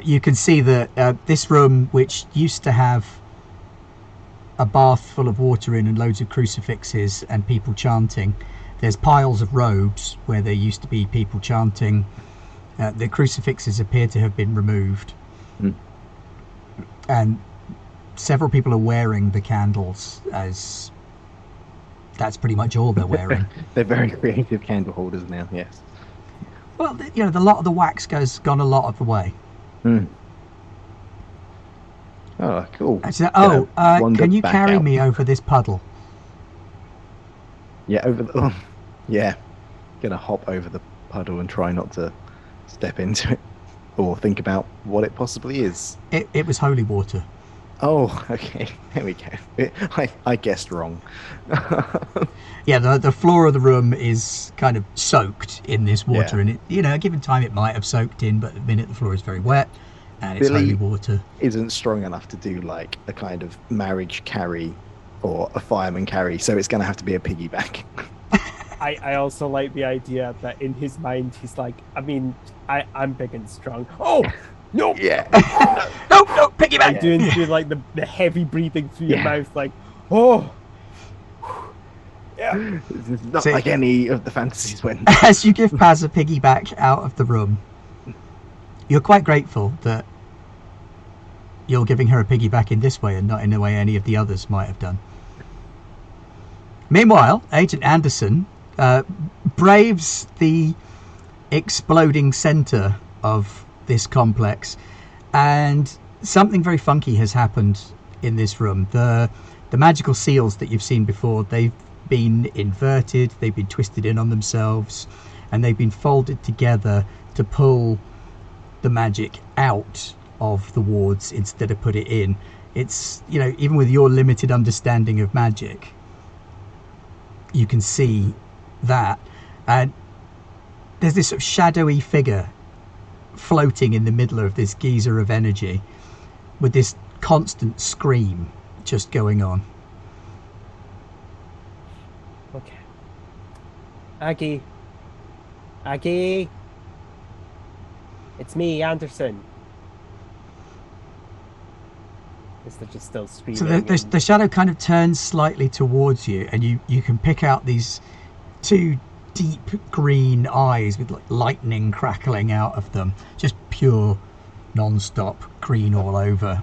You can see that this room, which used to have a bath full of water in and loads of crucifixes and people chanting, there's piles of robes where there used to be people chanting. The crucifixes appear to have been removed. And several people are wearing the candles, as that's pretty much all they're wearing. They're very creative candle holders now, yes. Well, the lot of the wax gone a lot of the way. Oh, cool. Actually, can you carry me over this puddle? Yeah, gonna hop over the puddle and try not to step into it or think about what it possibly is. It was holy water. Oh, okay. There we go. I guessed wrong. Yeah, the floor of the room is kind of soaked in this water, and given time it might have soaked in, but at the minute the floor is very wet, and it's holy water. Isn't strong enough to do like a kind of marriage carry or a fireman carry, so it's going to have to be a piggyback. I also like the idea that in his mind he's like, I'm big and strong. Oh! No! Yeah. No, piggyback! Like doing like the heavy breathing through your mouth, like, oh! Yeah. It's not like any of the fantasies when. As you give Paz a piggyback out of the room, you're quite grateful that you're giving her a piggyback in this way and not in the way any of the others might have done. Meanwhile, Agent Anderson braves the exploding center of this complex, and something very funky has happened in this room. The magical seals that you've seen before, they've been inverted, they've been twisted in on themselves, and they've been folded together to pull the magic out of the wards instead of put it in. It's, even with your limited understanding of magic, you can see that. And there's this sort of shadowy figure floating in the middle of this geyser of energy with this constant scream just going on. Okay. Aggie. It's me, Anderson. They're just still screaming. So the shadow kind of turns slightly towards you, and you can pick out these two deep green eyes with like lightning crackling out of them, just pure non-stop green all over.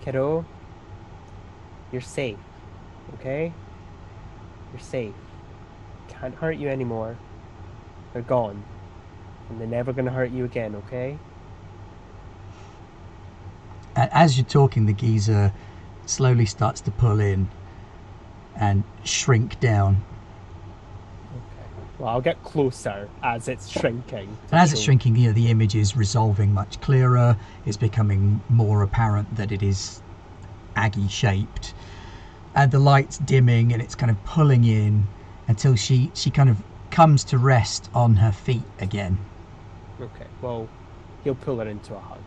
Kiddo, You're safe. Okay? You're safe. Can't hurt you anymore. They're gone. And they're never gonna hurt you again, okay? And as you're talking, the geezer slowly starts to pull in and shrink down. Okay. Well, I'll get closer as it's shrinking. And as it's shrinking, the image is resolving much clearer. It's becoming more apparent that it is Aggie shaped. And the light's dimming and it's kind of pulling in until she kind of comes to rest on her feet again. Okay, well, he'll pull her into a hug.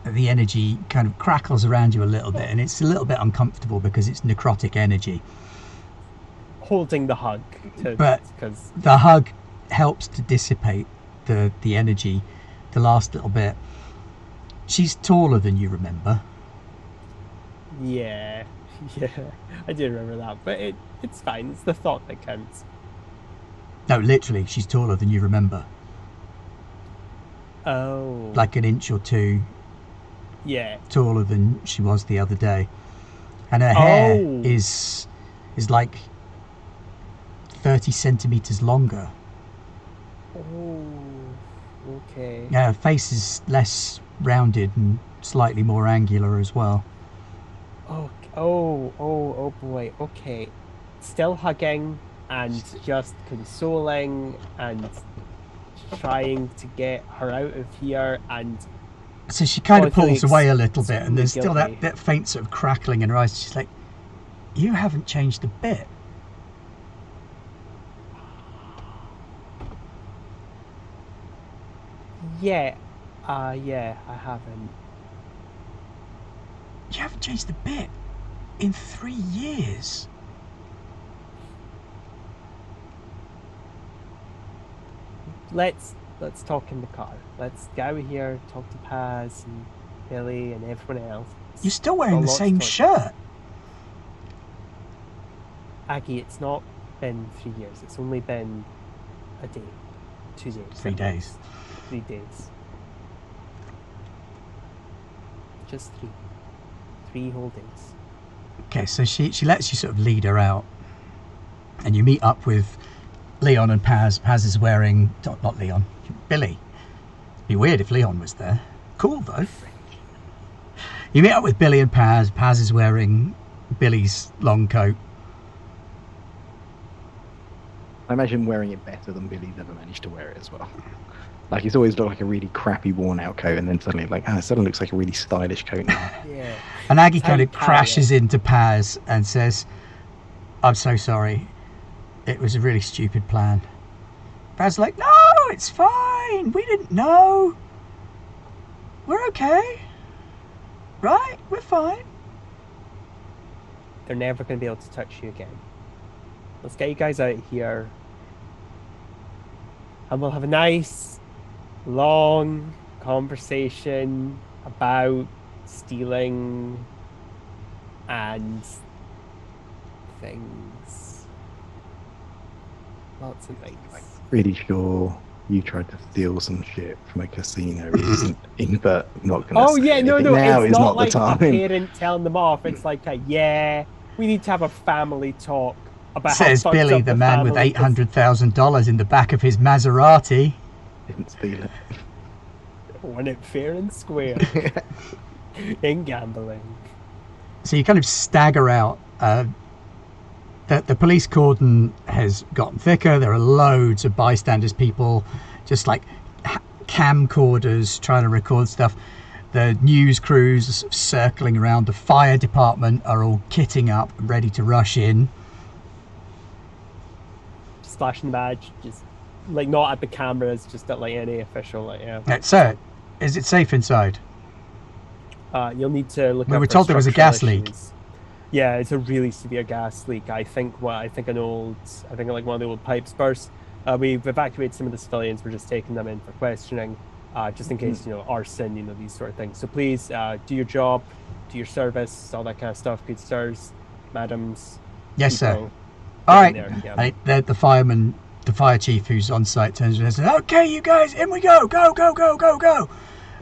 The energy kind of crackles around you a little bit, and it's a little bit uncomfortable because it's necrotic energy. Holding the hug. But the hug helps to dissipate the energy the last little bit. She's taller than you remember. Yeah, I do remember that, but it's fine. It's the thought that counts. No, literally, she's taller than you remember. Oh. Like an inch or two. Yeah. Taller than she was the other day. And her hair is like 30 centimetres longer. Oh, okay. Yeah, her face is less rounded and slightly more angular as well. Oh boy, okay. Still hugging and just consoling and trying to get her out of here, and so she kind of pulls away a little bit, and there's still that faint sort of crackling in her eyes. She's like, you haven't changed a bit. Yeah, I haven't. You haven't changed a bit in 3 years. Let's talk in the car. Let's get out of here, talk to Paz and Billy and everyone else. You're still wearing the same shirt. Aggie, it's not been 3 years. It's only been a day, 2 days. 3 days. 3 days. Just three. 3 whole days. Okay, so she lets you sort of lead her out, and you meet up with Leon and Paz. Paz is wearing, not Leon, Billy. It'd be weird if Leon was there. Cool though. You meet up with Billy and Paz. Paz is wearing Billy's long coat. I imagine wearing it better than Billy's ever managed to wear it as well. Like, it's always looked like a really crappy worn out coat, and then suddenly it suddenly looks like a really stylish coat now. Yeah. And Aggie kind of crashes into Paz and says, I'm so sorry. It was a really stupid plan. Paz is like, no, it's fine. We didn't know. We're okay. Right? We're fine. They're never going to be able to touch you again. Let's get you guys out of here. And we'll have a nice, long conversation about stealing and things. Lots of things. I'm pretty sure you tried to steal some shit from a casino recently, but not going to no, now it's is not not like the time. a parent telling them off. It's like, we need to have a family talk about says how Billy, the man with $800,000 in the back of his Maserati. Didn't steal it. Won it fair and square in gambling. So you kind of stagger out. The police cordon has gotten thicker. There are loads of bystanders, people just like camcorders trying to record stuff. The news crews are sort of circling around. The fire department are all kitting up, ready to rush in. Splashing the badge, just like not at the cameras, just at like any official, Sir, is it safe inside? You'll need to look. We were told there was a gas leak. Yeah, it's a really severe gas leak. I think like one of the old pipes burst. We've evacuated some of the civilians. We're just taking them in for questioning, just in case, arson, these sort of things. So please do your job, do your service, all that kind of stuff. Good sirs, madams. Yes, sir. All right. The fireman, the fire chief who's on site turns around and says, okay, you guys, in we go. Go, go, go, go, go.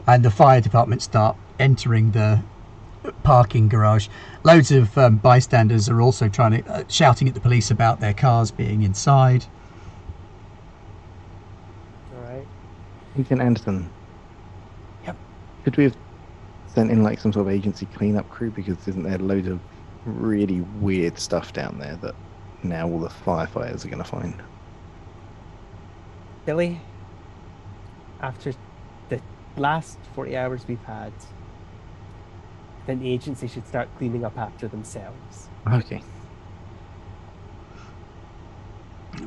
And the fire department start entering the parking garage. Loads of bystanders are also trying to shouting at the police about their cars being inside. All right. Agent Anderson. Yep. Could we have sent in like some sort of agency cleanup crew, because isn't there loads of really weird stuff down there that now all the firefighters are going to find? Billy, after the last 40 hours we've had, then the agency should start cleaning up after themselves. Okay.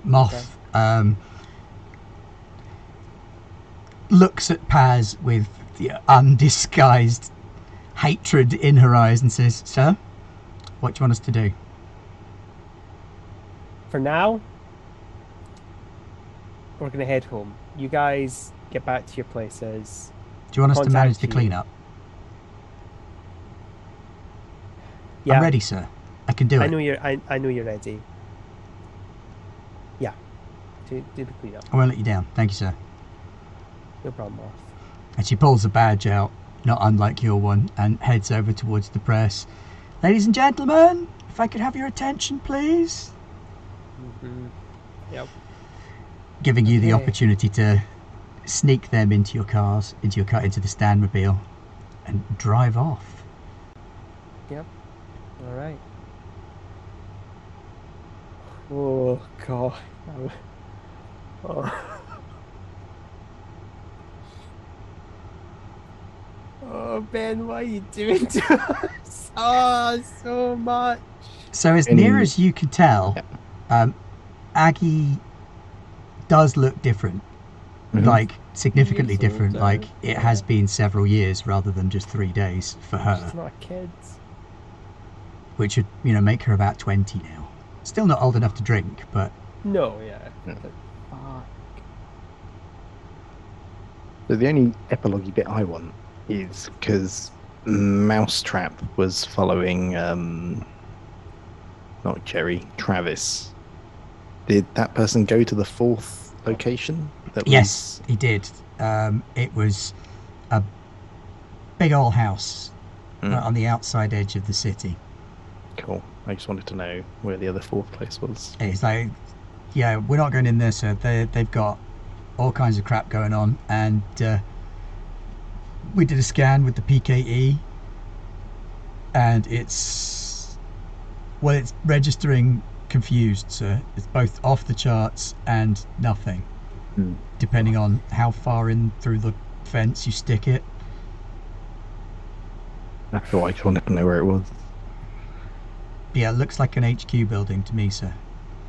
Moth looks at Paz with the undisguised hatred in her eyes and says, "Sir, what do you want us to do?" For now, we're going to head home. You guys get back to your places. Do you want us to manage the cleanup? Yeah. I'm ready, sir. I can do it. I know you're ready. Yeah. Do the cleanup. I won't let you down. Thank you, sir. No problem, Moth. And she pulls a badge out, not unlike your one, and heads over towards the press. "Ladies and gentlemen, if I could have your attention, please." Mm-hmm. Yep. Giving you the opportunity to sneak them into your cars, into the Standmobile, and drive off. Yep. All right. Oh God. Oh. Oh, Ben, what are you doing to us? Oh, so much. So as near as you can tell, Aggie does look different. Mm-hmm. Like, significantly different. Like, it has been several years rather than just 3 days for her. She's not a kid. Which would, make her about 20 now. Still not old enough to drink, but... No, yeah. Fuck. So the only epilogue bit I want is because Mousetrap was following, not Jerry, Travis. Did that person go to the fourth location? Yes, he did. It was a big old house on the outside edge of the city. Cool. I just wanted to know where the other fourth place was. It's like, yeah, we're not going in there, sir. They've got all kinds of crap going on, and we did a scan with the PKE, and it's registering confused, sir. It's both off the charts and nothing, depending on how far in through the fence you stick it. That's all. I just wanted to know where it was. Yeah, it looks like an HQ building to me, sir.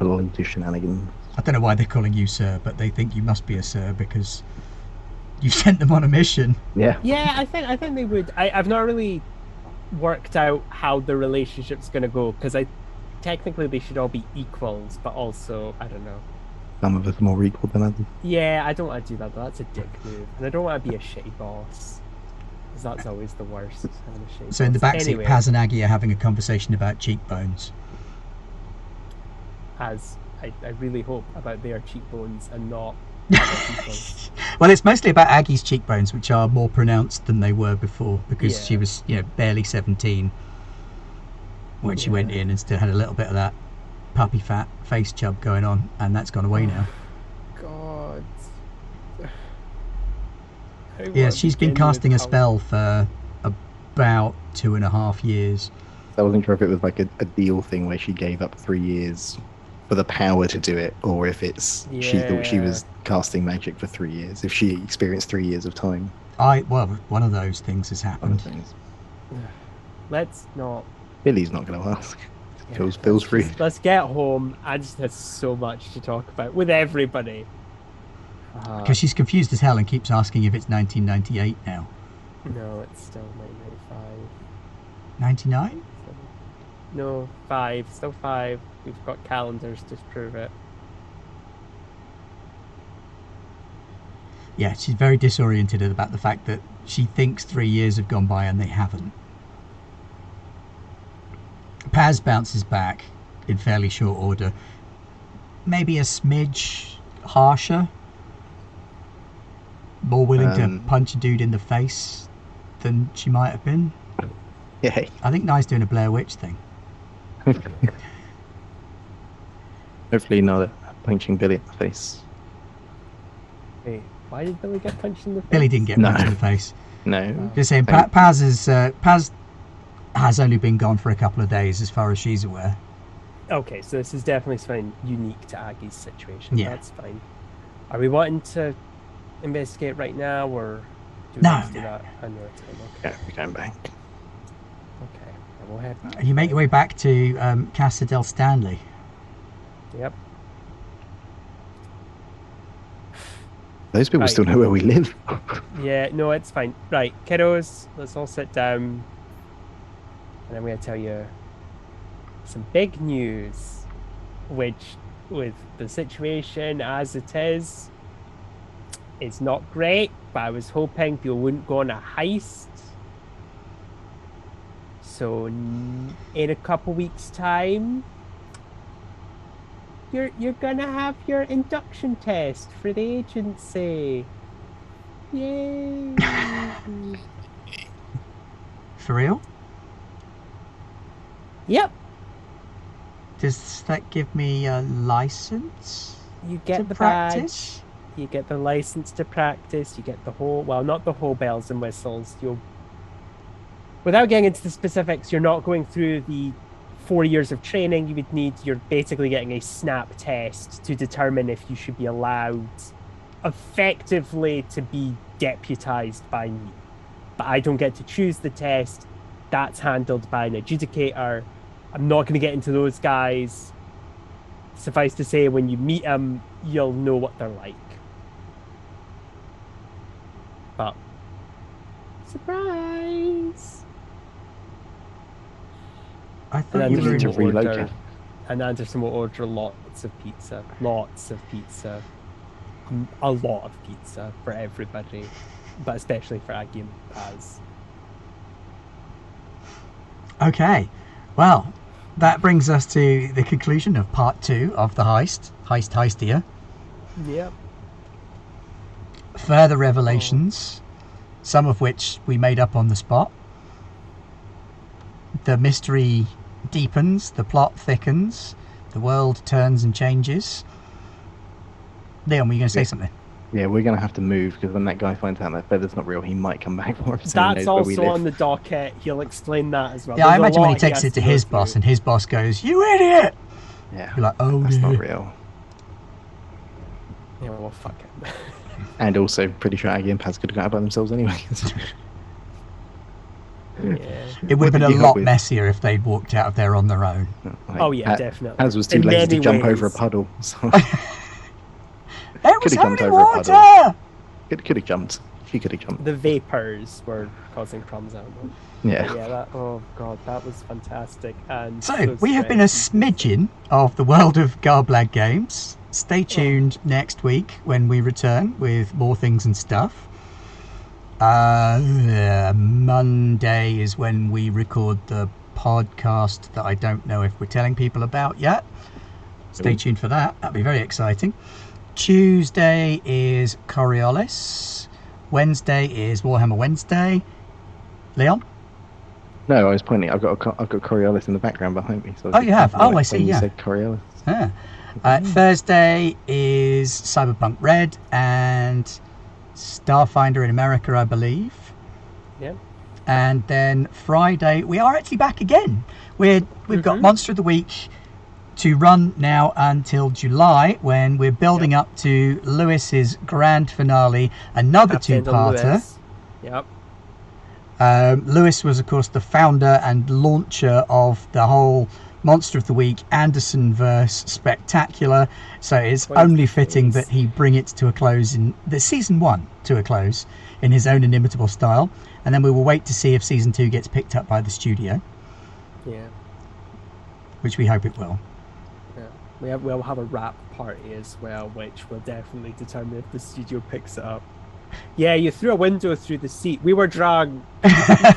A lot of shenanigans. I don't know why they're calling you sir, but they think you must be a sir because you sent them on a mission. Yeah. Yeah, I think they would. I've not really worked out how the relationship's going to go, because technically they should all be equals, but also, I don't know. Some of us are more equal than others. Yeah, I don't want to do that, though. That's a dick move. And I don't want to be a shitty boss, because that's always the worst. So in the backseat, Paz and Aggie are having a conversation about cheekbones. As I really hope about their cheekbones and not other people's. Well, it's mostly about Aggie's cheekbones, which are more pronounced than they were before, because she was, barely 17 when she went in and still had a little bit of that puppy fat face chub going on, and that's gone away now. God. Yeah, she's been casting a spell for about 2.5 years. I wasn't sure if it was like a deal thing where she gave up 3 years for the power to do it, or if it's she thought she was casting magic for 3 years, if she experienced 3 years of time. One of those things has happened. Let's not. Billy's not going to ask. Feels free. Let's get home. I just have so much to talk about with everybody. Because she's confused as hell and keeps asking if it's 1998 now. No, it's still 1995. 99? No, 5. Still 5. We've got calendars to prove it. Yeah, she's very disoriented about the fact that she thinks 3 years have gone by and they haven't. Paz bounces back in fairly short order. Maybe a smidge harsher. More willing to punch a dude in the face than she might have been. Yay. I think Nye's doing a Blair Witch thing. Hopefully not punching Billy in the face. Wait, why did Billy get punched in the face? Billy didn't get punched in the face. No. Just saying, Paz has only been gone for a couple of days as far as she's aware. Okay, so this is definitely something unique to Aggie's situation. Yeah. That's fine. Are we wanting to investigate right now, or do we No, want to do no. that another time? Okay. Yeah, we're going back. Okay. Then we'll head back. You make your way back to Casa del Stanley. Yep. Those people Right. still know where we live. Yeah, no, it's fine. Right, kiddos, let's all sit down. And I'm going to tell you some big news, which, with the situation as it is, it's not great, but I was hoping people wouldn't go on a heist. So, in a couple weeks' time, you're gonna have your induction test for the agency. Yay! For real? Yep. Does that give me a license You get to the practice? badge. You get the license to practice. You get the whole, well, not the whole bells and whistles. Without getting into the specifics, you're not going through the 4 years of training you would need. You're basically getting a snap test to determine if you should be allowed effectively to be deputized by me. But I don't get to choose the test. That's handled by an adjudicator. I'm not going to get into those guys. Suffice to say, when you meet them, you'll know what they're like. But surprise! I And thought you were Anderson in... to relocate. And Anderson will order lots of pizza. Lots of pizza. A lot of pizza for everybody. But especially for Aggie and Paz. Okay. Well, that brings us to the conclusion of part 2 of the Heistier. Yep. Further revelations, some of which we made up on the spot. The mystery deepens, the plot thickens, the world turns and changes. Leon, were you going to say something? Yeah, we're going to have to move because when that guy finds out that feather's not real, he might come back for us. That's also on the docket. He'll explain that as well. Yeah, I There's a imagine when he lot takes has it to go his through. boss and his boss goes, "You idiot!" Yeah, You're like, "Oh, that's no." not real. Yeah, well, fuck it. And also, pretty sure Aggie and Paz could have got out by themselves anyway. Yeah. It would have been What did a you lot help with? messier if they'd walked out of there on their own. Like, Oh, yeah, definitely. Paz was too In lazy to many jump over a ways. puddle. So There was Could've jumped only over a puddle. water! could have jumped. She could have jumped. The vapors were causing crumbs out. Yeah. Yeah, oh god, that was fantastic. And So, we have been a smidgen of the world of Garblag games. Stay tuned next week when we return with more things and stuff. Monday is when we record the podcast that I don't know if we're telling people about yet. Stay tuned for that. That'll be very exciting. Tuesday is Coriolis. Wednesday is Warhammer Wednesday. Leon? No, I was pointing. I've got Coriolis in the background behind me. So Oh, you have? Oh, I see, when yeah. You said Coriolis. Ah. Thursday is Cyberpunk Red and Starfinder in America, I believe. Yeah. And then Friday, we are actually back again. We've got Monster of the Week to run now until July, when we're building up to Lewis's grand finale, another two-parter. Yep. Lewis was, of course, the founder and launcher of the whole Monster of the Week Anderson-verse spectacular, so it's only fitting that he bring it to a close in the season 1 to a close in his own inimitable style, and then we will wait to see if season 2 gets picked up by the studio. Yeah. Which we hope it will. Yeah. We'll have a wrap party as well, which will definitely determine if the studio picks it up. Yeah, you threw a window through the seat. We were drunk. We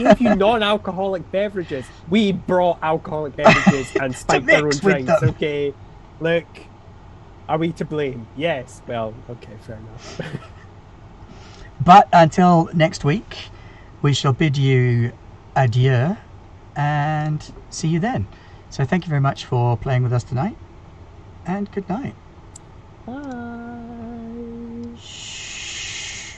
gave you non-alcoholic beverages. We brought alcoholic beverages and spiked our own mix with drinks. them. Okay, look, are we to blame? Yes. Well, okay, fair enough. But until next week, we shall bid you adieu and see you then. So thank you very much for playing with us tonight, and good night. Bye. Shh.